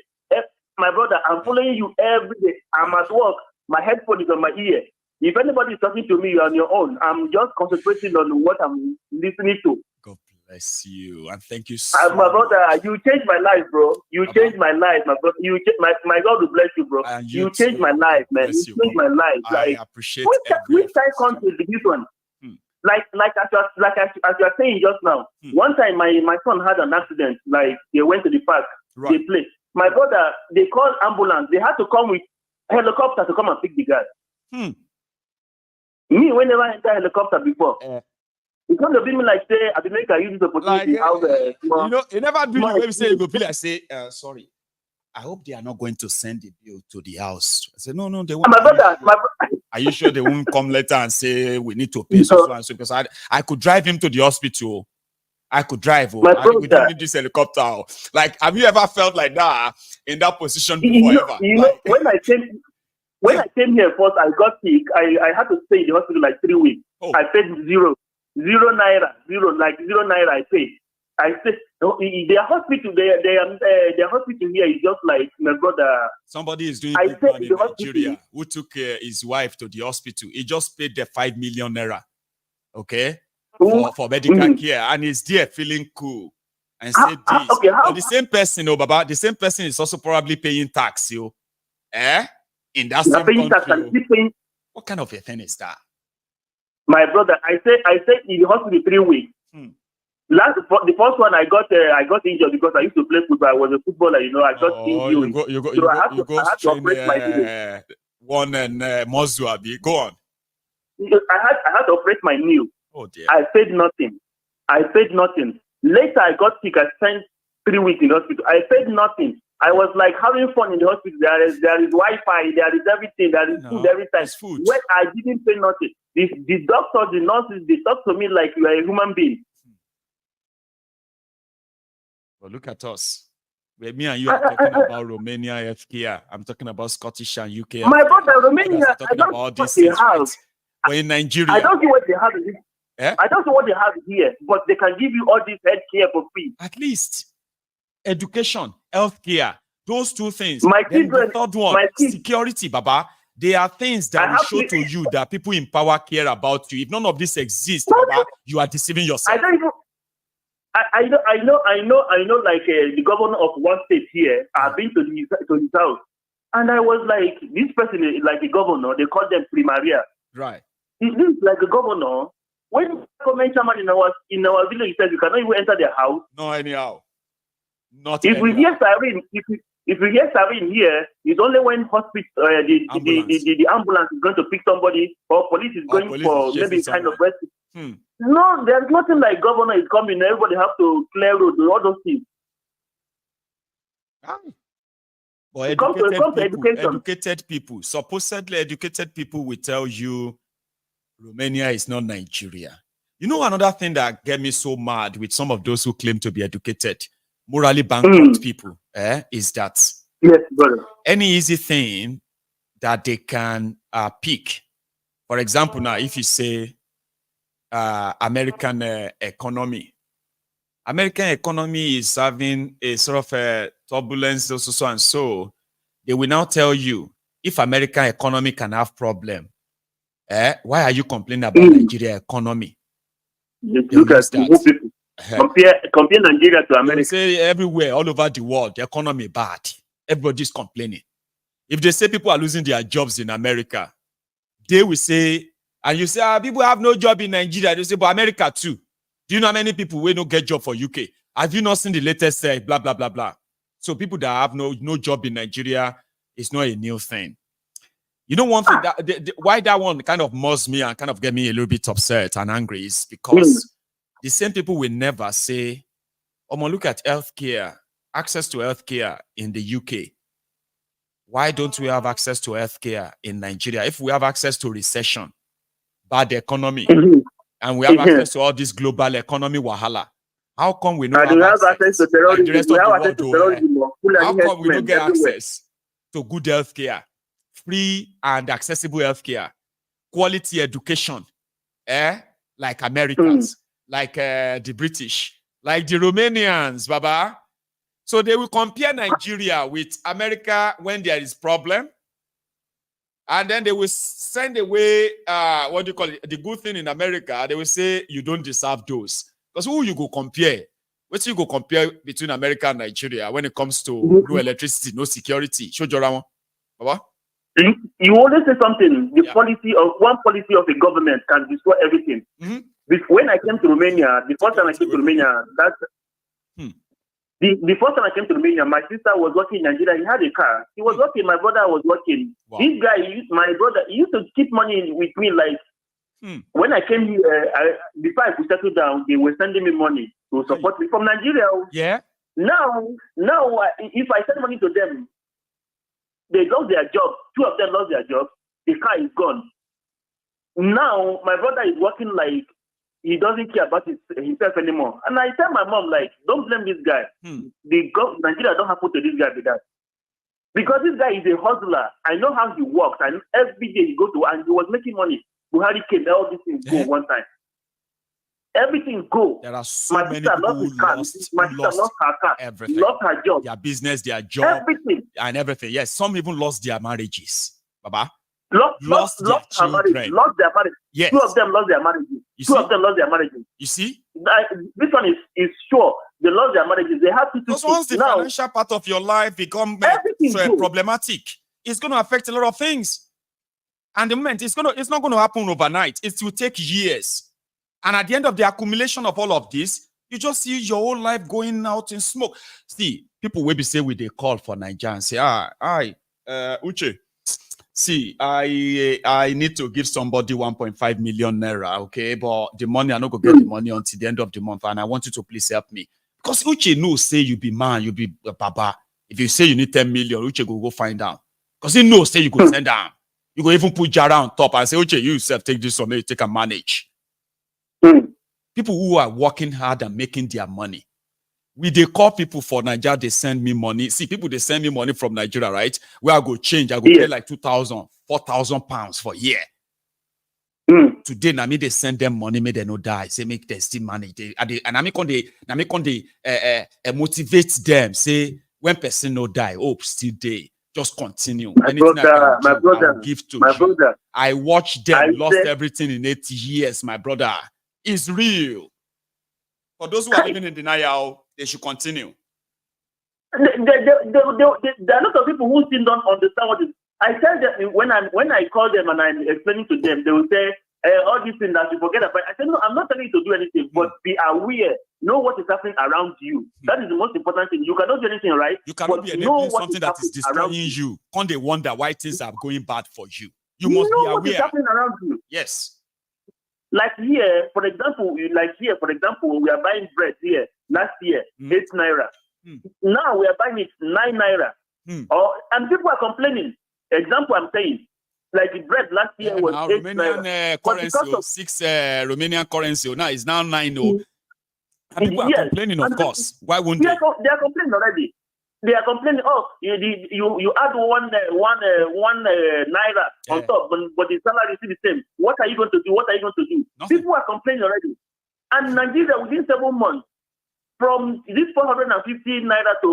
my brother, I'm following you every day. I'm at work. My headphone is on my ear. If anybody is talking to me, you're on your own. I'm just concentrating on what I'm listening to. God bless you. And thank you so my brother, much. you changed my life, bro. You changed my life, my brother. My God will bless you, bro. And you changed my life, man. You changed my life. I appreciate which kind of country is this one? Like as you're saying just now. One time my son had an accident. Like they went to the park, they played. My brother, they called ambulance. They had to come with helicopter to come and pick the guy. Me, whenever I enter helicopter before, it's going to be me like say, I think I use this opportunity. You never do the way you say you go feel like say, sorry. I hope they are not going to send the bill to the house. I said, no, they won't. My brother, are you sure they won't come later and say we need to pay so and so? Because I could drive him to the hospital. I could drive. We don't need this helicopter. Like, have you ever felt like that in that position before? When I came here first, I got sick. I had to stay in the hospital like 3 weeks. I paid zero naira, I paid. I said, their hospital, their hospital here is just like my brother. Somebody is doing big man in Nigeria who took his wife to the hospital. He just paid the 5 million naira, okay, for medical care, and he's there feeling cool and said this. But the same person, Baba, the same person is also probably paying tax, in that same country. What kind of a thing is that? My brother, I said in the hospital 3 weeks. The first one I got injured because I used to play football. I was a footballer, I got injured. You go straight one and Mozuabi. Go on. I had to operate my knee. Oh dear. I paid nothing. Later I got sick. I spent 3 weeks in the hospital. I paid nothing. I was like having fun in the hospital. There is Wi-Fi, there is everything, there is food every time. When I didn't pay nothing, the doctors, the nurses, they talk to me like you are a human being. Well, look at us. Me and you are talking about Romania healthcare. I'm talking about Scottish and UK. My brother, Romania, I don't know what they have. But in Nigeria, I don't see what they have here. I don't know what they have here, but they can give you all this healthcare for free. At least education, healthcare, those two things. My then children, the third one, security, Baba. They are things that will show to you that people in power care about you. If none of this exists, Baba, you are deceiving yourself. I know. Like the governor of one state here, I've been to his house, and I was like, this person is like a governor. They call them primaria. Right. He lives like a governor. When comment someone in our village says you cannot even enter their house. No, anyhow. Not. If we hear siren, if we hear siren here, it's only when hospital, the ambulance is going to pick somebody, or police is going for maybe kind of rescue. No, there's nothing like governor is coming. Everybody have to clear road, all those things. But educated people, supposedly educated people will tell you Romania is not Nigeria. You know, another thing that get me so mad with some of those who claim to be educated, morally bankrupt people, is that any easy thing that they can pick. For example, now, if you say American economy is having a sort of turbulence, so and so, they will now tell you, if American economy can have problem, why are you complaining about Nigeria economy? Look at people. Compare Nigeria to America. They say everywhere, all over the world, the economy bad. Everybody's complaining. If they say people are losing their jobs in America, they will say, and you say, people have no job in Nigeria. They say, but America too. Do you know how many people will not get job for UK? Have you not seen the latest blah, blah, blah, blah? So people that have no job in Nigeria is not a new thing. You know, one thing that why that one kind of must me and kind of get me a little bit upset and angry is because the same people will never say, look at healthcare, access to healthcare in the UK. Why don't we have access to healthcare in Nigeria? If we have access to recession, bad economy, and we have access to all this global economy wahala, how come we don't have access to terrorism? Like the rest of the world, how come we don't get access to good healthcare, free and accessible healthcare, quality education, like Americans, like the British, like the Romanians, Baba? So they will compare Nigeria with America when there is problem. And then they will send away, what do you call it? The good thing in America, they will say, you don't deserve those. Because who you go compare? What you go compare between America and Nigeria when it comes to no electricity, no security? Show Jorawan. Baba? You always say something. The policy of one policy of a government can destroy everything. When I came to Romania, the first time I came to Romania, the first time I came to Romania, my sister was working in Nigeria. He had a car. He was working. My brother was working. Wow. This guy, my brother, he used to keep money with me. Like when I came here, before I could settle down, they were sending me money to support me from Nigeria. Yeah. Now, if I send money to them, they lost their job. Two of them lost their job. The car is gone. Now my brother is working like he doesn't care about himself anymore. And I tell my mom, like, don't blame this guy. Nigeria don't happen to this guy with that. Because this guy is a hustler. I know how he works. And every day he go to, and he was making money. Buhari came, all these things go one time. Everything go. There are so many people who lost her car, everything. Lost her job. Their business, their job. Everything. And everything. Yes, some even lost their marriages. Baba. Lost their marriage. Lost their marriage. Yes. Two of them lost their marriages. Two of them lost their marriages. You see? This one is sure. They lost their marriages. They have to. Because once the financial part of your life become problematic, it's going to affect a lot of things. And the moment it's not going to happen overnight. It will take years. And at the end of the accumulation of all of this, you just see your whole life going out in smoke. See, people will be say with a call for Nigeria and say, Uche. See, I need to give somebody 1.5 million naira, okay? But the money, I'm not going to get the money until the end of the month, and I want you to please help me. Because Uche knows, say you be man, you be a baba. If you say you need 10 million, Uche go find out. Because he knows, say you go send down. You go even put Jara on top and say, Uche, you yourself take this on me, take and manage. People who are working hard and making their money. They call people for Nigeria, they send me money. See, people, they send me money from Nigeria, right? Where I go change, I go pay like 2,000, 4,000 pounds for a year. Today, now me they send them money, may they no die. Say make them still manage. And I make on the motivate them. Say when person no die, hope still day. Just continue. Anything I can give to you. I watched them lost everything in 80 years, my brother. It's real. For those who are living in denial, they should continue. There are a lot of people who still don't understand what it is. I tell them when I call them and I'm explaining to them, they will say, all these things that you forget about. I said, no, I'm not telling you to do anything, but be aware. Know what is happening around you. That is the most important thing. You cannot do anything right. You cannot be enabling something that is destroying you. Can't they wonder why things are going bad for you? You must be aware. What is happening around you. Yes. Like here, for example, we are buying bread here last year, 8 naira. Now we are buying it 9 naira. And people are complaining. Example, I'm saying, like the bread last year was 8 Romanian currency, 6 Romanian currency. Now it's now 9. And people are complaining, of course. Why wouldn't they? They are complaining already. They are complaining. Oh, you add one naira on top, but the salary is the same. What are you going to do? What are you going to do? Nothing. People are complaining already. And Nigeria within 7 months, from this 450 naira to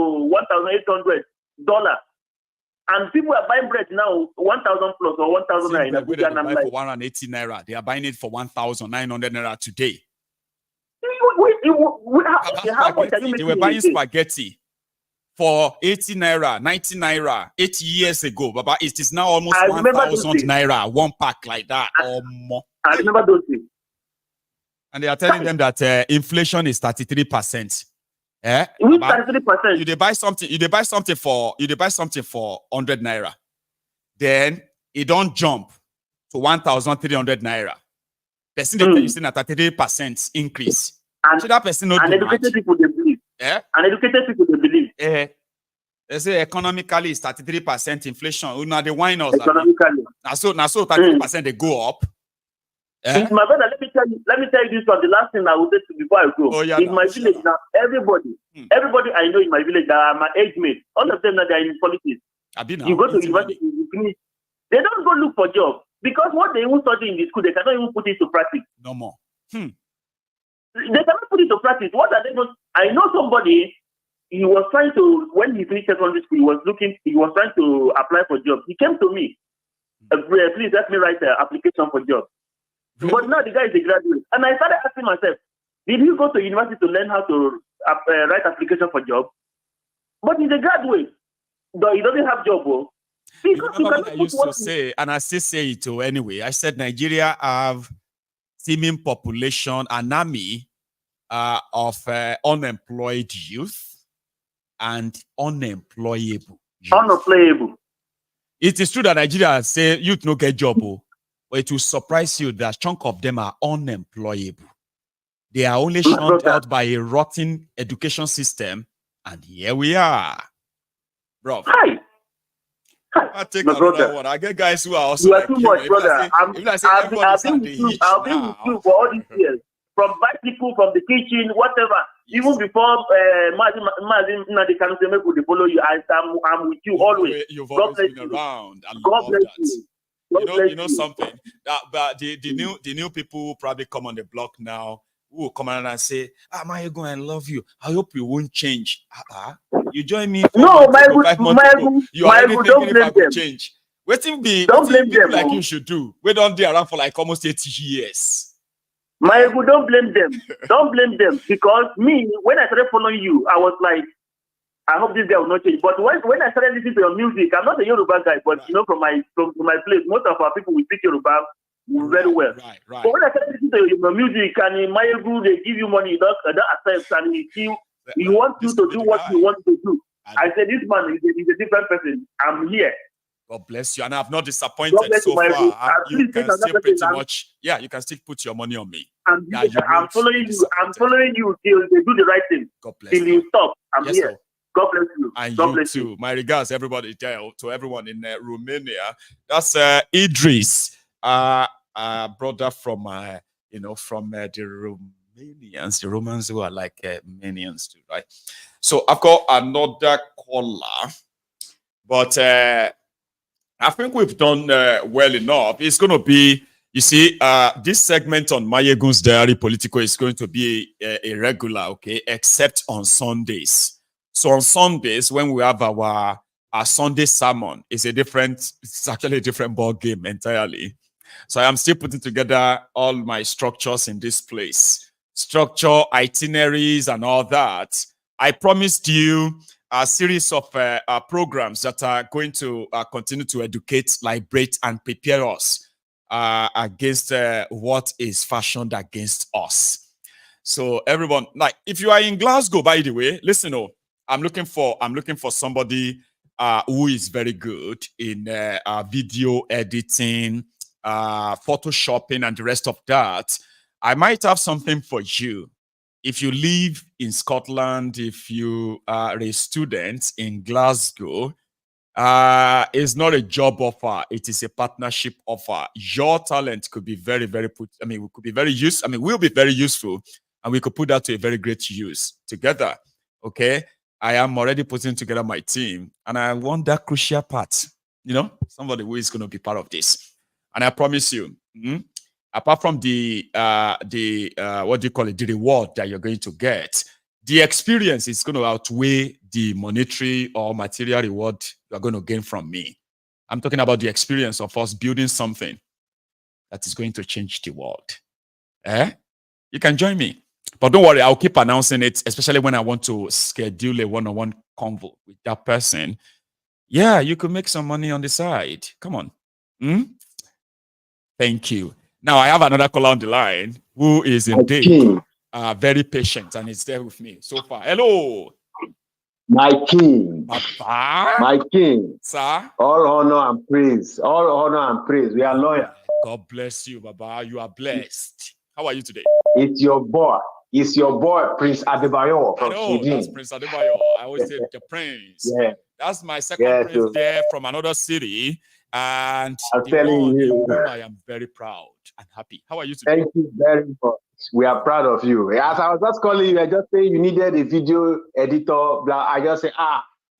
$1,800, and people are buying bread now 1,000 plus or 1,000 naira. They buy for 180 naira. They are buying it for 1,900 naira today. How much are you making? They were buying spaghetti for 80 naira, 90 naira, 80 years ago. Baba, it is now almost 1,000 naira, one pack like that or more. I remember those things. And they are telling them that inflation is 33%. Eh? 33%. You buy something for 100 naira. Then it don't jump to 1,300 naira. Person they tell you saying a 33% increase. And so that person not educated people they believe. Yeah. And educated people they believe. They say economically it's 33% inflation. Now the wine us. Economically. Now so 33% they go up. My brother, let me tell you this one. The last thing I will say before I go. In my village now, everybody I know in my village that are my age mates, all of them now they are in politics. You go to university, you finish. They don't go look for jobs because what they even study in the school, they cannot even put it to practice. No more. They cannot put it to practice. What are they going? I know somebody he was trying to, when he finished secondary school, he was trying to apply for jobs. He came to me, please let me write an application for jobs. But now the guy is a graduate. And I started asking myself, did he go to university to learn how to write application for jobs? But he's a graduate. He doesn't have job. Because you what I used to say, and I still say it too anyway. I said Nigeria have teeming population, an army of unemployed youth and unemployable youth. Unemployable. It is true that Nigeria say youth no get job, but it will surprise you that a chunk of them are unemployable. They are only shunned out by a rotten education system, and here we are, bro. Hi. I take another one. I get guys who are also. You are too much, brother. I've been with you for all these years. From bicycle, from the kitchen, whatever. Yes. Even before Mazin can say make we follow you. I'm with you always. You've always been around. God bless you. You know something. But the new people who probably come on the block now who will come around and say, Maiyegun, I love you. I hope you won't change. You join me. No, Maiyegun, you are already don't thinking if I blame will change. Don't blame them. Like you should do. We don't do around for like almost 80 years. Maiyegun, don't blame them. Don't blame them. Because me, when I started following you, I was like, I hope this guy will not change. But when I started listening to your music, I'm not a Yoruba guy, but right. You know, from my place, most of our people will speak Yoruba very well. Right. But when I started listening to your music and in Maiyegun, they give you money, you don't accept, and he wants you to do what you want to do. I said, this man is a different person. I'm here. God bless you. And I've not disappointed so far. You can still pretty much, you can still put your money on me. I'm following you. I'm following you till they do the right thing. God bless till you stop. I'm here. Sir. God bless you. And God you bless too. You. My regards, everybody there, to everyone in Romania. That's Idris, brother from from the Romanians, the Romans who are like Romanians too, right? So I've got another caller, but I think we've done well enough. It's going to be, you see, this segment on MaiyegunsDiary Politico is going to be a regular, okay, except on Sundays. So on Sundays, when we have our Sunday sermon, it's actually a different ball game entirely. So I am still putting together all my structures in this place. Structure, itineraries, and all that. I promised you a series of programs that are going to continue to educate, liberate, and prepare us against what is fashioned against us. So everyone, like, if you are in Glasgow, by the way, listen, I'm looking for somebody who is very good in video editing, photoshopping, and the rest of that. I might have something for you. If you live in Scotland, if you are a student in Glasgow, it's not a job offer. It is a partnership offer. Your talent could be we'll be very useful, and we could put that to a very great use together. Okay. I am already putting together my team, and I want that crucial part, somebody who is going to be part of this. And I promise you, apart from the what do you call it, the reward that you're going to get, the experience is going to outweigh the monetary or material reward you're going to gain from me. I'm talking about the experience of us building something that is going to change the world. You can join me. But don't worry, I'll keep announcing it, especially when I want to schedule a one-on-one convo with that person. Yeah, you could make some money on the side. Come on. Thank you. Now, I have another caller on the line who is indeed very patient and is there with me so far. Hello. My king. Papa. My king. Sir. All honor and praise. All honor and praise. We are loyal. God bless you, Baba. You are blessed. How are you today? It's your boy. It's your boy, Prince Adebayo from Sweden. That's Prince Adebayo. I always say the prince. Yeah. That's my second prince there from another city. And I'm telling you, I am very proud and happy. How are you today? Thank you very much. We are proud of you. As I was just calling you, I just saying you needed a video editor. Blah. I just say,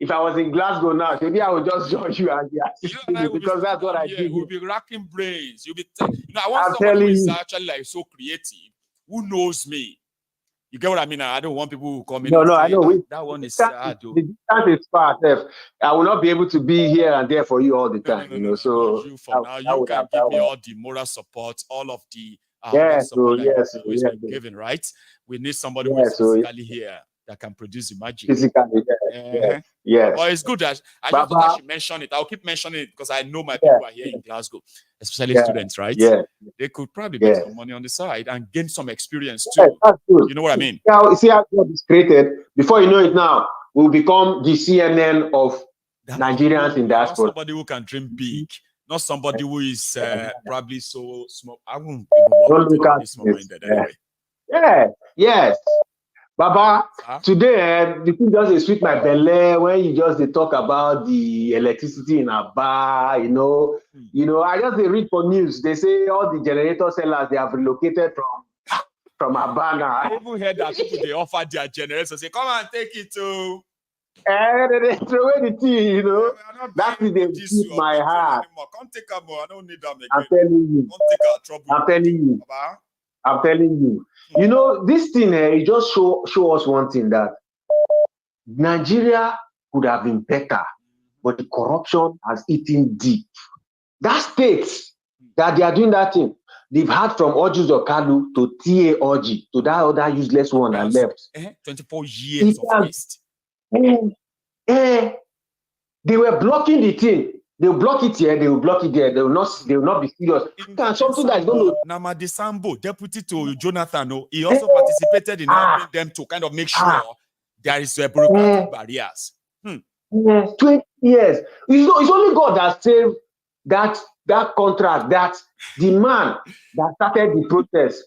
if I was in Glasgow now, maybe I would just join you and assist you because that's what I do. We'll be racking brains. You'll be, I want someone who is actually like so creative, who knows me. You get what I mean? I don't want people who come in No, and no, say, I know. that one is The sad. distance is far, Seth. I will not be able to be here and there for you all the time, No, So you for now, you can give me all the moral support, all of the yes, support that yes, you've always yes, been given, right? We need somebody who yes, is physically here that can produce the magic. physically, yes, yes. Well, it's good that I just thought I should mention it. I'll keep mentioning it because I know my people are here in Glasgow, especially students, right? Yeah. They could probably make some money on the side and gain some experience too. That's good. You know what I mean? Now, see how God is created. Before you know it now, we'll become the CNN of Nigerians in diaspora. Somebody who can dream big, not somebody who is probably so small. I won't even be small-minded anyway. Yeah, yes. Baba, today the thing just sweet my belly when you just talk about the electricity in Aba, I just read for news. They say all the generator sellers they have relocated from Aba now. I even heard that people they offer their generators, say, come and take it to. They throw away the tea, That is the keep my heart. Come take them, I don't need them again. I'm telling you. Don't take our trouble. I'm telling you. Baba. I'm telling you. This thing it just show us one thing, that Nigeria could have been better, but the corruption has eaten deep. That states that they are doing that thing. They've had from Ojus Okalu to TA Oji to that other useless one that left. 24 years of waste. They were blocking the thing. They will block it here, they will block it there. They will not be serious. Something that is going to Namadi Sambo, deputy to Jonathan, he also participated in helping them to kind of make sure there is bureaucratic barriers. 20 years. It's only God that saved that contract, that the man that started the protest,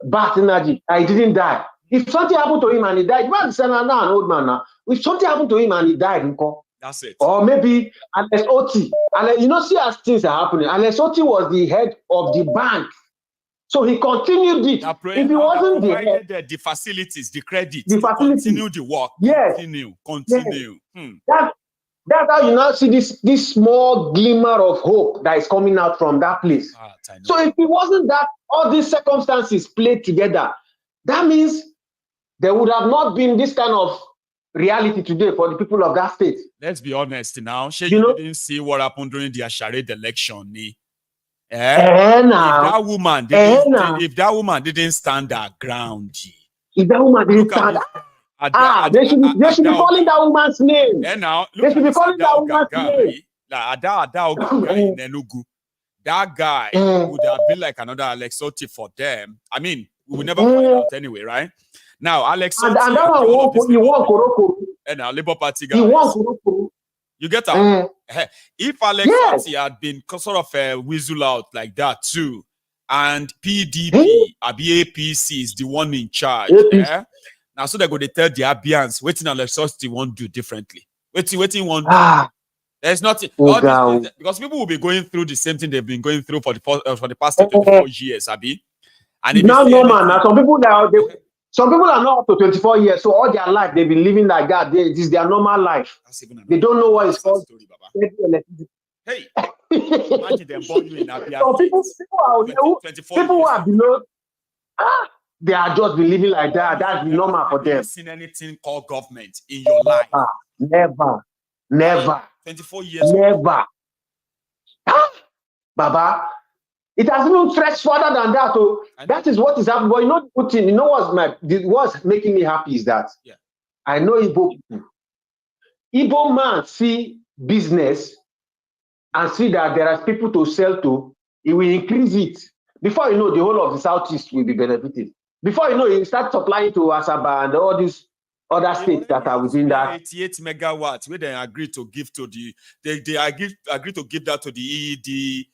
Bat Energy, he didn't die. If something happened to him and he died, man, an old man now. If something happened to him and he died, that's it. Or maybe Alex Oti. And see as things are happening. Alex Oti was the head of the bank. So he continued it. If he wasn't the facilities, the credit, continue the work. Yes. Continue. Yes. That's how you now see this small glimmer of hope that is coming out from that place. So if it wasn't that all these circumstances played together, that means there would have not been this kind of reality today for the people of that state. Let's be honest now. You didn't see what happened during the Charade election. If that woman didn't stand her ground, if that woman didn't stand, they should be calling that woman's name. They should be calling that woman's name. That guy would have been like another Alex Oti for them. I mean, we will never find out anyway, right? Now, Alex Oti, and that one he won Koroko. And our Labour Party guys. He won Koroko. You get that? If Alex Oti had been sort of whistle out like that too, and PDP, APC is the one in charge, now so they go to tell the Abians, waiting Alex Oti won't do differently. Waiting won't do. There's nothing. Because people will be going through the same thing they've been going through for the past 24 years, Abi. And now, some people are not up to 24 years, so all their life they've been living like that. This is their normal life. They don't know what it's called. Hey, imagine them born you in Abia. So people who are below, they are just living like that. That's normal for them. Have you seen anything called government in your life? Never. 24 years. Never. Baba. It has even stretched further than that. That is what is happening. But the good thing, what's making me happy is that I know Igbo people. Igbo man see business and see that there are people to sell to, he will increase it. Before you know, the whole of the Southeast will be benefited. Before you know, he start supplying to Asaba and all these other states that are within that. 88 megawatts, where they agree to give to they agree to give that to the EED.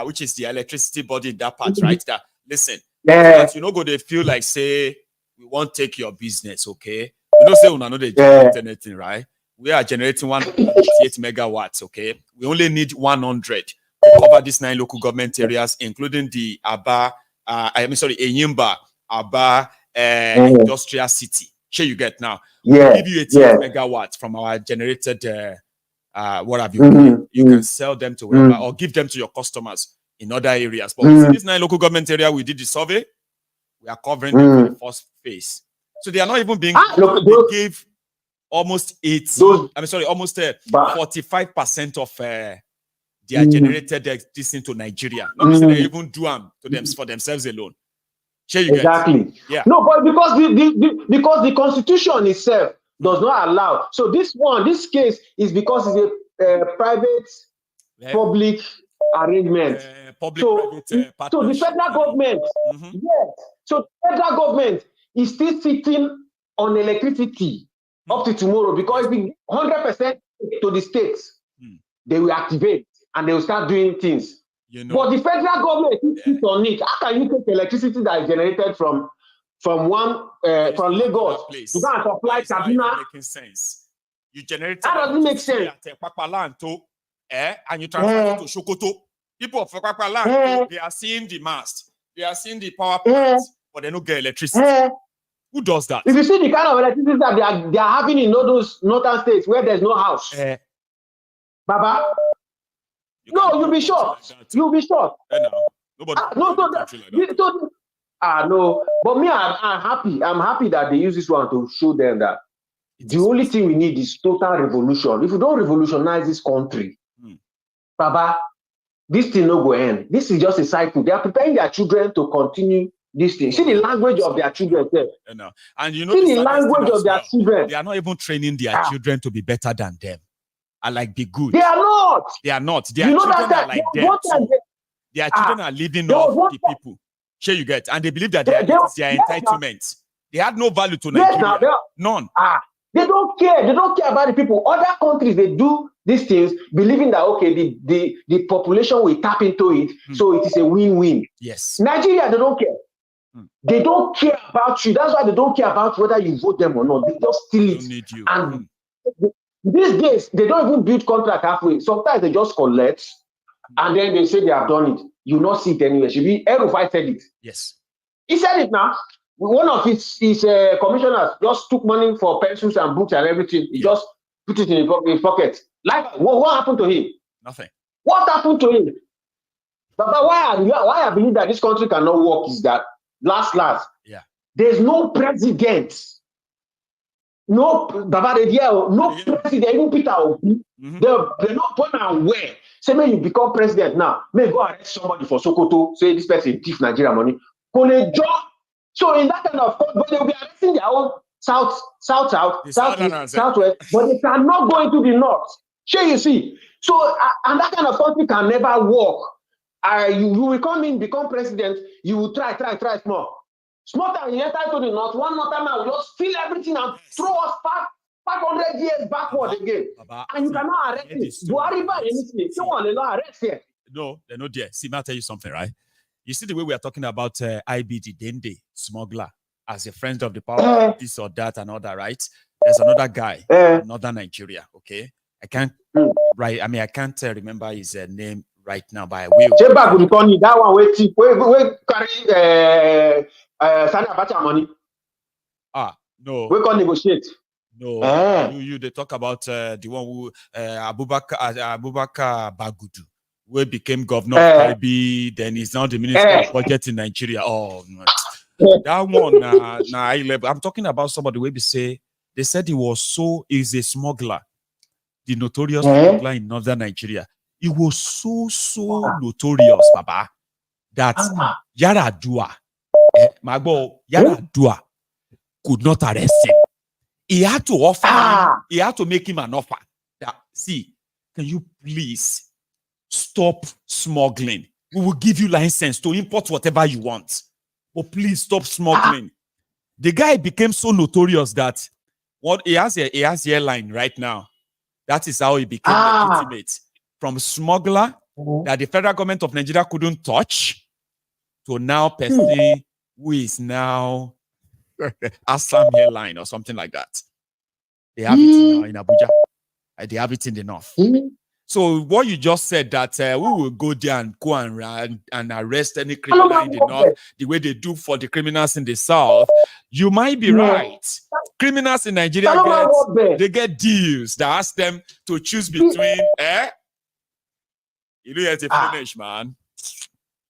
Which is the electricity body in that part, right? That listen, you know, go they feel like say we won't take your business, okay? We don't say we know they generate anything, right? We are generating 188 megawatts, okay? We only need 100 to cover these 9 local government areas, including the Enyimba, Aba, industrial city. Sure, you get now. We'll give you 88 megawatts from our generated. What have you? You can sell them to wherever or give them to your customers in other areas. But see this 9 local government area, we did the survey. We are covering them for the first phase. So they are not even being they gave almost 45% of their generated this into Nigeria. Not they even do them to them for themselves alone. Sure you exactly. Get? Yeah. No, but because the constitution itself does not allow. So this case is because it's a private public arrangement. So the federal government, yes. So the federal government is still sitting on electricity up to tomorrow because if 100% to the states, they will activate and they will start doing things. But the federal government is on it. How can you take electricity that is generated from Lagos to go and supply Kaduna? Making sense. You generate that doesn't make sense. And you transfer it to Sokoto. People of Papaland, they are seeing the mast, they are seeing the power plants, but they don't get electricity. Who does that? If you see the kind of electricity that they are having in all those northern states where there's no house, Baba, you'll be shocked. You'll be shocked. No, but me, I'm happy. I'm happy that they use this one to show them that the only thing we need is total revolution. If we don't revolutionize this country, Baba, this thing no go end. This is just a cycle. They are preparing their children to continue this thing. See the language of their children there. And you know, see the language of their children. They are not even training their children to be better than them. And like be good. They are not. They are not. Their children are like them. Their children are living off the people. Sure you get. And they believe that their entitlement. They had no value to Nigeria. None. They don't care. They don't care about the people. Other countries, they do these things, believing that, okay, the population will tap into it, so it is a win-win. Yes. Nigeria, they don't care. They don't care about you. That's why they don't care about whether you vote them or not. They just steal it. Don't need you. And these days, they don't even build contract halfway. Sometimes they just collect, and then they say they have done it. You not see it anywhere. Should be Erufai said it. Yes. He said it now. One of his commissioners just took money for pencils and books and everything. He just put it in his pocket. Like, what happened to him? Nothing. What happened to him? But why I believe that this country cannot work is that last, there's no president. No president, even Peter Obi. They're not born and where. Say, may you become president now. May go arrest somebody for Sokoto. Say this person thief Nigeria money. So in that kind of, but they'll be arresting their own southwest, but they cannot go into the north. Sure, you see. So and that kind of country can never work. You will come in, become president. You will try small. Small time, you enter to the north. One more time, will just steal everything and throw us back 500 years backward again. And you cannot arrest it. Buhari by anything. You want to arrest here? No, they're not there. See, I'll tell you something, right? You see the way we are talking about IBD, Dende, smuggler, as a friend of the power, this or that and all that, right? There's another guy, another Nigeria, okay? I can't remember his name right now, but I will. That one, wait, carry Sani Abacha money. No. We can negotiate. No, they talk about the one who Abubakar Bagudu. We became governor of IB, then he's now the minister of budget in Nigeria. Oh, no. That one, I'm talking about somebody where they said he's a smuggler, the notorious smuggler in northern Nigeria. He was so notorious, Baba, that Yaradua could not arrest him. He had to offer him, he had to make him an offer. See, can you please stop smuggling? We will give you license to import whatever you want. But please stop smuggling. The guy became so notorious that he has the airline right now. That is how he became legitimate. From smuggler that the federal government of Nigeria couldn't touch to now person who is now Assam airline or something like that. They have it now in Abuja. They have it in the north. So what you just said that we will go there and go and arrest any criminal in the north the way they do for the criminals in the south, you might be right. Criminals in Nigeria get deals that ask them to choose between you know, you have to finish, man.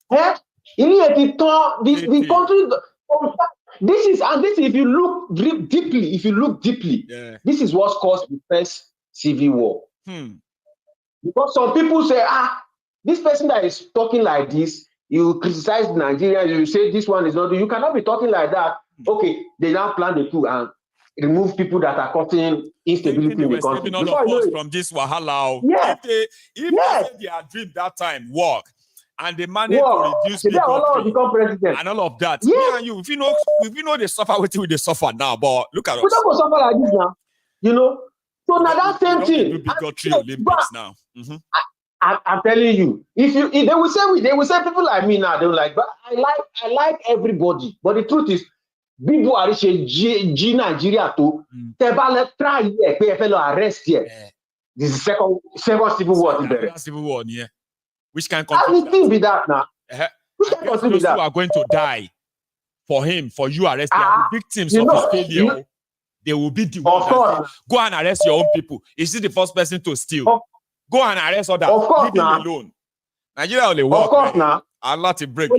The country, This is, and this, if you look deeply, Yeah. this is what caused the first civil war. Because some people say, this person that is talking like this, you criticize Nigeria, you say this one is not, you cannot be talking like that. Okay, they now plan the coup and remove people that are causing instability in the country. All of us from this wahala. Yeah. If they say their dream that time work, and they manage to reduce bigotry and all of that. Yeah. Me and you, if you know they suffer, what we they suffer now, but look at us. We don't go suffer like this now, you know. So now that same thing. Do bigotry Olympics now. I'm telling you, if they will say people like me now, they will like, but I like everybody. But the truth is, people are G Nigeria too. Try here, pay a fellow arrest here. This is second civil war. Civil war, yeah. Which can country be that now? Which can country be that? Who are going to die for him, for you arrest, they are the victims of his failure. They will be the ones that say, go and arrest your own people. Is he the first person to steal? Go and arrest others. Of course, leave him alone. Nigeria only work. Of course, now. I'll let it break.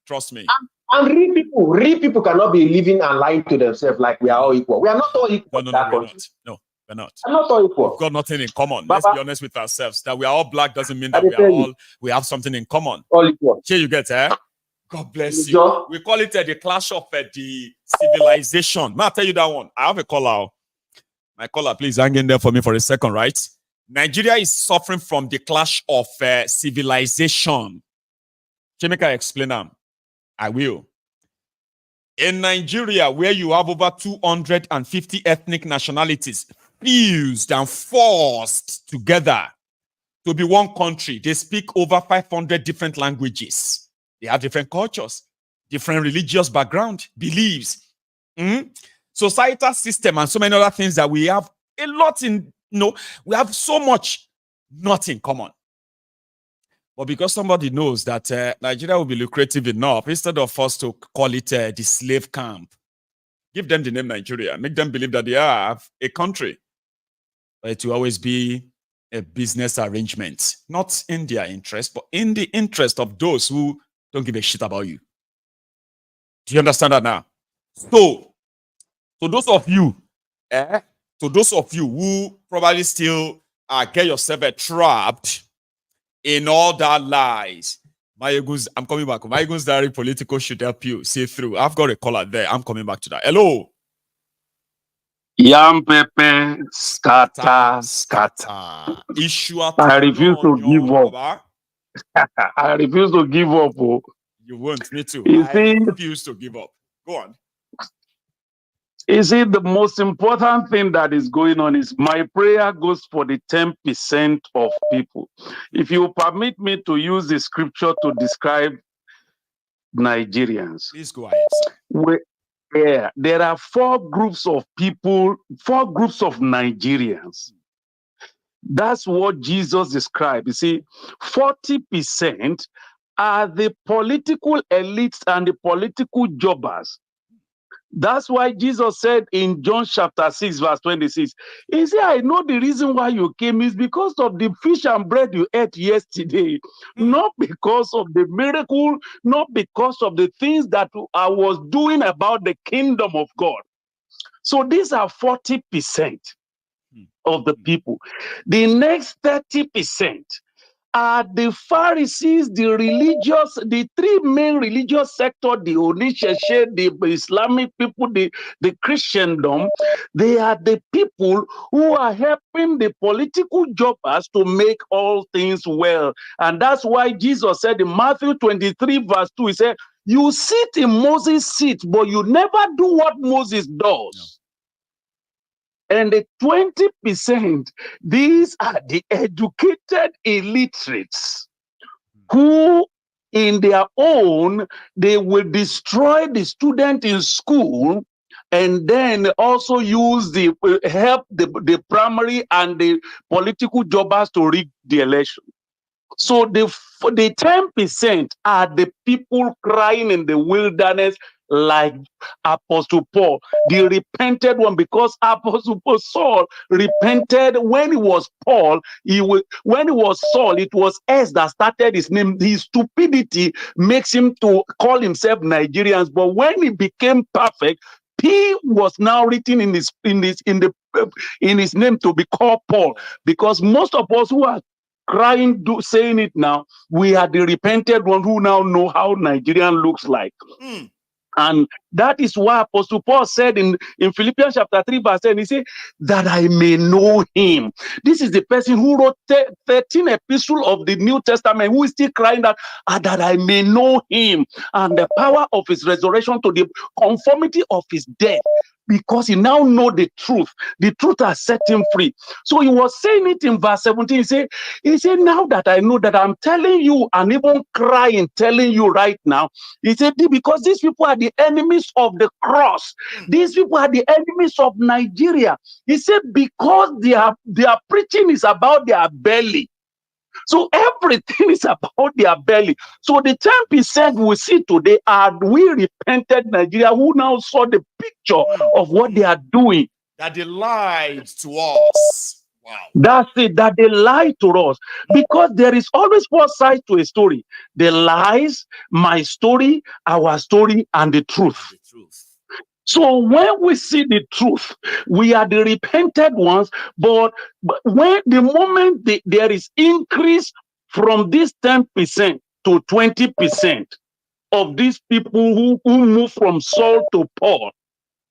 Trust me. And real people cannot be living and lying to themselves like we are all equal. We are not all equal. No, we're not. No, we're not. I'm not all equal. We've got nothing in common. Let's be honest with ourselves. That we are all black doesn't mean that we have something in common. All equal. Here you get, God bless you. We call it the clash of the civilization. May I tell you that one? I have a caller. My caller, please hang in there for me for a second, right? Nigeria is suffering from the clash of civilization. Can I explain them? I will. In Nigeria, where you have over 250 ethnic nationalities fused and forced together to be one country, they speak over 500 different languages. They have different cultures, different religious background, beliefs, societal system, and so many other things that we have a lot in. We have so much not in common. But because somebody knows that Nigeria will be lucrative enough, instead of us to call it the slave camp, give them the name Nigeria, make them believe that they have a country. But it will always be a business arrangement, not in their interest, but in the interest of those who don't give a shit about you. Do you understand that now? So those of you, who probably still get yourself trapped in all that lies, Maiyegun's, I'm coming back. MaiyegunsDiary Politico should help you see through. I've got a caller there. I'm coming back to that. Hello. Yam pepe scatter. I refuse to give up. I refuse to give up. Oh. You won't. Me too. I refuse to give up. Go on. You see, the most important thing that is going on is my prayer goes for the 10% of people. If you permit me to use the scripture to describe Nigerians. Please go ahead. There are 4 groups of people, 4 groups of Nigerians. That's what Jesus described. You see, 40% are the political elites and the political jobbers. That's why Jesus said in John chapter 6, verse 26, he said, I know the reason why you came is because of the fish and bread you ate yesterday, not because of the miracle, not because of the things that I was doing about the kingdom of God. So these are 40% of the people. The next 30% are the Pharisees, the 3 main religious sector, the Onisheshe, the Islamic people, the Christendom. They are the people who are helping the political jobbers to make all things well. And that's why Jesus said in Matthew 23 verse 2, he said, you sit in Moses' seat, but you never do what Moses does. No. And the 20%, these are the educated illiterates who, in their own, they will destroy the student in school and then also use help the primary and the political jobbers to rig the election. So the 10% are the people crying in the wilderness, like Apostle Paul, the repented one, because Apostle Saul repented when he was Paul. When he was Saul, it was S that started his name. His stupidity makes him to call himself Nigerians. But when he became perfect, P was now written in his name to be called Paul, because most of us who are crying, saying it now, we are the repented one who now know how Nigerian looks like. And that is why Apostle Paul said in Philippians chapter 3 verse 10, he said, that I may know him. This is the person who wrote 13 epistles of the New Testament, who is still crying that I may know him and the power of his resurrection to the conformity of his death. Because he now know the truth. The truth has set him free. So he was saying it in verse 17. He said, now that I know that I'm telling you and even crying, telling you right now, he said, because these people are the enemies of the cross. These people are the enemies of Nigeria. He said, because their preaching is about their belly. So everything is about their belly. So the 10% we see today are we repented Nigeria who now saw the picture of what they are doing. That they lied to us. Wow. That's it, that they lie to us. Because there is always one side to a story. The lies, my story, our story, and the truth. So when we see the truth, we are the repented ones, but when the moment there is increase from this 10% to 20% of these people who move from Saul to Paul,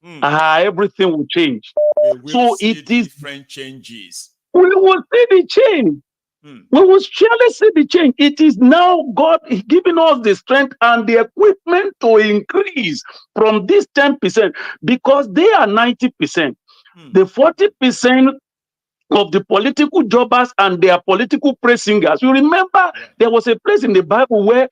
everything will change. So it is different changes. We will see the change. We will surely see the change. It is now God giving us the strength and the equipment to increase from this 10%, because they are 90%. The 40% of the political jobbers and their political praise singers. You remember there was a place in the Bible where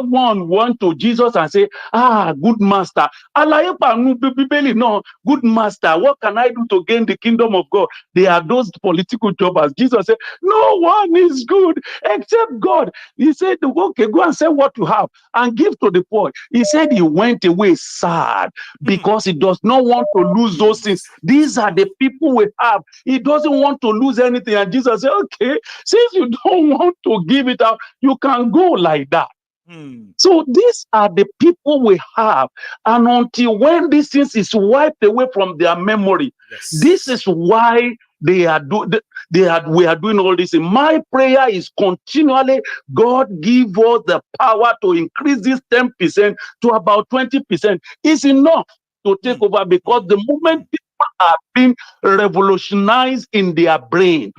one went to Jesus and say, good master. No, good master, what can I do to gain the kingdom of God? They are those political jobbers. Jesus said, no one is good except God. He said, okay, go and sell what you have and give to the poor. He said he went away sad because he does not want to lose those things. These are the people we have. He doesn't want to lose anything. And Jesus said, okay, since you don't want to give it up, you can go like that. So these are the people we have. And until when these things is wiped away from their memory, this is why we are doing all this. My prayer is continually, God give us the power to increase this 10% to about 20%. It's enough to take over, because the moment people are being revolutionized in their brain,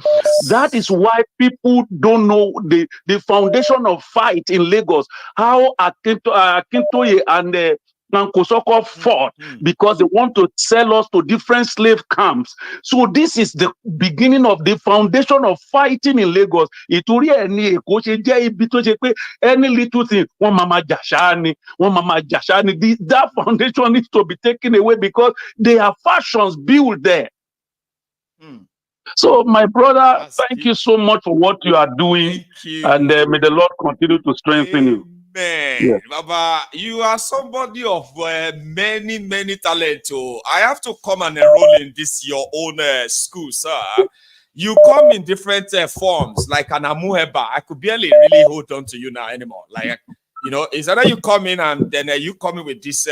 that is why people don't know the foundation of fight in Lagos, how Akintoye and Kosoko fought, because they want to sell us to different slave camps. So this is the beginning of the foundation of fighting in Lagos. Any little thing, that foundation needs to be taken away, because there are factions built there. So my brother, thank you so much for what you are doing, and may the Lord continue to strengthen you. Man, Baba, you are somebody of many talents. Oh, I have to come and enroll in this your own school, sir. You come in different forms, like an amuheba. I could barely really hold on to you now anymore. Like, you know, is that you come in and then you come in with this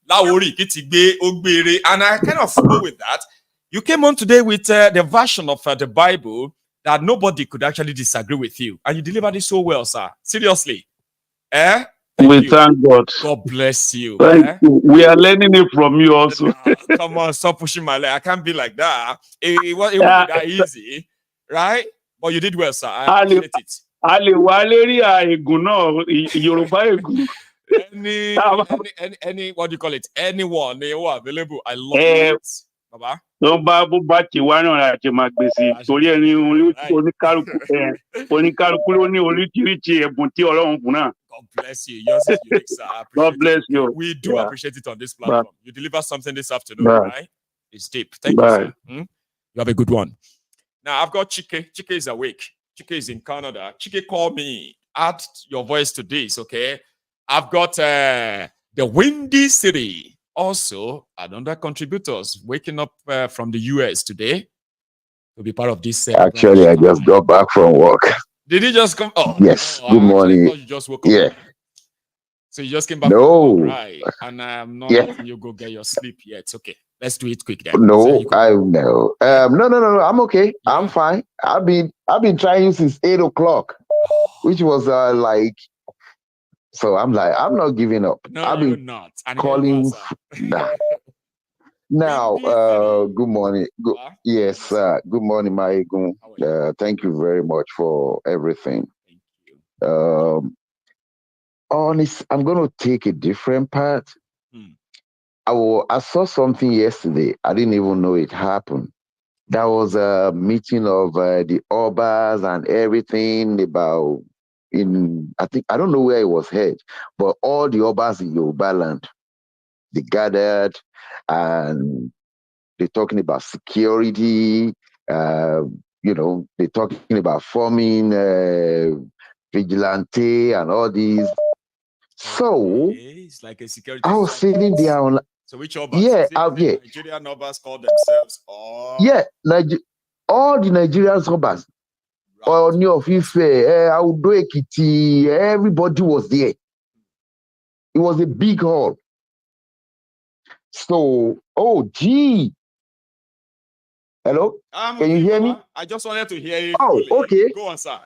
laori kitigbe ogbere, and I kind of flow with that. You came on today with the version of the Bible that nobody could actually disagree with you, and you delivered it so well, sir. Seriously. We thank God. God bless you. Thank you. We are learning it from you also. Come on, stop pushing my leg. I can't be like that. It won't be that easy, right? But you did well, sir. I appreciate it. Any what do you call it? Anyone they are available. I love it. Baba. God bless you. Yours is unique, sir. God bless you. We do appreciate it on this platform. You deliver something this afternoon, right? It's deep. Thank you, sir. You have a good one. Now, I've got Chike. Chike is awake. Chike is in Canada. Chike, call me. Add your voice to this, okay? I've got The Windy City, also another contributors waking up from the US today to be part of this. Actually, I just got back from work. Did he just come? Oh, yes. Oh, good I morning. thought you just woke up. Yeah. So you just came back no. from work, right? And I'm not letting you go get your sleep yet. Okay, let's do it quick then. No, I know. No. I'm okay. Yeah. I'm fine. I've been trying since 8 o'clock, which was like. So I'm like, I'm not giving up. No, I've you're been not. And calling. Now, good morning. Yes, good morning, Maiyegun. Thank you very much for everything. Honest, I'm going to take a different path. I saw something yesterday. I didn't even know it happened. That was a meeting of the Yorubas and everything about I don't know where it was held, but all the Yorubas in Yoruba land, they gathered and they're talking about security, they're talking about forming vigilante and all these. So it's like a security. I was sitting there on. So which Yorubas? Yeah, Nigerian Yorubas call themselves. Yeah, all the Nigerian Yorubas. Or New of Ife, Audo Ekiti, everybody was there. It was a big hall. So, gee. Hello? Can you hear me? I just wanted to hear you. Oh, fully. Okay. Go on, sir.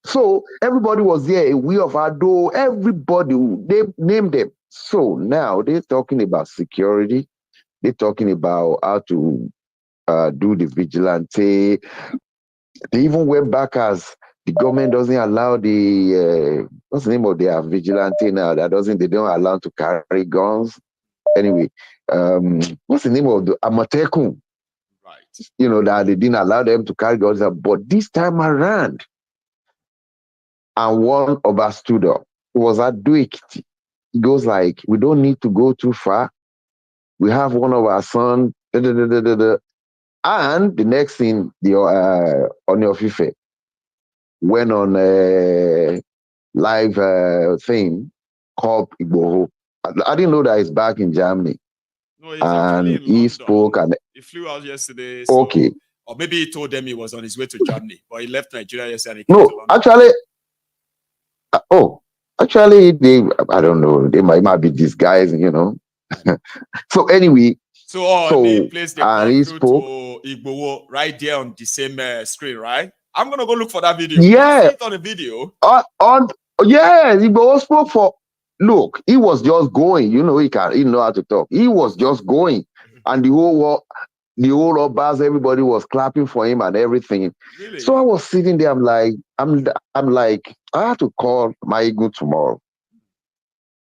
So, everybody was there. We of Ado, everybody, they named them. So, now they're talking about security. They're talking about how to do the vigilante. They even went back as the government doesn't allow the what's the name of their vigilante now? They don't allow to carry guns. Anyway, what's the name of the Amatekun? Right. That they didn't allow them to carry guns. But this time around, and one of us stood up. It was at Duikiti. He goes like, we don't need to go too far. We have one of our sons. And the next thing, the Oni of Ife went on a live thing called Igboho. I didn't know that he's back in Germany. No, he's actually in he London. Spoke and he flew out yesterday. So, okay. Or maybe he told them he was on his way to Germany, but he left Nigeria yesterday. And he came to London. Actually, I don't know. They might be disguised, So anyway. So they placed the call through to Igboho right there on the same screen, right? I'm gonna go look for that video. Yeah, see it on the video. Igboho spoke for. Look, he was just going. He know how to talk. He was just going, and the whole bars, everybody was clapping for him and everything. Really? So I was sitting there. I'm like, I have to call Maiyegun tomorrow.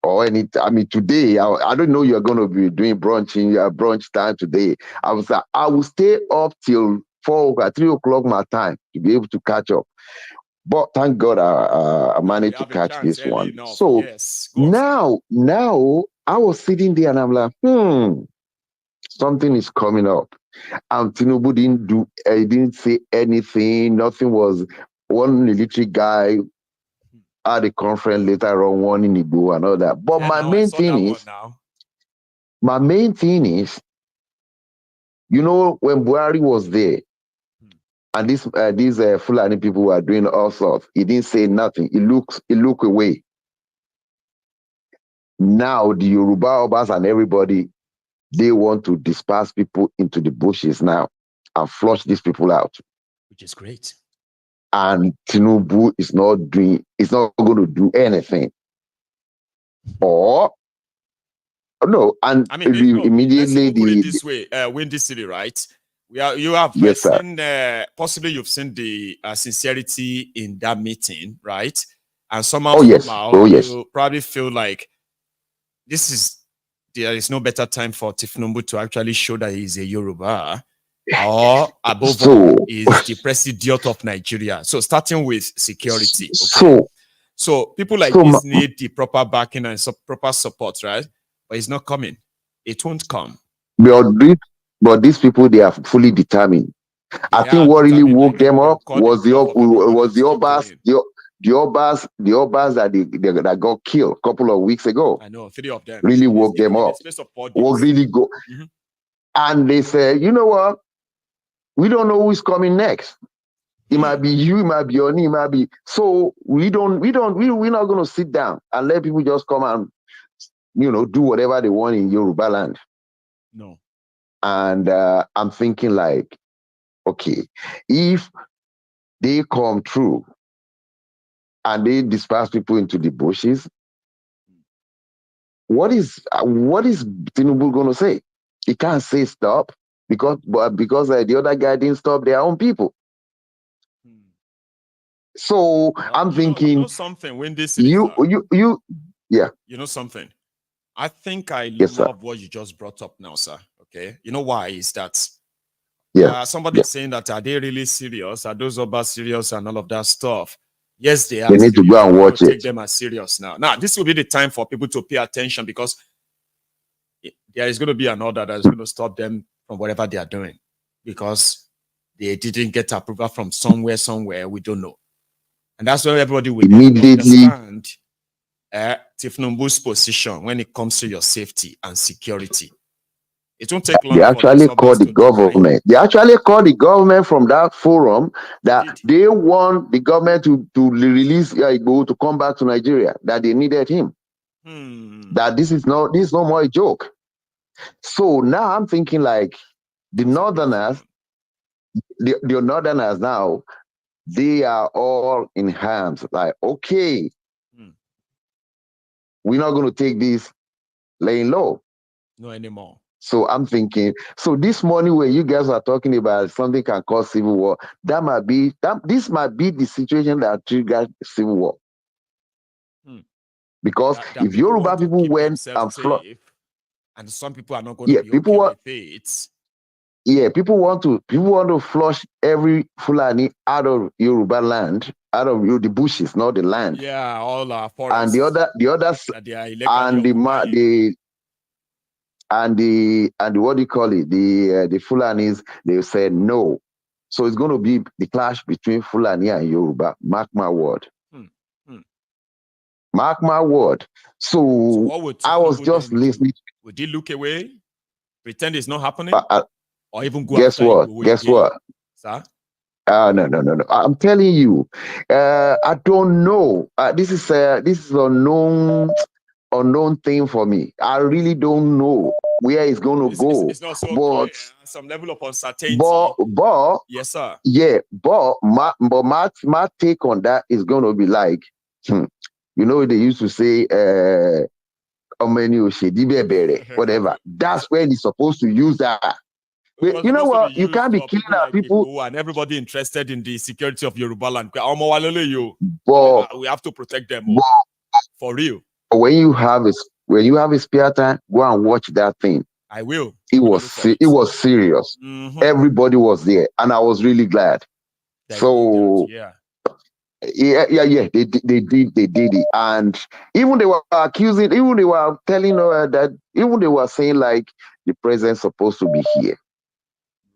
Or today, I don't know you're going to be doing brunch time today. I will stay up till 3 o'clock my time to be able to catch up. But thank God I managed to catch this one. Enough. So yes. now I was sitting there and I'm like, something is coming up. And Tinubu didn't say anything. Nothing was. One military guy at the conference later on, one in Igbo and all that. But my main thing is, when Buhari was there, and these Fulani people were doing all sorts, he didn't say nothing. He looked away. Now the Yoruba Obas and everybody, they want to disperse people into the bushes now and flush these people out. Which is great. And Tinubu is not going to do anything. Immediately put it this way, Windy City, right? You have seen, possibly you've seen the sincerity in that meeting, right? And somehow you probably feel like there is no better time for Tinubu to actually show that he's a Yoruba. Or above all is the president of Nigeria. So starting with security. Okay? So people like this need the proper backing and proper support, right? But it's not coming. It won't come. But these people, they are fully determined. I think what really woke them up was the Obas. the Obas that got killed a couple of weeks ago. I know 3 of them really woke them up. Woke really go, and they said, you know what? We don't know who's coming next. It might be you, it might be Oni, it might be. So we're not going to sit down and let people just come and, do whatever they want in Yoruba land. No. And I'm thinking like, okay, if they come through and they disperse people into the bushes, what is Tinubu going to say? He can't say stop because the other guy didn't stop their own people. So I'm thinking, something when this yeah. You know something. I think I love what you just brought up now, sir. Okay, you know why is that? Somebody saying that are they really serious? Are those Obas serious and all of that stuff? Yes, they are. They need to go and watch it. Take them as serious now. Now, this will be the time for people to pay attention because there is going to be an order that is going to stop them from whatever they are doing because they didn't get approval from somewhere we don't know. And that's where everybody will immediately understand Tifnumbu's position when it comes to your safety and security. It won't take long. They actually called the government. They actually called the government from that forum that they want the government to release Igbo to come back to Nigeria, that they needed him. That this is no more a joke. So now I'm thinking like the Northerners now, they are all in hands. Like, okay, we're not going to take this laying low. No anymore. So I'm thinking, so this morning when you guys are talking about something can cause civil war, this might be the situation that triggers civil war. Because if Yoruba people went and and some people are not going to be okay with it. Yeah, people want to flush every Fulani out of Yoruba land, out of the bushes, not the land. Yeah, all our forests. And the others, and the what do you call it? The Fulanis, they said no. So it's going to be the clash between Fulani and Yoruba. Mark my word. Mark my word. So I was just listening. Would he look away? Pretend it's not happening? Or even go Guess what? Guess what? Sir? No. I'm telling you, I don't know. This is unknown thing for me. I really don't know where it's going to go. It's not so clear. Some level of uncertainty. But yes, sir. Yeah, but my take on that is going to be like, they used to say, whatever. That's when it's supposed to use that. But you know what? You can't be killing our people. And everybody interested in the security of Yoruba land. We have to protect them for real. When you have a spare time, go and watch that thing. I will. It was serious. Everybody was there, and I was really glad. Yeah. They did it, and even they were accusing, even they were telling that, even they were saying like the president's supposed to be here.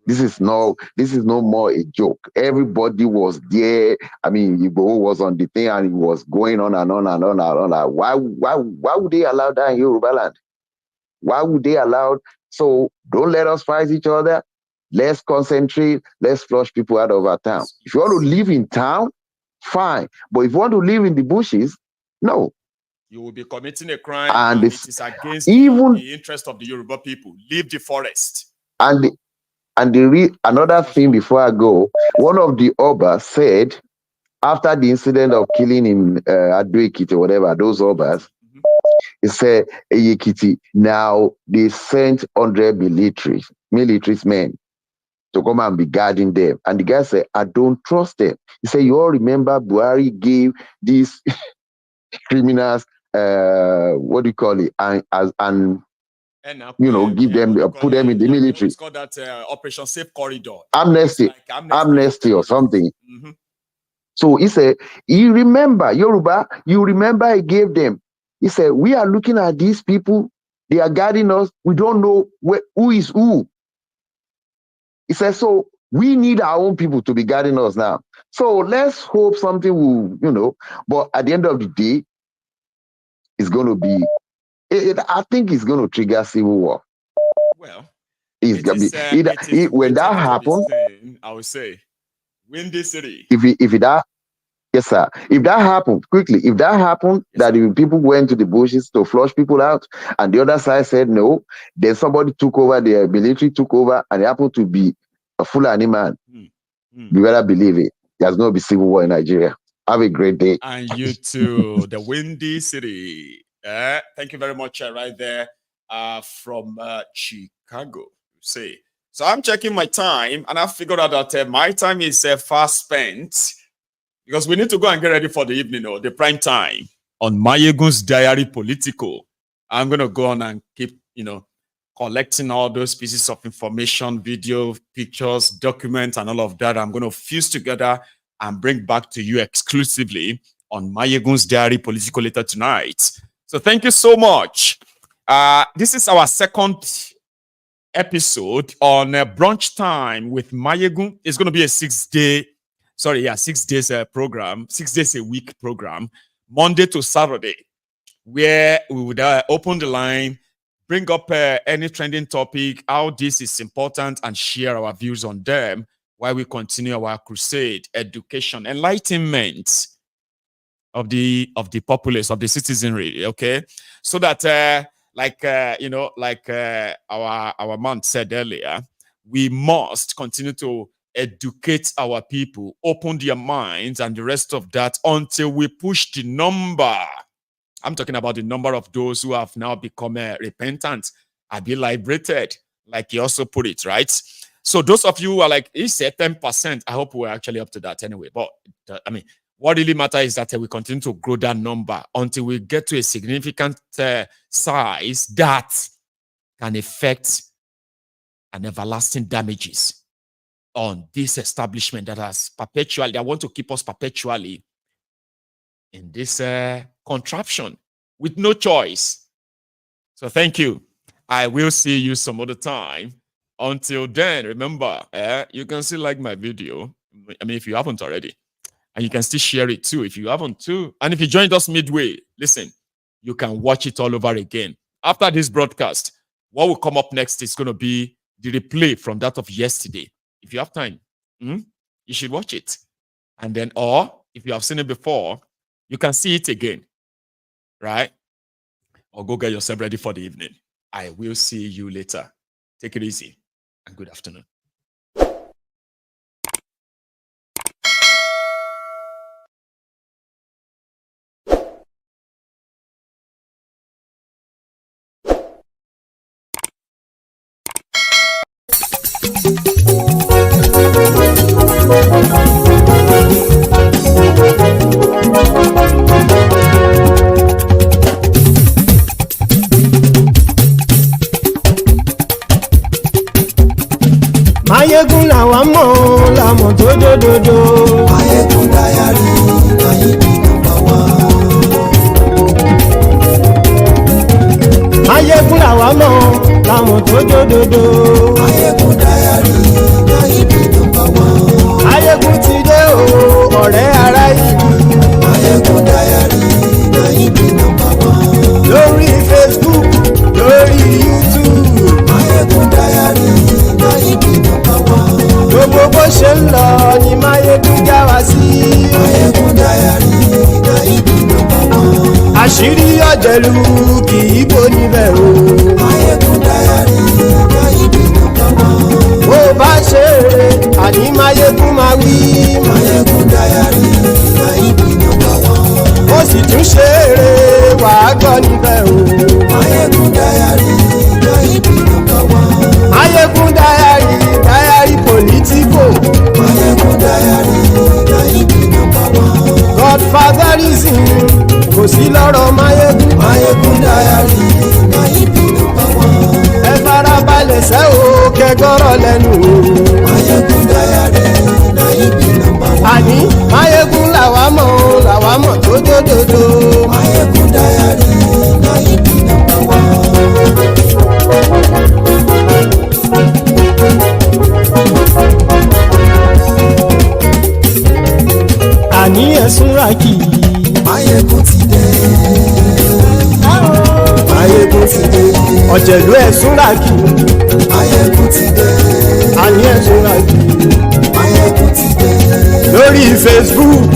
This is no more a joke. Everybody was there. I mean, Igbo was on the thing and it was going on and on and on and on. Why would they allow that in Yoruba land? Why would they allow? So don't let us fight each other. Let's concentrate. Let's flush people out of our town. If you want to live in town, fine. But if you want to live in the bushes, no. You will be committing a crime and it is against the interest of the Yoruba people. Leave the forest. Another thing before I go, one of the Obas said, after the incident of killing in Ado-Ekiti or whatever, those Obas, he said, Ekiti, now they sent 100 military men to come and be guarding them. And the guy said, I don't trust them. He said, you all remember Buhari gave these criminals, what do you call it, give them, put them in the military. It's called that Operation Safe Corridor. Amnesty or something. So he said, you remember, Yoruba, he gave them. He said, we are looking at these people. They are guarding us. We don't know who is who. He said, so We need our own people to be guiding us now. So let's hope something will, but at the end of the day, it's going to be, I think it's going to trigger civil war. Well, it's going to be, when that happens, I would say, Windy City. Yes, sir. If that happened quickly, that if people went to the bushes to flush people out, and the other side said no, then somebody took over, the military took over, and it happened to be a Fulani man. You better believe it. There's going to be civil war in Nigeria. Have a great day. And you too, the Windy City. Thank you very much, right there, from Chicago. Say. So I'm checking my time, and I figured out that my time is fast spent. Because we need to go and get ready for the evening or the prime time on MaiyegunsDiary Politico. I'm going to go on and keep, collecting all those pieces of information, video, pictures, documents, and all of that. I'm going to fuse together and bring back to you exclusively on MaiyegunsDiary Politico later tonight. So thank you so much. This is our second episode on brunch time with Maiyegun. It's going to be a 6 days program, 6 days a week program, Monday to Saturday, where we would open the line, bring up any trending topic, how this is important, and share our views on them while we continue our crusade, education, enlightenment of the populace, of the citizenry, okay? So that, our man said earlier, we must continue to educate our people, open their minds, and the rest of that until we push the number. I'm talking about the number of those who have now become repentant and be liberated, like he also put it, right? So those of you who are like, he said 10%, I hope we're actually up to that anyway. But what really matters is that we continue to grow that number until we get to a significant size that can affect an everlasting damages on this establishment that has perpetually, I want to keep us perpetually in this contraption with no choice. So thank you. I will see you some other time. Until then, remember, you can still like my video. If you haven't already. And you can still share it too if you haven't too. And if you joined us midway, listen, you can watch it all over again. After this broadcast, what will come up next is going to be the replay from that of yesterday. If you have time, you should watch it. And then, or if you have seen it before, you can see it again, right? Or go get yourself ready for the evening. I will see you later. Take it easy and good afternoon. Maiyegun làwa mọ̀ làmọ̀ tó dòdòdò. MaiyegunDiary Maiyegun number one. Maiyegun làwa mọ̀ làmọ̀ tó dòdòdò. MaiyegunDiary Maiyegun number one. Maiyegun ti dé o ọ̀rẹ́ ará ìlú. MaiyegunDiary Maiyegun number one. Lórí Facebook, lórí YouTube. MaiyegunDiary Maiyegun number one. Gbogbo bó ṣe ń lọ ni Maiyegun já wa sí. MaiyegunDiary Maiyegun number one. Àṣírí ọ̀jẹ̀lú kì í bò níbẹ̀ o. MaiyegunDiary Maiyegun number one. Bó bá ṣe eré àní Maiyegun máa wí. MaiyegunDiary Maiyegun number one. Ó sì tún ṣe eré wàá gbọ́ níbẹ̀ o. MaiyegunDiary Maiyegun number one. MaiyegunDiary Diary Politico. MaiyegunDiary Maiyegun number one. Godfatherism kò sí lọ́rọ̀ Maiyegun. MaiyegunDiary Maiyegun number one. Ẹ farabalẹ̀ sẹ́ o kẹgọ́rọ̀ lẹ́nu o. MaiyegunDiary Maiyegun number one. Àní Maiyegun làwa mọ̀ tó dòdòdò. MaiyegunDiary Maiyegun number one. ọ̀jẹ̀lú ẹ̀sùnra kì Maiyegun ti dé. àní ẹ̀sùnra kì Maiyegun ti dé. lórí Facebook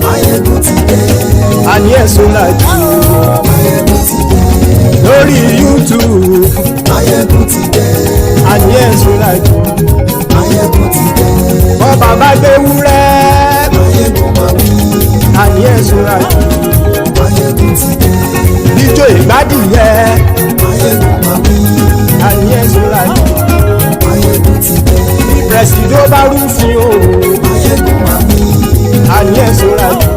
Maiyegun ti dé. àní ẹ̀sùnra kì Maiyegun ti dé. lórí YouTube Maiyegun ti dé. àní ẹ̀sùnra kì Maiyegun ti dé. bọ́ bàbá gbé wúrẹ́ Maiyegun máa wí. àní ẹ̀sùnra kì Maiyegun ti dé. ijó ìgbádìyẹ Maiyegun máa wí. àní ẹ̀sùnra kì Maiyegun ti dé. pẹ̀sìdó bá rúfin o Maiyegun máa wí. àní ẹ̀sùnra kì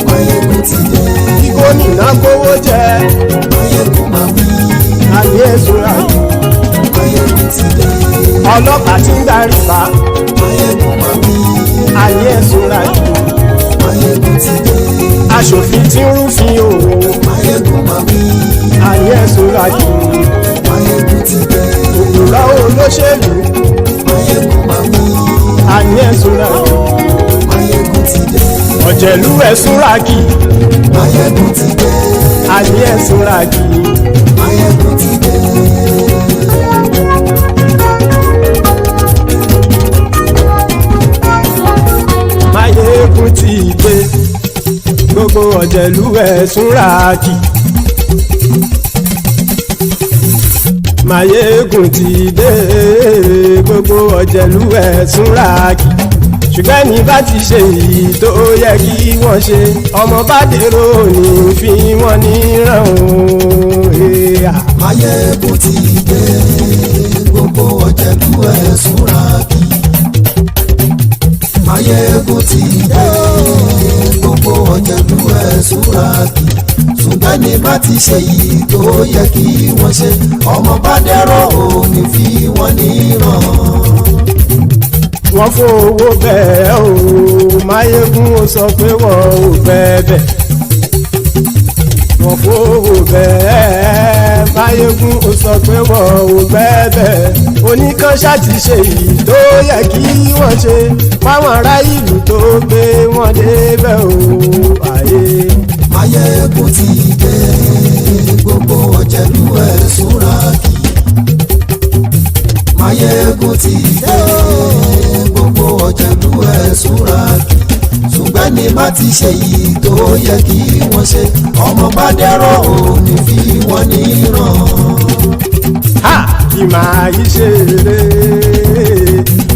Maiyegun ti dé. kí gómìnà kówó jẹ Maiyegun máa wí. àní ẹ̀sùnra kì Maiyegun ti dé. ọlọ́pàá tí ń darí bá Maiyegun máa wí. àní ẹ̀sùnra kì Maiyegun ti dé. aṣòfin tí ń rúfin o Maiyegun máa wí. àní ẹ̀sùnra kì Maiyegun ti dé. òkúra olóṣèlú Maiyegun máa wí. àní ẹ̀sùnra kì Maiyegun ti dé. ọ̀jẹ̀lú ẹ̀sùnra kì Maiyegun ti dé. àní ẹ̀sùnra kì Maiyegun ti dé. Maiyegun ti dé gbogbo ọ̀jẹ̀lú ẹ̀sùnra kì Maiyegun ti dé gbogbo ọ̀jẹ̀lú ẹ̀sùnra kì ṣùgbọ́n ní bá ti ṣe èyí tó yẹ kí wọ́n ṣe ọmọ bá dèrò ní fi wọ́n níran o. Maiyegun ti dé. Gbogbo ọ̀jẹ̀lú ẹ̀sùnra kì. Maiyegun ti dé. Gbogbo ọ̀jẹ̀lú ẹ̀sùnra kì. Ṣùgbọ́n ní bá ti ṣe yìí tó yẹ kí wọ́n ṣe ọmọ bá dẹ́rọ̀ ò ní fi wọ́n níran. wọ́n fowó bẹ́ẹ̀ o Maiyegun ó sọ pé wọ́n ò bẹ́ẹ̀ wọ́n fowó bẹ́ẹ̀ Maiyegun ó sọ pé wọ́n ò bẹ́ẹ̀ oníkan ṣáàtì ṣe èyí tó yẹ kí wọ́n ṣe fáwọn ará ìlú tó gbé wọn débẹ̀ o àyè. Maiyegun ti dé. Gbogbo ọ̀jẹ̀lú ẹ̀sùnra kì. Maiyegun ti dé. Gbogbo ọ̀jẹ̀lú ẹ̀sùnra kì. Ṣùgbọ́n ní má ti ṣe yìí tó yẹ kí wọ́n ṣe ọmọ bá dẹ́rọ̀ ò ní fi wọ́n níran. ha kì máa yí ṣeré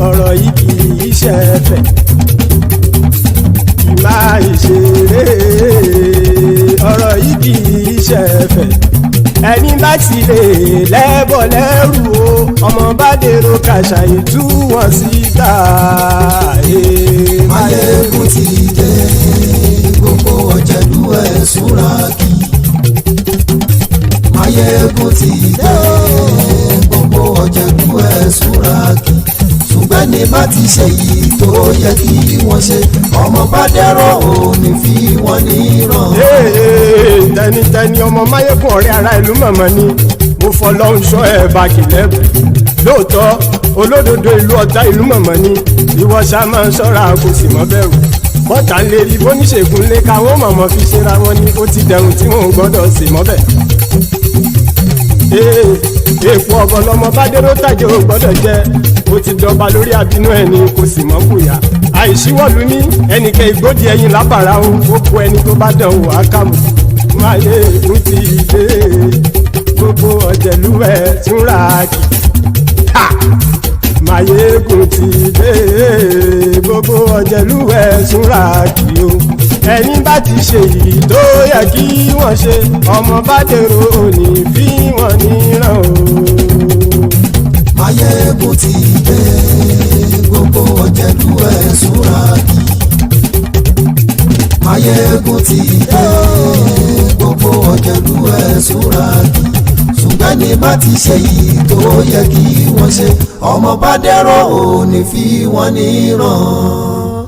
ọ̀rọ̀ yìí kì í ṣẹ̀fẹ̀ kì máa yí ṣeré ọ̀rọ̀ yìí kì í ṣẹ̀fẹ̀ ẹni bá ti lè lẹ́bọ̀ lẹ́rù o ọmọ bá dèrò kàṣàyè tú wọn síta. Maiyegun ti dé. Gbogbo ọ̀jẹ̀lú ẹ̀sùnra kì. Maiyegun ti dé. Gbogbo ọ̀jẹ̀lú ẹ̀sùnra kì. Ṣùgbọ́n ní bá ti ṣe yìí tó yẹ kí wọ́n ṣe ọmọ bá dẹ́rọ̀ ò ní fi wọ́n níran. tẹnitẹni ọmọ Maiyegun ọ̀rẹ́ ara ìlú mọ̀mọ́ ni mo fọlọ́hún ṣọ́ ẹ̀ bá kìlẹ̀ bẹ̀ lóòótọ́ olódodo ìlú ọ̀tá ìlú mọ̀mọ́ ni ìwọ ṣá máa ń ṣọ́ra kò sì mọ́ bẹ̀rù bọ́tà ń lè rí bóníṣègùn lé káwọn mọ̀mọ́ fi ṣera wọn ni ó ti dẹrùn tí wọn ò gbọ́dọ̀ sì mọ́ bẹ̀. èèpo ọ̀bọ lọmọ bá dérò tàjẹ́ ò gbọ́dọ̀ jẹ́ ó ti dọba lórí àbínú ẹni kò sì mọ́ bùyà àìsíwọ́lu ní ẹnìkẹ́ ìgbódì ẹyin lábàrá o ó kó ẹni tó bá dán o àkàmù. Maiyegun ti dé gbogbo ọ̀jẹ̀lú ẹ̀sùnra kì. Maiyegun ti dé gbogbo ọ̀jẹ̀lú ẹ̀sùnra kì o ẹni bá ti ṣe yìí tó yẹ kí wọ́n ṣe ọmọ bá dèrò òní fi wọ́n níran o. Maiyegun ti dé. Gbogbo ọ̀jẹ̀lú ẹ̀sùnra kì. Maiyegun ti dé. Gbogbo ọ̀jẹ̀lú ẹ̀sùnra kì. Ṣùgbọ́n ní bá ti ṣe yìí tó yẹ kí wọ́n ṣe ọmọ bá dẹ́rọ̀ ò ní fi wọ́n níran.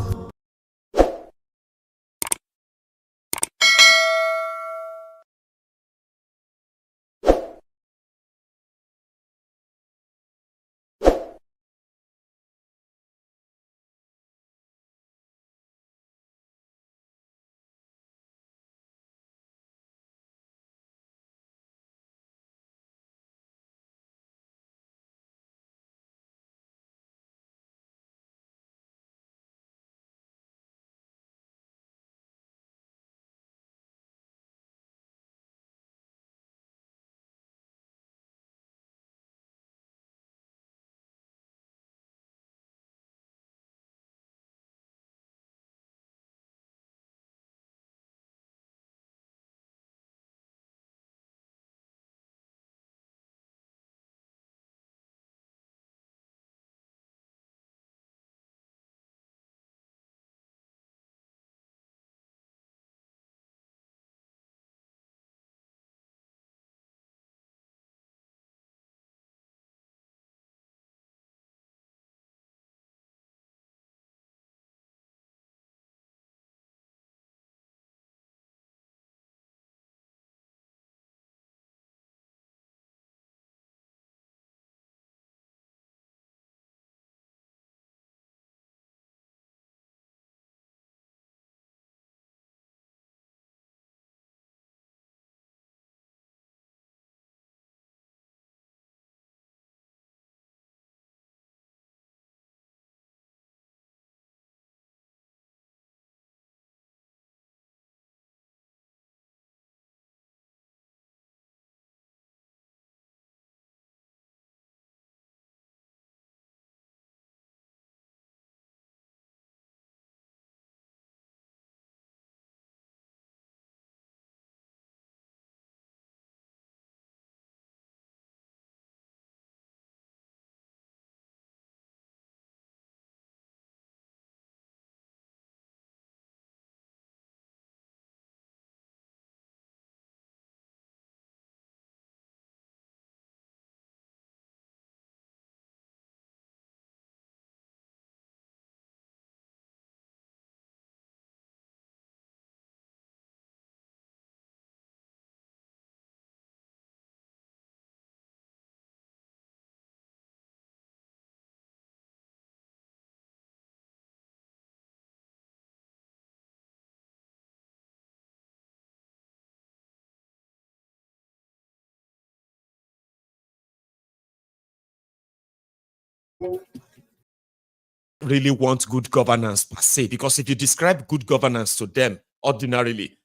really want good governance per se, because if you describe good governance to them ordinarily,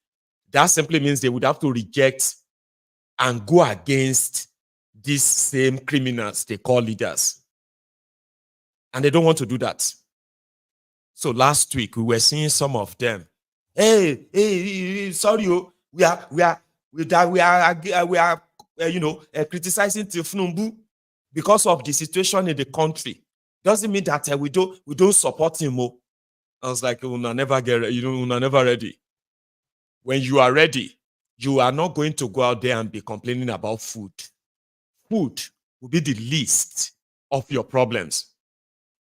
that simply means they would have to reject and go against these same criminals they call leaders. And they don't want to do that. So last week we were seeing some of them. Hey, sorry, we are criticizing Tifnumbu because of the situation in the country. Doesn't mean that we don't support him. I was like, we're never ready. When you are ready, you are not going to go out there and be complaining about food. Food will be the least of your problems.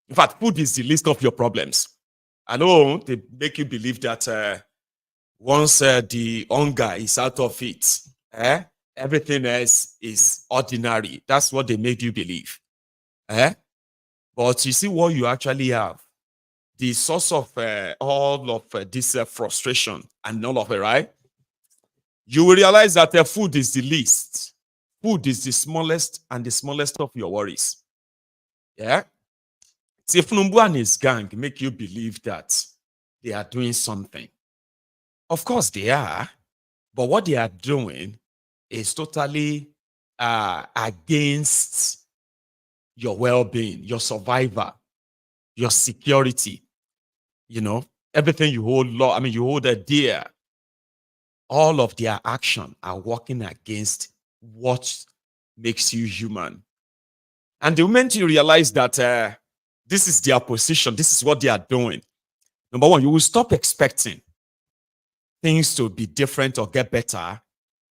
In fact, food is the least of your problems. I know they make you believe that once the hunger is out of it, everything else is ordinary. That's what they made you believe. But you see what you actually have. The source of all of this frustration and all of it, right? You will realize that food is the least. Food is the smallest and the smallest of your worries. Yeah? Tifnumbu and his gang make you believe that they are doing something. Of course they are, but what they are doing is totally against your well-being, your survival, your security. You know, everything you hold you hold dear. All of their action are working against what makes you human. And the moment you realize that this is their position, this is what they are doing, number one, you will stop expecting things to be different or get better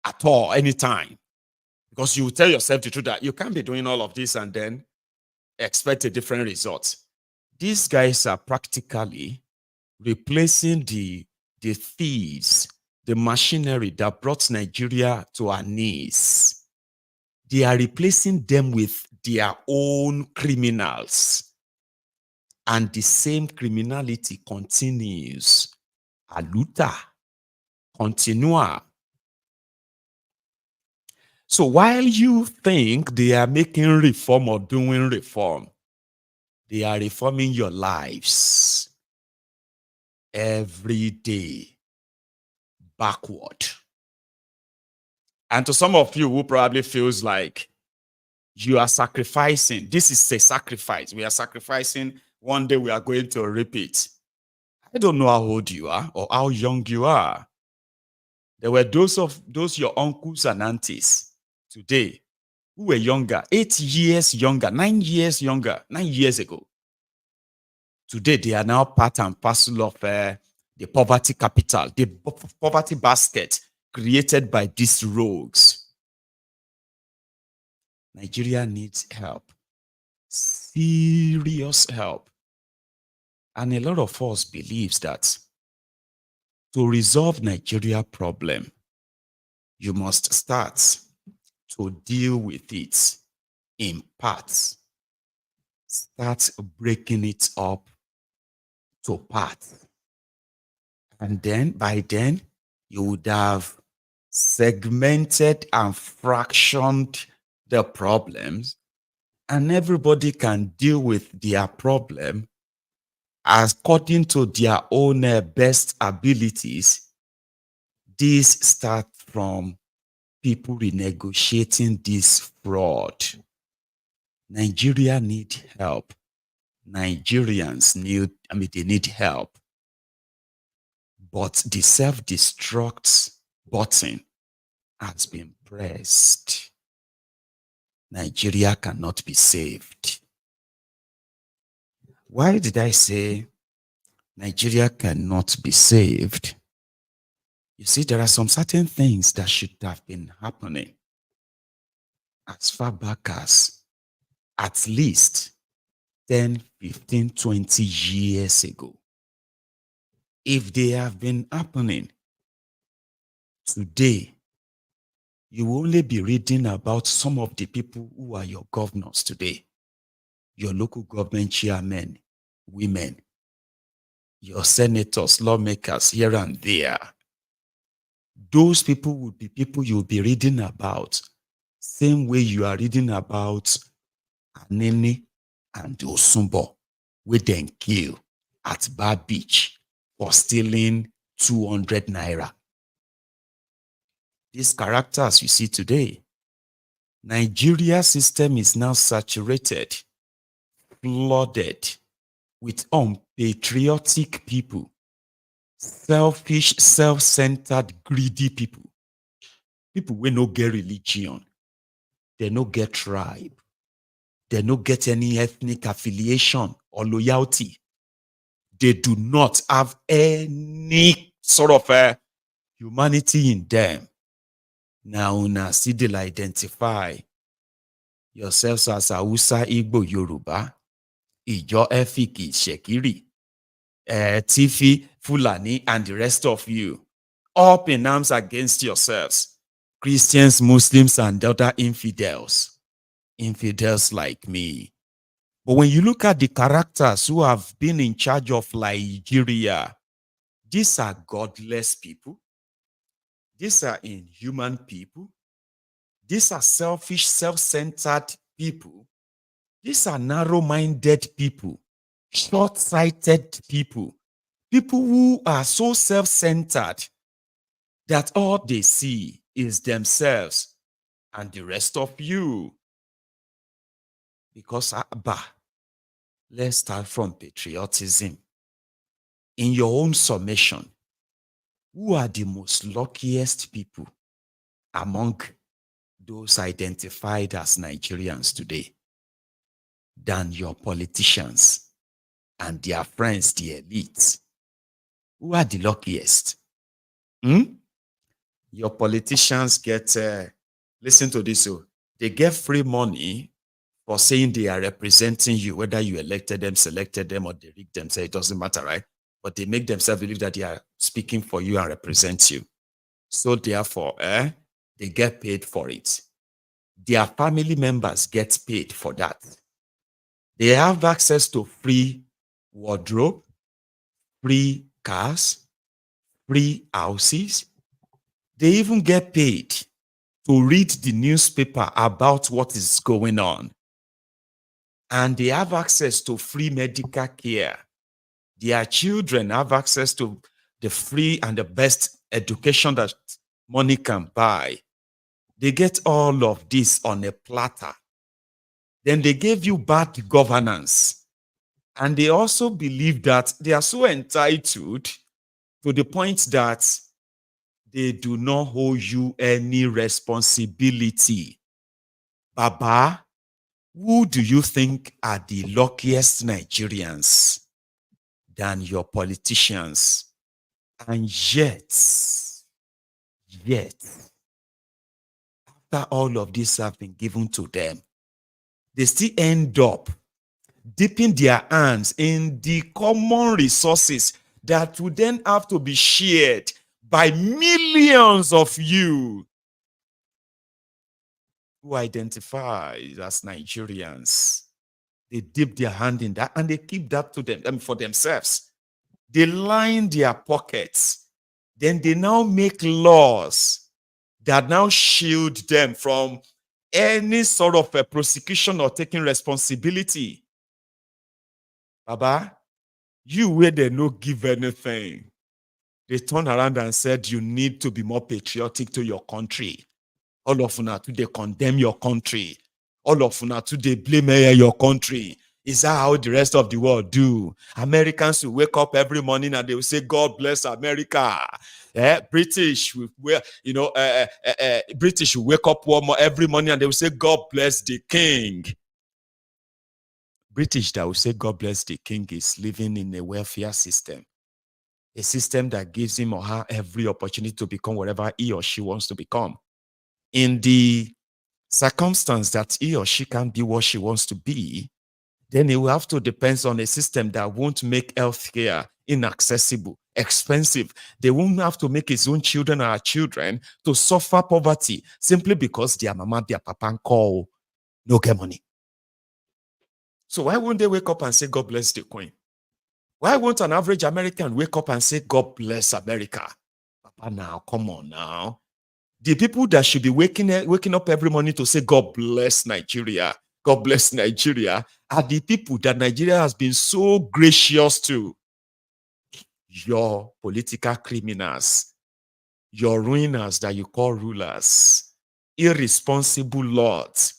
at all, anytime. Because you will tell yourself the truth that you can't be doing all of this and then expect a different result. These guys are practically replacing the thieves, the machinery that brought Nigeria to our knees. They are replacing them with their own criminals. And the same criminality continues. Aluta. Continua. So while you think they are making reform or doing reform, they are reforming your lives every day backward. And to some of you who probably feels like you are sacrificing, this is a sacrifice. We are sacrificing, one day we are going to repeat. I don't know how old you are or how young you are. There were those your uncles and aunties today who were younger, 8 years younger, 9 years younger, 9 years ago. Today, they are now part and parcel of the poverty capital, the poverty basket created by these rogues. Nigeria needs help, serious help. And a lot of us believes that to resolve Nigeria problem, you must start to deal with it in parts. Start breaking it up to parts. And then, by then, you would have segmented and fractioned the problems, and everybody can deal with their problem according to their own best abilities. This starts from people renegotiating this fraud. Nigeria need help. Nigerians they need help. But the self-destruct button has been pressed. Nigeria cannot be saved. Why did I say Nigeria cannot be saved? You see, there are some certain things that should have been happening as far back as at least 10, 15, 20 years ago. If they have been happening today, you will only be reading about some of the people who are your governors today, your local government chairmen, women, your senators, lawmakers here and there. Those people would be people you'll be reading about, same way you are reading about Anene and Osumbo, wey dem kill at Bar Beach for stealing 200 naira. These characters you see today, Nigeria system is now saturated, flooded with unpatriotic people, selfish, self-centered, greedy people. People wey no get religion, they no get tribe, they no get any ethnic affiliation or loyalty. They do not have any sort of humanity in them. Now, una still dey identify yourselves as Hausa, Igbo, Yoruba, Ijo, Efik, Shekiri, Tifi, Fulani, and the rest of you, up in arms against yourselves, Christians, Muslims, and other infidels like me. But when you look at the characters who have been in charge of Liejiriya, these are godless people. These are inhuman people. These are selfish, self-centered people. These are narrow-minded people, short-sighted people, people who are so self-centered that all they see is themselves and the rest of you. Because, let's start from patriotism. In your own summation, who are the most luckiest people among those identified as Nigerians today than your politicians and their friends, the elites? Who are the luckiest? Your politicians get, listen to this, they get free money for saying they are representing you, whether you elected them, selected them, or they rigged them, say it doesn't matter, right? But they make themselves believe that they are speaking for you and represent you. So therefore, they get paid for it. Their family members get paid for that. They have access to free wardrobe, free cars, free houses. They even get paid to read the newspaper about what is going on. And they have access to free medical care. Their children have access to the free and the best education that money can buy. They get all of this on a platter. Then they gave you bad governance. And they also believe that they are so entitled to the point that they do not hold you any responsibility. Baba, who do you think are the luckiest Nigerians than your politicians? And yet, after all of this have been given to them, they still end up dipping their hands in the common resources that would then have to be shared by millions of you who identify as Nigerians. They dip their hand in that and they keep that to them for themselves. They line their pockets. Then they now make laws that now shield them from any sort of a prosecution or taking responsibility. Baba, you where they no give anything. They turned around and said, you need to be more patriotic to your country. All of una too, they condemn your country. All of una too, they blame your country. Is that how the rest of the world do? Americans will wake up every morning and they will say, God bless America. British will British will wake up every morning and they will say, God bless the king. British that will say, God bless the king is living in a welfare system. A system that gives him or her every opportunity to become whatever he or she wants to become. In the circumstance that he or she can't be what she wants to be, then he will have to depend on a system that won't make healthcare inaccessible, expensive. They won't have to make his own children or her children to suffer poverty simply because their mama, their papa, and call no get money. So why won't they wake up and say, God bless the queen? Why won't an average American wake up and say, God bless America? Papa, now, come on now. The people that should be waking up every morning to say, God bless Nigeria, God bless Nigeria, are the people that Nigeria has been so gracious to. Your political criminals, your ruiners that you call rulers, irresponsible lords,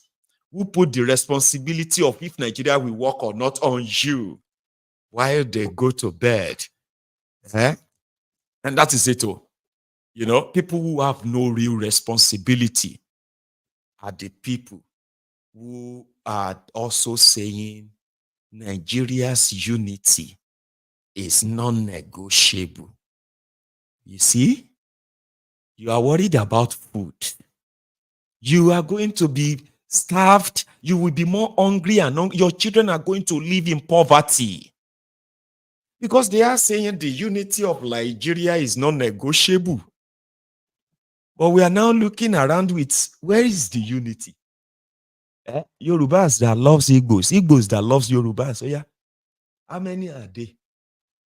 who put the responsibility of if Nigeria will work or not on you while they go to bed. And that is it. You know, people who have no real responsibility are the people who are also saying Nigeria's unity is non-negotiable. You see, you are worried about food. You are going to be starved. You will be more hungry, and your children are going to live in poverty. Because they are saying the unity of Nigeria is non-negotiable. But we are now looking around with, where is the unity? Yorubas that loves Igbos. Igbos that loves Yorubas. So yeah, how many are they?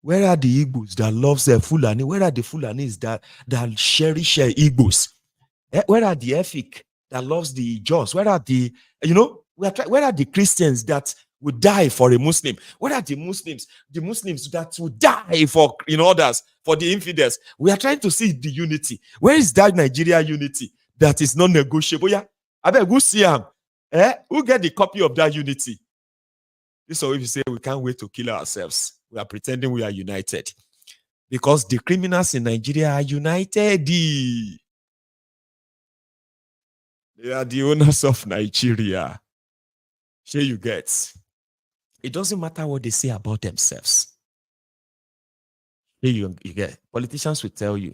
Where are the Igbos that loves Fulani? Where are the Fulanis that cherish Igbos? Where are the Efik that loves the Jaws? Where are the, where are the Christians that would die for a Muslim? Where are the Muslims that would die for, others, for the infidels? We are trying to see the unity. Where is that Nigeria unity that is non-negotiable? Yeah, I bet who see him? Who get the copy of that unity? This is what we say, we can't wait to kill ourselves. We are pretending we are united. Because the criminals in Nigeria are united. They are the owners of Nigeria. Sure you get. It doesn't matter what they say about themselves. Sure you get. Politicians will tell you.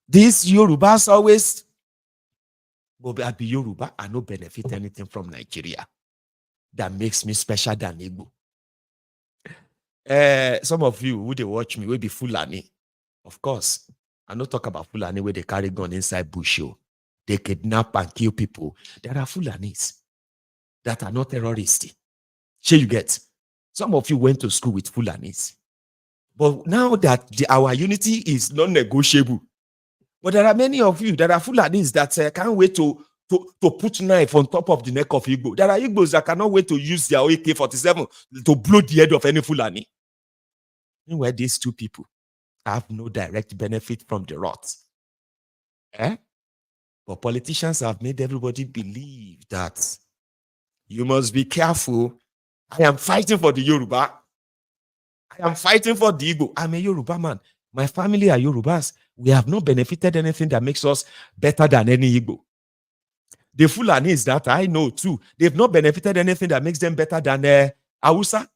These Yorubas always, but I be Yoruba, I don't benefit anything from Nigeria. That makes me special than Igbo. Some of you who they watch me will be Fulani. Of course, I don't talk about Fulani where they carry gun inside bush. They kidnap and kill people. There are Fulanis that are not terrorists. Sure you get. Some of you went to school with Fulanis. But now that our unity is non-negotiable, but there are many of you that are Fulanis that can't wait to put knife on top of the neck of Igbo. There are Igbos that cannot wait to use their AK-47 to blow the head of any Fulani. Meanwhile, these two people have no direct benefit from the rot. But politicians have made everybody believe that you must be careful. I am fighting for the Yoruba. I am fighting for the Igbo. I'm a Yoruba man. My family are Yorubas. We have not benefited anything that makes us better than any Igbo. The Fulanis that I know too, they've not benefited anything that makes them better than Hausa.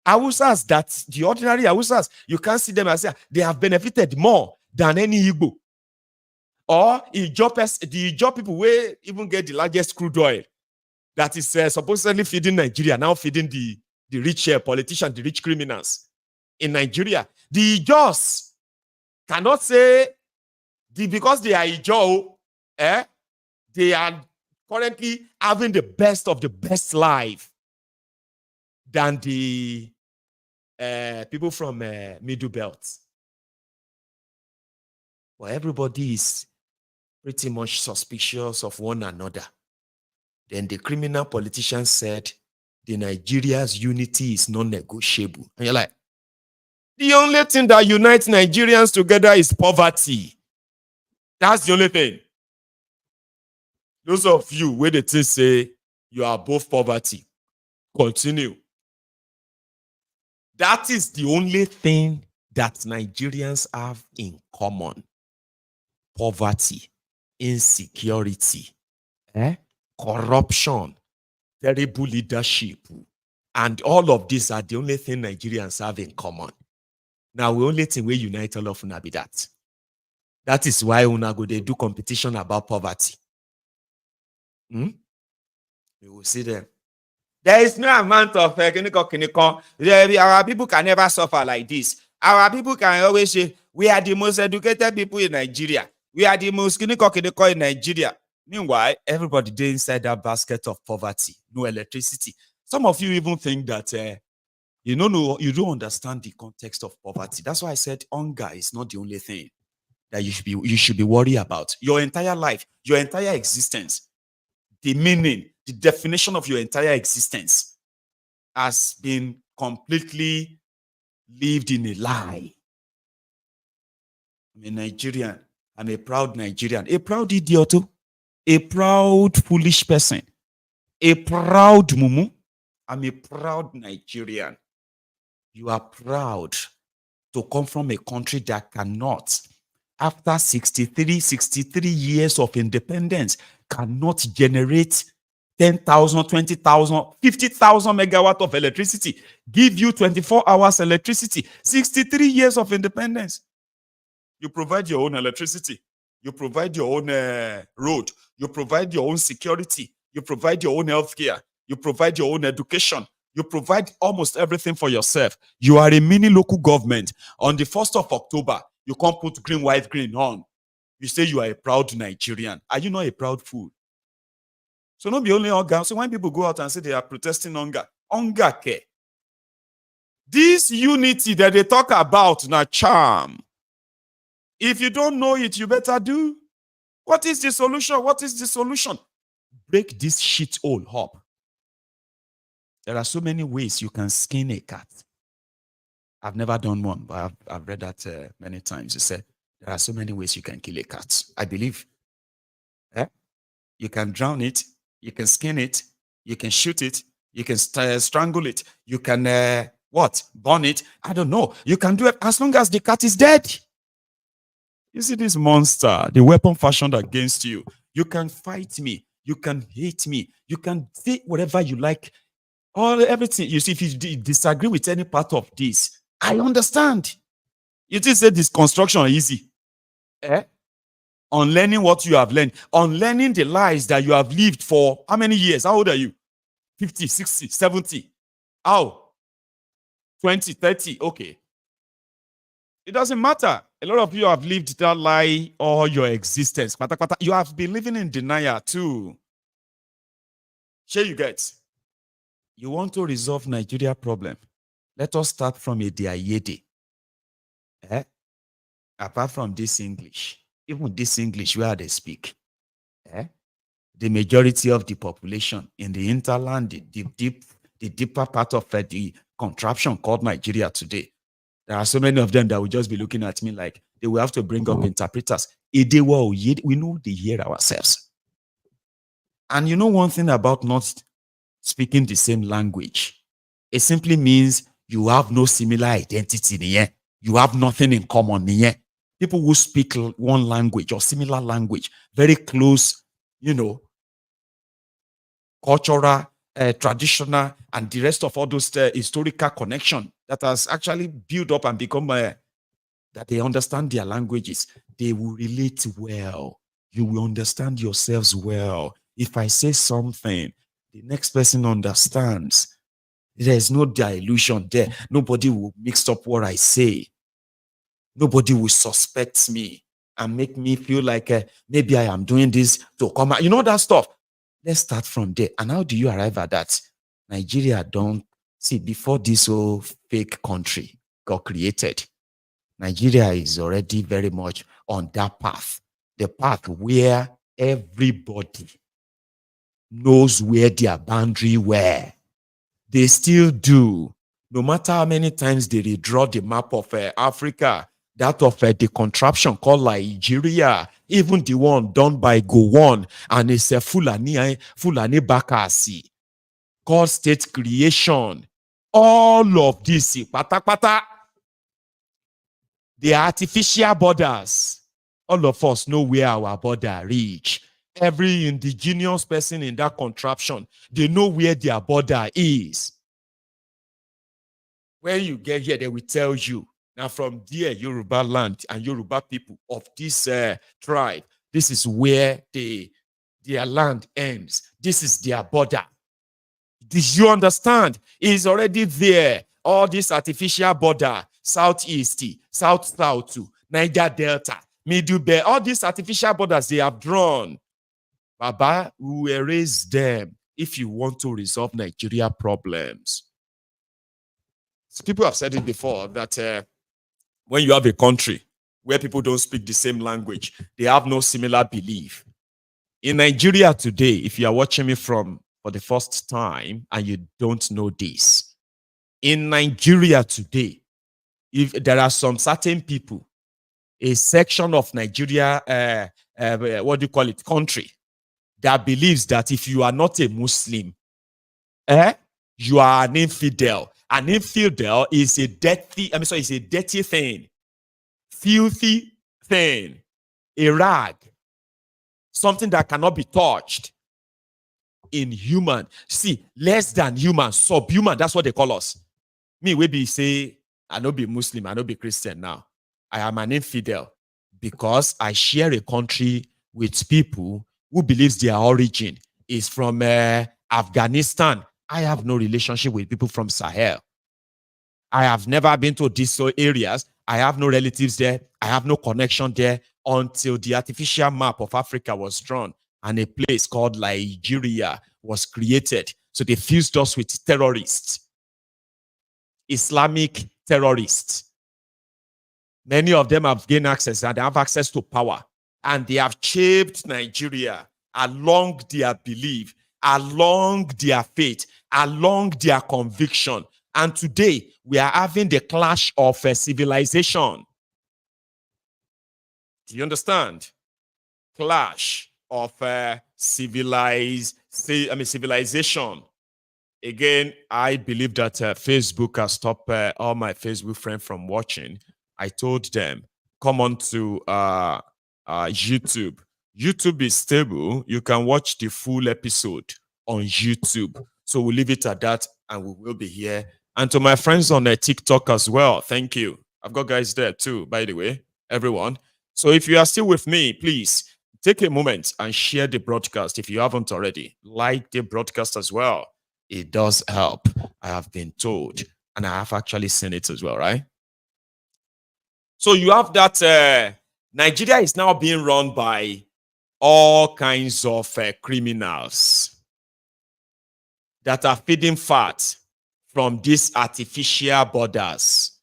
Hausas, that the ordinary Hausas, you can't see them as they have benefited more than any Igbo. Or the Ijaw people will even get the largest crude oil that is supposedly feeding Nigeria, now feeding the rich politicians, the rich criminals in Nigeria. The Ijaws cannot say because they are Ijaw, they are currently having the best of the best life than the people from Middle Belt. But everybody is pretty much suspicious of one another. Then the criminal politician said, the Nigeria's unity is non-negotiable. And you're like, the only thing that unites Nigerians together is poverty. That's the only thing. Those of you where they say you are above poverty, continue. That is the only thing that Nigerians have in common. Poverty, insecurity, corruption, terrible leadership. And all of these are the only thing Nigerians have in common. Now, the only thing we unite all of una be that. That is why una go they do competition about poverty. You will see them. There is no amount of our people can never suffer like this. Our people can always say, we are the most educated people in Nigeria. We are the most in Nigeria. Meanwhile, everybody dey inside that basket of poverty, no electricity. Some of you even think that you don't understand the context of poverty. That's why I said hunger is not the only thing that you should be worried about. Your entire life, your entire existence, the meaning, the definition of your entire existence has been completely lived in a lie. I'm a Nigerian. I'm a proud Nigerian. A proud idiot. A proud foolish person. A proud mumu. I'm a proud Nigerian. You are proud to come from a country that cannot, after 63 years of independence, cannot generate 10,000, 20,000, 50,000 megawatt of electricity, give you 24 hours electricity, 63 years of independence. You provide your own electricity. You provide your own road. You provide your own security. You provide your own healthcare. You provide your own education. You provide almost everything for yourself. You are a mini local government. On the 1st of October, you can't put green, white, green on. You say you are a proud Nigerian. Are you not a proud fool? So not be only hunger. So when people go out and say they are protesting hunger, hunger care. This unity that they talk about na charm. If you don't know it, you better do. What is the solution? What is the solution? Break this shit hole up. There are so many ways you can skin a cat. I've never done one, but I've read that many times. It said there are so many ways you can kill a cat. I believe. You can drown it. You can skin it. You can shoot it. You can strangle it. You can, burn it. I don't know. You can do it as long as the cat is dead. You see this monster, the weapon fashioned against you. You can fight me. You can hate me. You can say whatever you like. Everything. You see, if you disagree with any part of this, I understand. You just say this construction easy. Unlearning what you have learned. Unlearning the lies that you have lived for how many years? How old are you? 50, 60, 70. How? 20, 30. Okay. It doesn't matter. A lot of you have lived that lie all your existence. You have been living in denial too. Sure you get. You want to resolve Nigeria problem. Let us start from a Diayede. Apart from this English, even this English where they speak, the majority of the population in the hinterland, the deeper part of the contraption called Nigeria today, there are so many of them that will just be looking at me like they will have to bring up interpreters. We know they hear ourselves. And you know one thing about not speaking the same language, it simply means you have no similar identity in here. You have nothing in common in here. People who speak one language or similar language, very close, cultural, traditional, and the rest of all those historical connection that has actually built up and become that they understand their languages. They will relate well. You will understand yourselves well. If I say something, the next person understands. There's no dilution there. Nobody will mix up what I say. Nobody will suspect me and make me feel like maybe I am doing this to come out. You know that stuff. Let's start from there. And how do you arrive at that? Nigeria don't see before this whole fake country got created. Nigeria is already very much on that path. The path where everybody knows where their boundary were. They still do. No matter how many times they redraw the map of Africa, that of the contraption called Liejiriya, even the one done by Gowon, and it's a Fulani Bakasi, called state creation. All of this, pata, the artificial borders. All of us know where our border reach. Every indigenous person in that contraption, they know where their border is. When you get here, they will tell you, now from there, Yoruba land and Yoruba people of this tribe, this is where their land ends. This is their border. Did you understand? It's already there. All this artificial border, southeast, south, Niger Delta, Middle Belt, all these artificial borders they have drawn. Baba will erase them if you want to resolve Nigeria problems. So people have said it before that when you have a country where people don't speak the same language, they have no similar belief. In Nigeria today, if you are watching me from for the first time and you don't know this. In Nigeria today, if there are some certain people, a section of Nigeria, what do you call it, country, that believes that if you are not a Muslim, you are an infidel. An infidel is a dirty, it's a dirty thing, filthy thing, a rag, something that cannot be touched. Inhuman. See, less than human, subhuman, that's what they call us. Me, we be say, I no be Muslim, I no be Christian now. I am an infidel because I share a country with people who believes their origin is from Afghanistan. I have no relationship with people from Sahel. I have never been to these areas. I have no relatives there. I have no connection there until the artificial map of Africa was drawn and a place called Liejiriya was created. So they fused us with terrorists, Islamic terrorists. Many of them have gained access and they have access to power. And they have shaped Nigeria along their belief, along their faith, along their conviction. And today, we are having the clash of civilization. Do you understand? Clash of civilization. Again, I believe that Facebook has stopped all my Facebook friends from watching. I told them, come on to YouTube. YouTube is stable. You can watch the full episode on YouTube. So we'll leave it at that and we will be here. And to my friends on TikTok as well, thank you. I've got guys there too, by the way, everyone. So if you are still with me, please take a moment and share the broadcast if you haven't already. Like the broadcast as well. It does help, I have been told. And I have actually seen it as well, right? So you have that Nigeria is now being run by all kinds of criminals that are feeding fat from these artificial borders.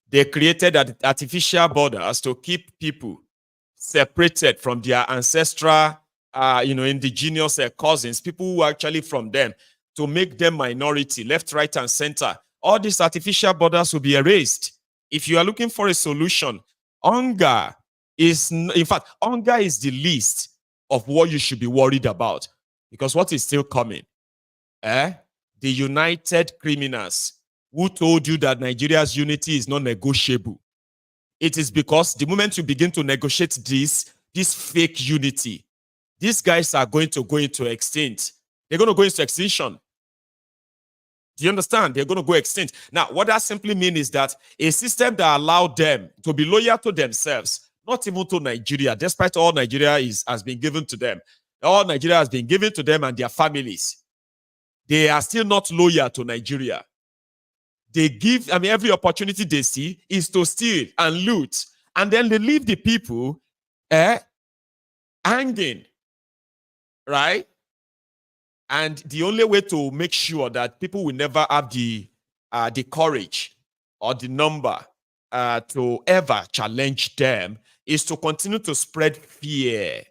They created artificial borders to keep people separated from their ancestral, indigenous cousins, people who are actually from them, to make them minority, left, right, and center. All these artificial borders will be erased. If you are looking for a solution, hunger is, in fact, hunger is the least of what you should be worried about. Because what is still coming? The united criminals who told you that Nigeria's unity is not negotiable. It is because the moment you begin to negotiate this fake unity, these guys are going to go into extinct. They're going to go into extinction. Do you understand? They're going to go extinct. Now, what that simply means is that a system that allowed them to be loyal to themselves, not even to Nigeria, despite all Nigeria has been given to them. All Nigeria has been given to them and their families. They are still not loyal to Nigeria. They give, every opportunity they see is to steal and loot. And then they leave the people hanging. Right? And the only way to make sure that people will never have the courage or the number to ever challenge them is to continue to spread fear,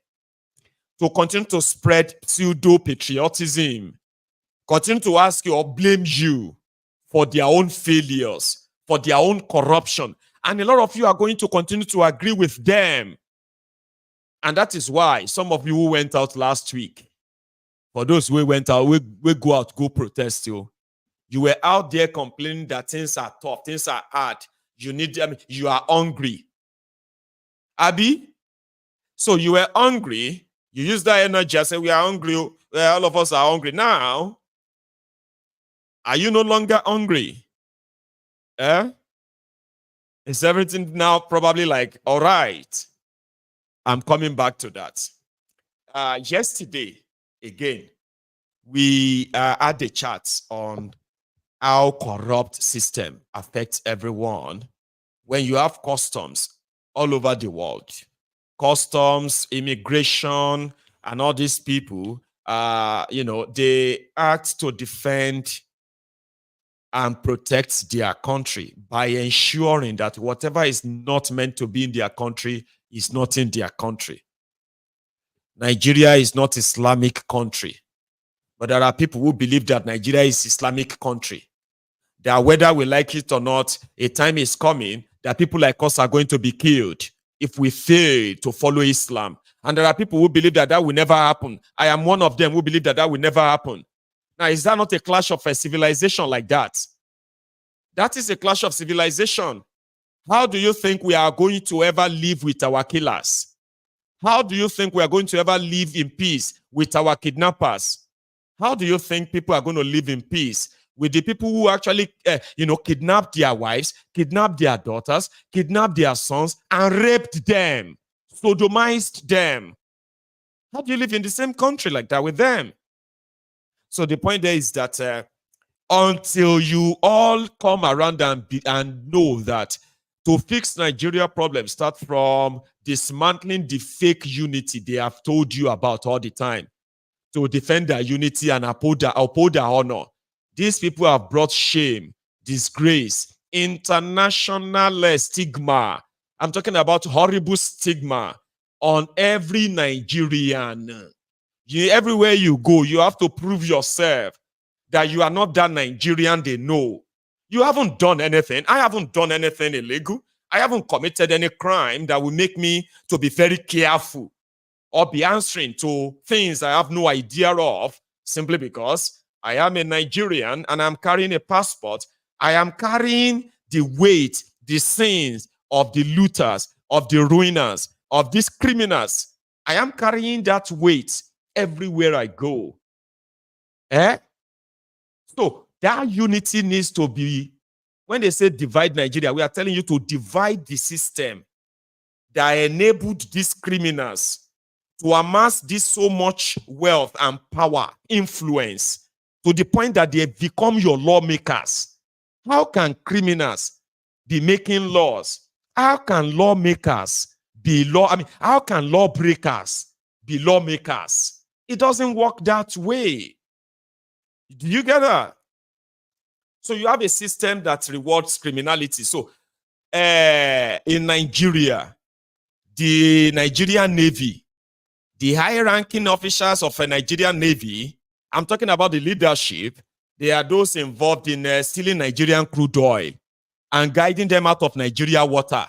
to continue to spread pseudo-patriotism, continue to ask you or blame you for their own failures, for their own corruption. And a lot of you are going to continue to agree with them. And that is why some of you who went out last week, for those who went out, we go out, go protest you. You were out there complaining that things are tough, things are hard. You are hungry. Abi? So you were hungry. You use that energy and say, we are hungry. All of us are hungry. Now, are you no longer hungry? Is everything now probably like, all right? I'm coming back to that. Yesterday, again, we had a chat on how corrupt system affects everyone when you have customs all over the world. Customs, immigration, and all these people, they act to defend and protect their country by ensuring that whatever is not meant to be in their country is not in their country. Nigeria is not Islamic country. But there are people who believe that Nigeria is Islamic country. That whether we like it or not, a time is coming that people like us are going to be killed if we fail to follow Islam. And there are people who believe that that will never happen. I am one of them who believe that that will never happen. Now, is that not a clash of a civilization like that? That is a clash of civilization. How do you think we are going to ever live with our killers? How do you think we are going to ever live in peace with our kidnappers? How do you think people are going to live in peace with the people who actually, kidnapped their wives, kidnapped their daughters, kidnapped their sons, and raped them, sodomized them? How do you live in the same country like that with them? So the point there is that until you all come around and know that to fix Nigeria problems start from dismantling the fake unity they have told you about all the time, to defend their unity and uphold their honor. These people have brought shame, disgrace, international stigma. I'm talking about horrible stigma on every Nigerian. Everywhere you go, you have to prove yourself that you are not that Nigerian they know. You haven't done anything. I haven't done anything illegal. I haven't committed any crime that will make me to be very careful or be answering to things I have no idea of, simply because I am a Nigerian and I'm carrying a passport. I am carrying the weight, the sins of the looters, of the ruiners, of these criminals. I am carrying that weight everywhere I go. So that unity needs to be, when they say divide Nigeria, we are telling you to divide the system that enabled these criminals to amass this so much wealth and power, influence, to the point that they become your lawmakers. How can criminals be making laws? How can lawmakers be how can lawbreakers be lawmakers? It doesn't work that way. Do you get that? So you have a system that rewards criminality. So in Nigeria, the Nigerian Navy, the high-ranking officers of a Nigerian Navy, I'm talking about the leadership, they are those involved in stealing Nigerian crude oil and guiding them out of Nigeria water.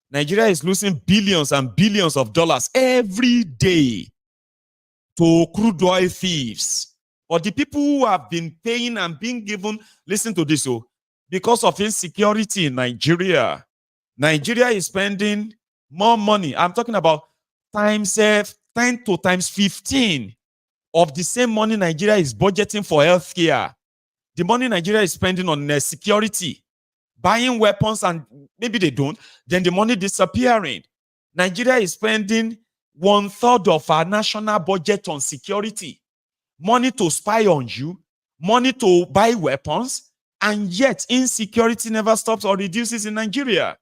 Nigeria is losing billions and billions of dollars every day to crude oil thieves. But the people who have been paying and being given, listen to this, because of insecurity in Nigeria, Nigeria is spending more money. I'm talking about times 10 to times 15 of the same money Nigeria is budgeting for healthcare. The money Nigeria is spending on security, buying weapons, and maybe they don't, then the money disappearing. Nigeria is spending 1/3 of our national budget on security. Money to spy on you, money to buy weapons, and yet insecurity never stops or reduces in Nigeria.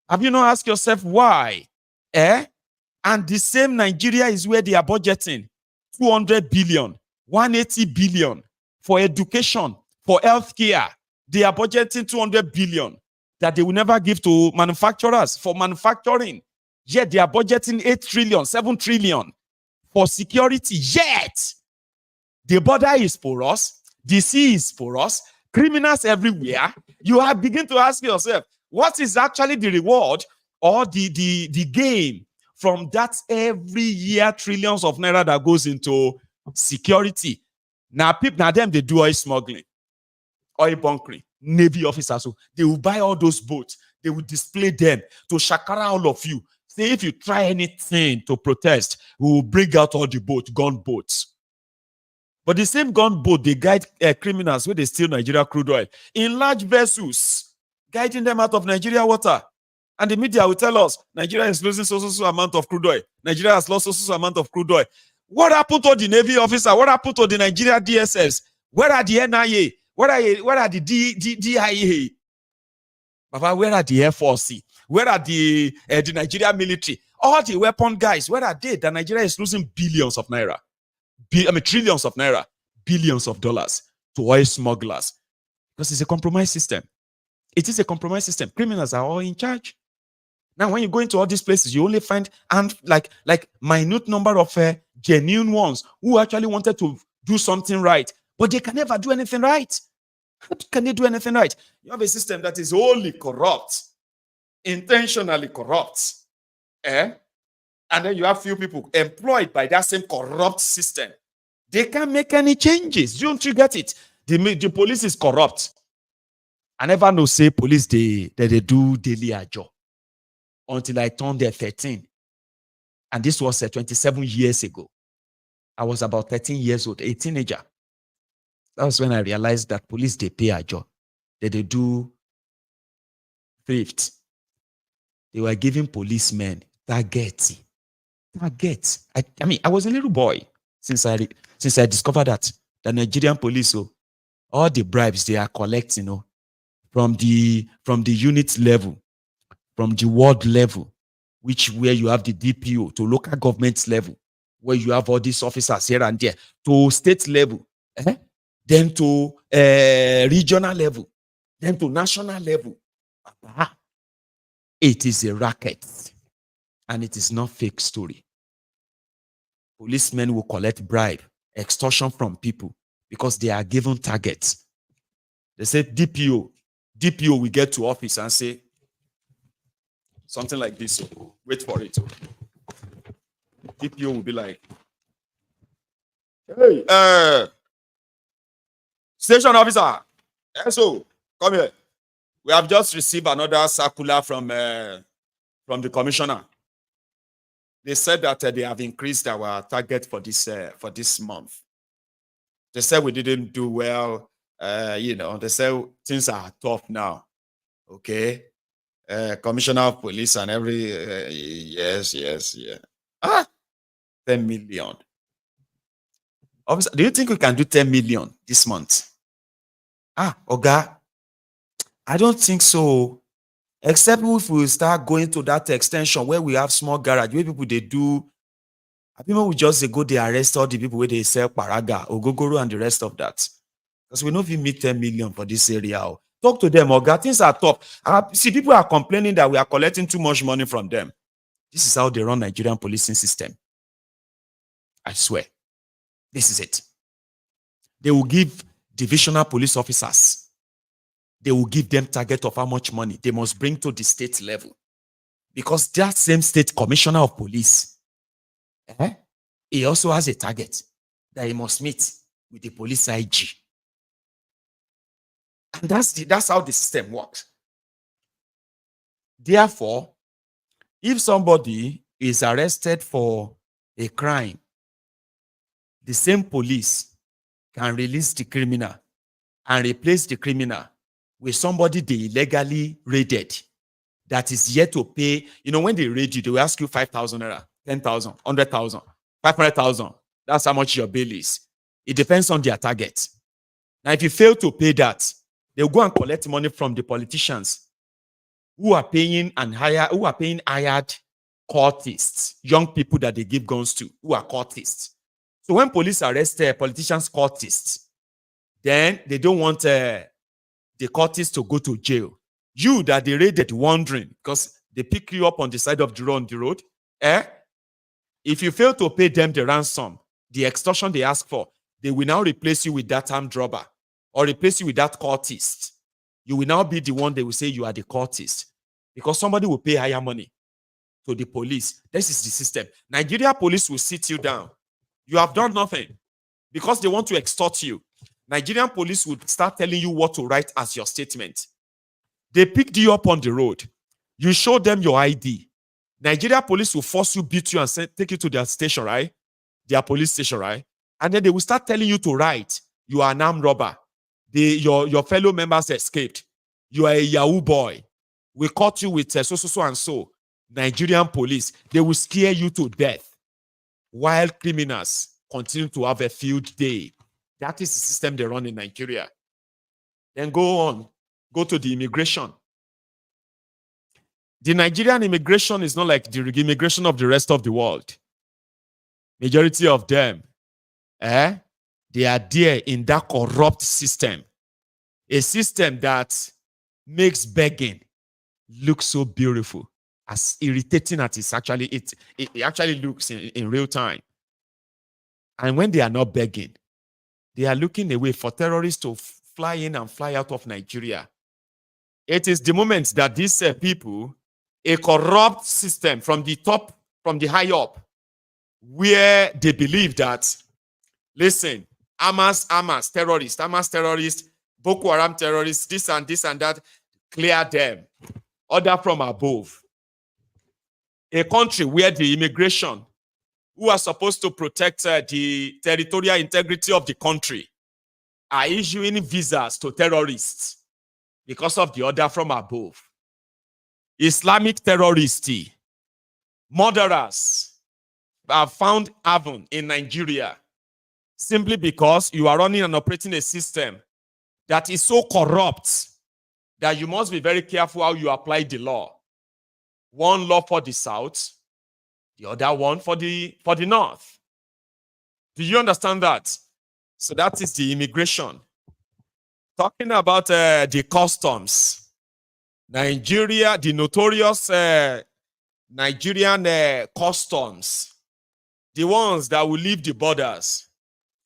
Have you not asked yourself why? And the same Nigeria is where they are budgeting 200 billion, 180 billion for education, for healthcare. They are budgeting 200 billion that they will never give to manufacturers for manufacturing. Yet they are budgeting 8 trillion, 7 trillion for security. Yet the border is for us, the sea is for us, criminals everywhere. You have begin to ask yourself, what is actually the reward or the gain from that every year trillions of naira that goes into security? Now them they do oil smuggling, oil bunkering, Navy officers. So they will buy all those boats, they will display them to shakara all of you. Say if you try anything to protest, we will bring out all the gun boats. But the same gunboat, they guide criminals where they steal Nigeria crude oil in large vessels, guiding them out of Nigeria water. And the media will tell us, Nigeria is losing so amount of crude oil. Nigeria has lost so amount of crude oil. What happened to the Navy officer? What happened to the Nigeria DSS? Where are the NIA? Where are the DIA? Baba, where are the Air Force? Where are the Nigeria military? All the weapon guys, where are they? That Nigeria is losing billions of naira. Trillions of naira, billions of dollars to oil smugglers. Because it's a compromise system. It is a compromise system. Criminals are all in charge. Now, when you go into all these places, you only find like minute number of genuine ones who actually wanted to do something right, but they can never do anything right. How can they do anything right? You have a system that is wholly corrupt, intentionally corrupt, and then you have few people employed by that same corrupt system. They can't make any changes. Don't you get it? The police is corrupt. I never know say police they do daily a job until I turned 13. And this was 27 years ago. I was about 13 years old, a teenager. That was when I realized that police, they pay a job. They do thrift. They were giving policemen targets. I mean, I was a little boy since I discovered that the Nigerian police, all the bribes they are collecting, from the unit level, from the ward level, where you have the DPO, to local government level, where you have all these officers here and there, to state level, then to regional level, then to national level. It is a racket, and it is not fake story. Policemen will collect bribe, extortion from people because they are given targets. They say DPO will get to office and say something like this. Wait for it. DPO will be like, hey, station officer, SO, come here. We have just received another circular from the commissioner. They said that they have increased our target for this month. They said we didn't do well. They said things are tough now. Okay. Commissioner of police and yes. 10 million. Officer, do you think we can do 10 million this month? Oga, I don't think so. Except if we start going to that extension where we have small garage, where people they do, people will just go, they arrest all the people where they sell paraga, ogogoro, and the rest of that. Because we know if we meet 10 million for this area. Talk to them, Oga. Things are tough. See, people are complaining that we are collecting too much money from them. This is how they run Nigerian policing system. I swear. This is it. They will give divisional police officers. They will give them target of how much money they must bring to the state level. Because that same state commissioner of police, he also has a target that he must meet with the police IG. And that's how the system works. Therefore, if somebody is arrested for a crime, the same police can release the criminal and replace the criminal with somebody they illegally raided that is yet to pay. When they raid you, they will ask you 5,000 naira, 10,000, 100,000, 500,000. That's how much your bail is. It depends on their target. Now, if you fail to pay that, they'll go and collect money from the politicians who are paying hired cultists, young people that they give guns to, who are cultists. So when police arrest politicians' cultists, then they don't want the cultists to go to jail. You that they raided wandering because they pick you up on the side of the road, if you fail to pay them the ransom, the extortion they ask for, they will now replace you with that armed robber or replace you with that cultist. You will now be the one they will say you are the cultist because somebody will pay higher money to the police. This is the system. Nigeria police will sit you down. You have done nothing because they want to extort you. Nigerian police would start telling you what to write as your statement. They picked you up on the road. You show them your ID. Nigeria police will force you, beat you, and take you to their station, right? Their police station, right? And then they will start telling you to write. You are an armed robber. Your fellow members escaped. You are a Yahoo boy. We caught you with so and so. Nigerian police, they will scare you to death while criminals continue to have a field day. That is the system they run in Nigeria. Then go to the immigration. The Nigerian immigration is not like the immigration of the rest of the world. Majority of them, they are there in that corrupt system. A system that makes begging look so beautiful, as irritating as it actually looks in real time. And when they are not begging, They are looking away for terrorists to fly in and fly out of Nigeria. It is the moment that these people, a corrupt system from the top, from the high up, where they believe that, listen, Hamas terrorists, Boko Haram terrorists, this and that, clear them. Order from above. A country where the immigration, who are supposed to protect the territorial integrity of the country, are issuing visas to terrorists because of the order from above. Islamic terrorists, murderers are found happen in Nigeria simply because you are running and operating a system that is so corrupt that you must be very careful how you apply the law. One law for the South, the other one for the North. Do you understand that? So that is the immigration. Talking about the customs. Nigeria, the notorious Nigerian customs, the ones that will leave the borders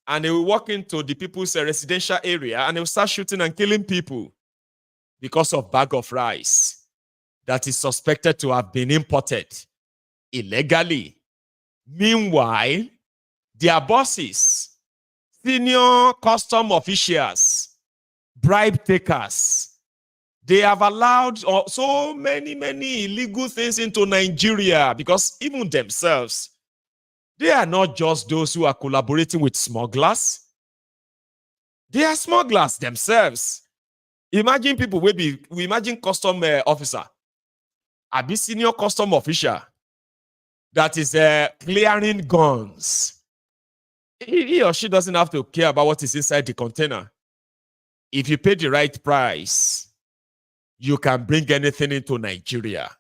and they will walk into the people's residential area and they will start shooting and killing people because of bag of rice that is suspected to have been imported illegally. Meanwhile, their bosses, senior custom officials, bribe takers, they have allowed so many illegal things into Nigeria because even themselves, they are not just those who are collaborating with smugglers. They are smugglers themselves. Imagine people, we imagine custom officer, a senior custom official that is clearing guns. He or she doesn't have to care about what is inside the container. If you pay the right price, you can bring anything into Nigeria.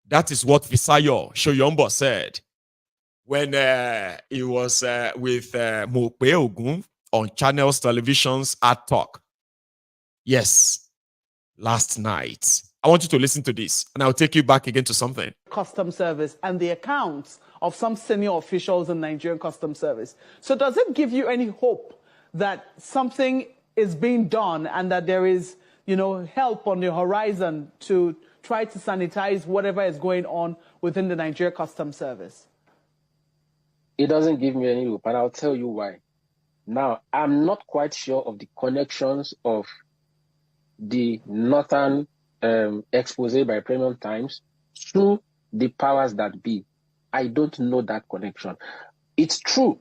That is what Visayo Shoyombo said when he was with Maiyegun on Channels Television's Ad Talk. Yes, last night. I want you to listen to this, and I'll take you back again to something. Customs Service and the accounts of some senior officials in Nigerian Customs Service. So does it give you any hope that something is being done and that there is, help on the horizon to try to sanitize whatever is going on within the Nigerian Customs Service? It doesn't give me any hope, and I'll tell you why. Now, I'm not quite sure of the connections of the northern expose by Premium Times to the powers that be. I don't know that connection. It's true,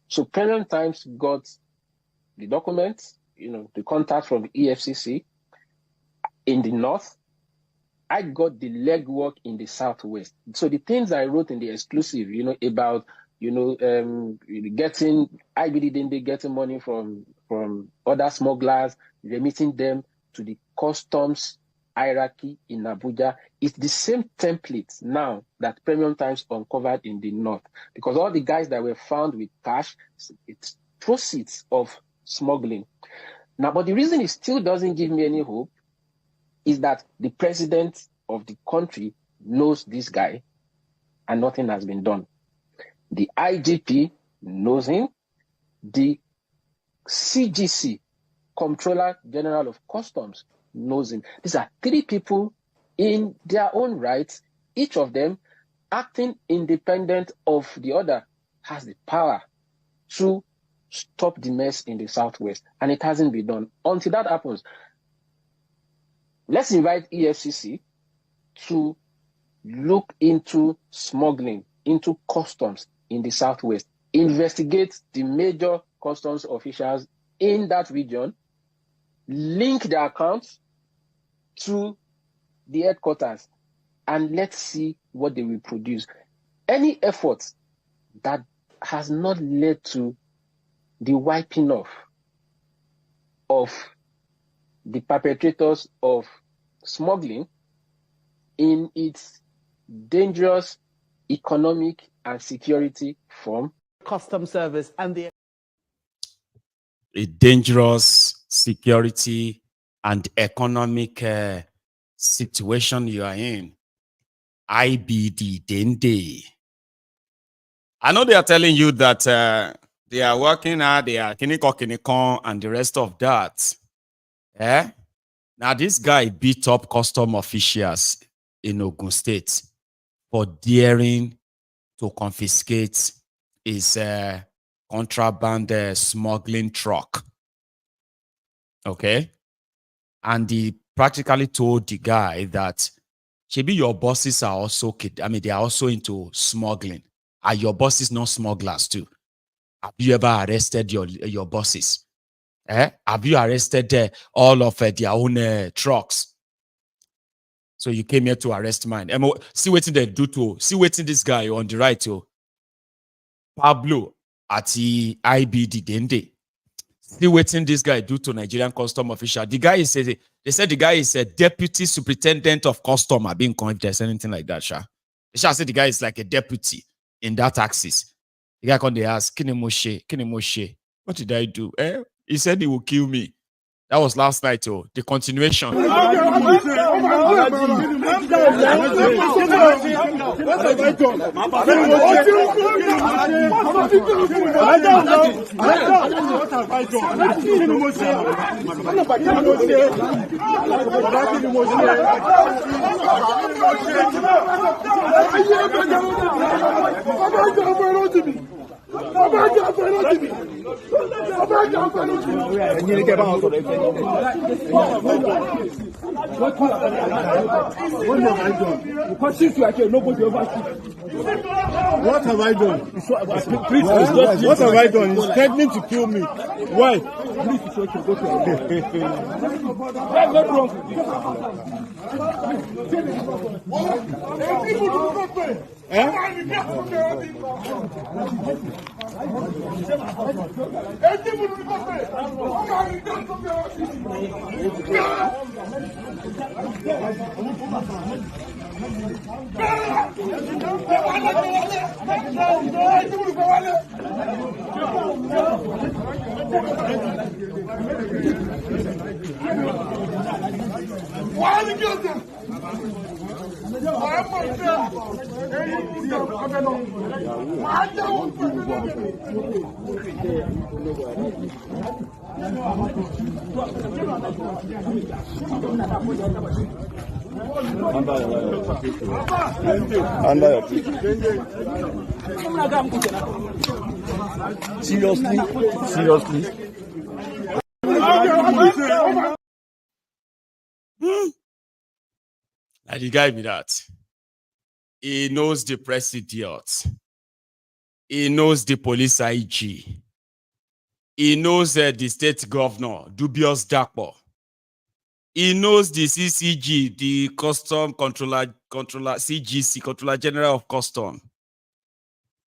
So Premium Times got the documents, the contact from the EFCC in the north. I got the legwork in the southwest. So the things I wrote in the exclusive, about, getting IBD getting money from other smugglers, remitting them to the customs hierarchy in Abuja. It's the same template now that Premium Times uncovered in the north, because all the guys that were found with cash, it's proceeds of smuggling. Now, but the reason it still doesn't give me any hope is that the president of the country knows this guy and nothing has been done. The IGP knows him. The CGC, Comptroller General of Customs, knows him. These are three people in their own rights, each of them acting independent of the other, has the power to stop the mess in the southwest, and it hasn't been done. Until that happens, let's invite EFCC to look into smuggling, into customs in the southwest, investigate the major customs officials in that region, link their accounts to the headquarters, and let's see what they will produce. Any effort that has not led to the wiping off of the perpetrators of smuggling in its dangerous economic and security form. Customs Service and the A dangerous security and economic situation you are in. IBD Dende. I know they are telling you that They are working hard, they are kinikon and the rest of that. Eh? Now, this guy beat up custom officials in Ogun State for daring to confiscate his contraband smuggling truck. Okay? And he practically told the guy that, maybe your bosses are also, they are also into smuggling. Are your bosses not smugglers too? Have you ever arrested your bosses? Have you arrested all of their own trucks? So you came here to arrest mine. See what they do to, see what this guy on the right to Pablo at the IBD Dende. See what this guy do to Nigerian custom official. The guy is they said the guy is a deputy superintendent of custom. I've been if there's anything like that, Sha. They shall say the guy is like a deputy in that axis. The guy come they ask, Kini Moshe, what did I do? He said he will kill me. That was last night, oh. The continuation. What have I done? What have I done? He's threatening to kill me. Why? Seriously? And the guy be that. He knows the press idiots. He knows the police IG. He knows the state governor, dubious Dakpo. He knows the CCG, the custom controller, CGC, controller general of custom.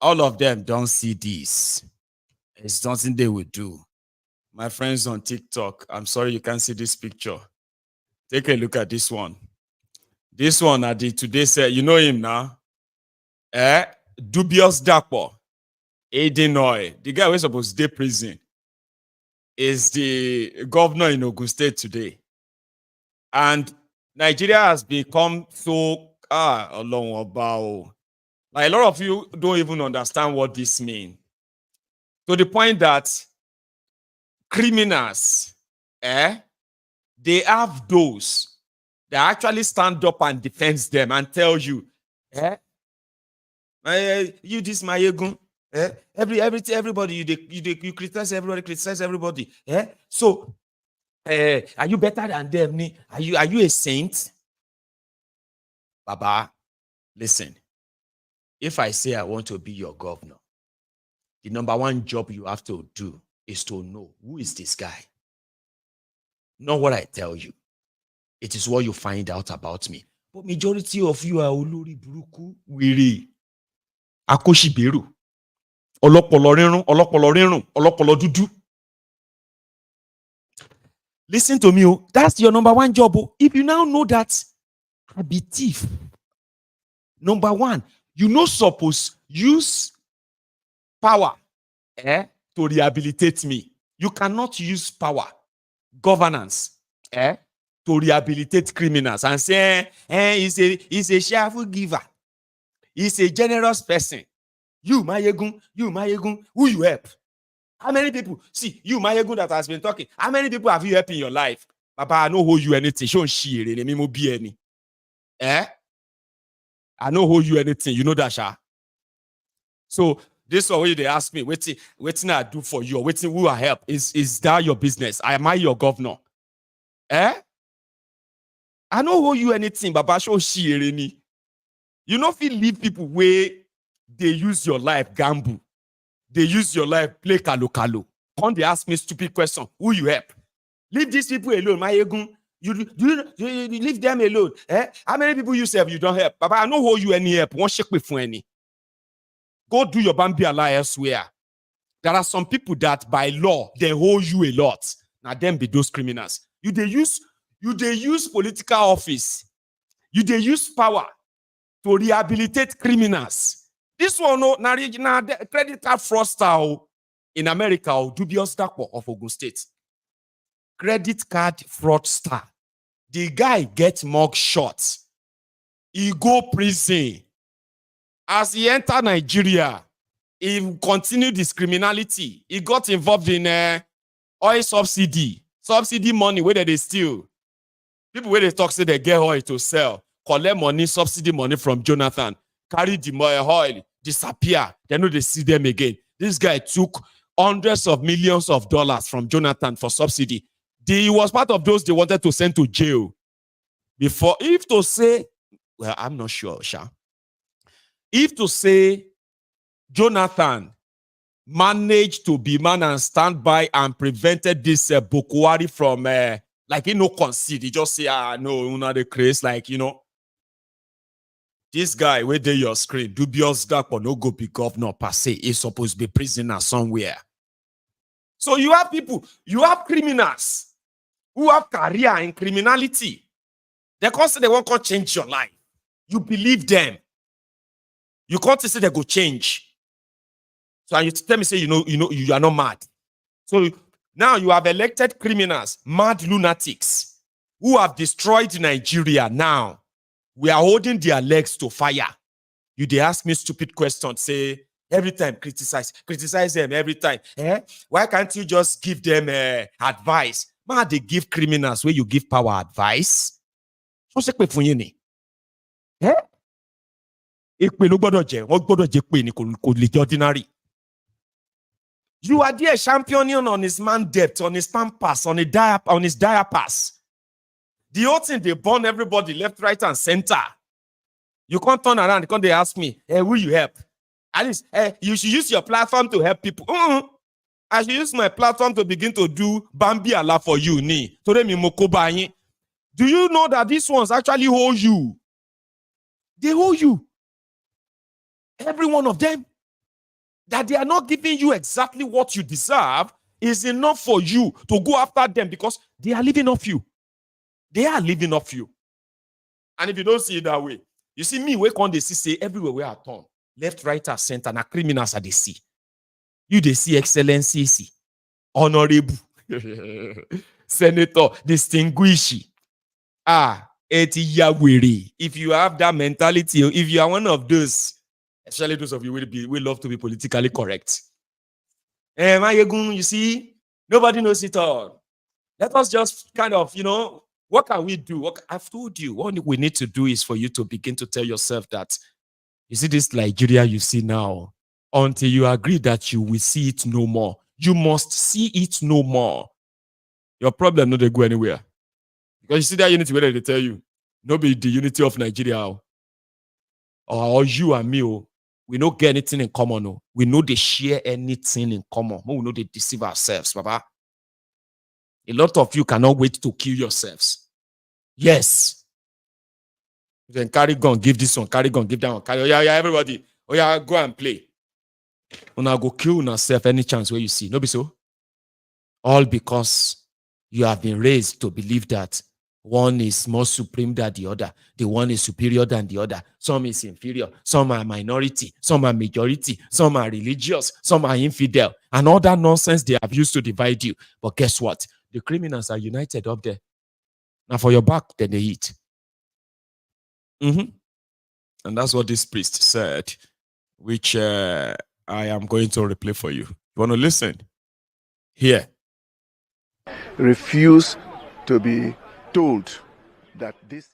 All of them don't see this. It's something they will do. My friends on TikTok, I'm sorry you can't see this picture. Take a look at this one. This one, today said, you know him now? Dubious Dakpo, Adenoi, the guy who was supposed to stay prison, is the governor in Ogun State today. And Nigeria has become so, like a lot of you don't even understand what this means. To the point that criminals, they have those that actually stand up and defend them and tell you, you this Maiyegun, everybody, you criticize everybody, So, are you better than them? Are you a saint? Baba, listen. If I say I want to be your governor, the number one job you have to do is to know who is this guy. Not what I tell you. It is what you find out about me. But majority of you are olórí burúkú wèrè. Akoshiberu. Ọlọ́pọlọ rírùn, ọlọ́pọlọ dúdú. Listen to me, that's your number one job. If you now know that I be thief, number one, you no suppose use power to rehabilitate me. You cannot use power, governance, to rehabilitate criminals and say, he's a cheerful giver. He's a generous person. You Maiyegun, who you help? How many people, see, you, Maiyegun, that has been talking, how many people have you helped in your life? Papa, I don't hold you anything. Show share me mo be any. Eh? I don't hold you anything. You know that, Sha. So this is what they ask me, waiting I do for you, or waiting who I help. Is that your business? Am I your governor? Eh? I don't owe you anything, Baba. Show share any. You know if you leave people where they use your life gamble. They use your life play kalo. When they ask me stupid question, who you help? Leave these people alone, Maiyegun. You leave them alone. Eh? How many people you serve you don't help? Baba, I don't owe you any help. One shake with any. Go do your Bambi Allah elsewhere. There are some people that by law they owe you a lot. Now them be those criminals. You they use political office. You they use power to rehabilitate criminals. This one no credit card fraudster in America dubious Dakpo of Ogun State. Credit card fraudster. The guy gets mug shots. He go prison. As he enter Nigeria, he continued his criminality. He got involved in oil subsidy money where they steal. People where they talk say they get oil to sell, collect money, subsidy money from Jonathan, carry the oil, disappear. They know they see them again. This guy took hundreds of millions of dollars from Jonathan for subsidy. He was part of those they wanted to send to jail. Before, if to say, well, I'm not sure, Sha. If to say Jonathan managed to be man and stand by and prevented this Bokwari from like he no concede, he just say no, not the craze, like this guy where they your screen dubious dark or no go be governor per se, is supposed to be prisoner somewhere. So you have people, you have criminals who have career in criminality. They can't say they won't change your life. You believe them. You can't say they go change. So you tell me say you are not mad. So now you have elected criminals, mad lunatics, who have destroyed Nigeria. Now we are holding their legs to fire. They ask me stupid questions. Say every time criticize them every time. Why can't you just give them advice? Man, they give criminals where you give power advice. So c'est quoi fouillé? Ordinary. You are there championing on his man debt, on his pampas, on his diapers. The whole thing, they burn everybody left, right, and center. You can't turn around because they ask me, will you help? At least you should use your platform to help people. I should use my platform to begin to do Bambi Allah for you. Do you know that these ones actually hold you? They hold you. Every one of them. That they are not giving you exactly what you deserve is enough for you to go after them because they are living off you. They are living off you. And if you don't see it that way, you see me, where can they see everywhere where I turn, left, right, and center, and criminals are they see. You they see excellency, honorable, senator, distinguished. If you have that mentality, if you are one of those, especially those of you will love to be politically correct. Maiyegun, you see, nobody knows it all. Let us just kind of, what can we do? I've told you, what we need to do is for you to begin to tell yourself that, you see this Liejiriya you see now, until you agree that you will see it no more. You must see it no more. Your problem not to go anywhere. Because you see that unity where they tell you, no be the unity of Nigeria. Or you and me, we don't get anything in common. We know they share anything in common. We know they deceive ourselves, Baba. A lot of you cannot wait to kill yourselves. Yes. Then carry gun, give this one, carry gun, give that one. Carry, everybody. Go and play. Una go kill yourself any chance where you see. No be so? All because you have been raised to believe that one is more supreme than the other. The one is superior than the other. Some is inferior. Some are minority. Some are majority. Some are religious. Some are infidel. And all that nonsense they have used to divide you. But guess what? The criminals are united up there. Now for your back, then they eat. And that's what this priest said, which I am going to replay for you. You want to listen? Here. Refuse to be told that this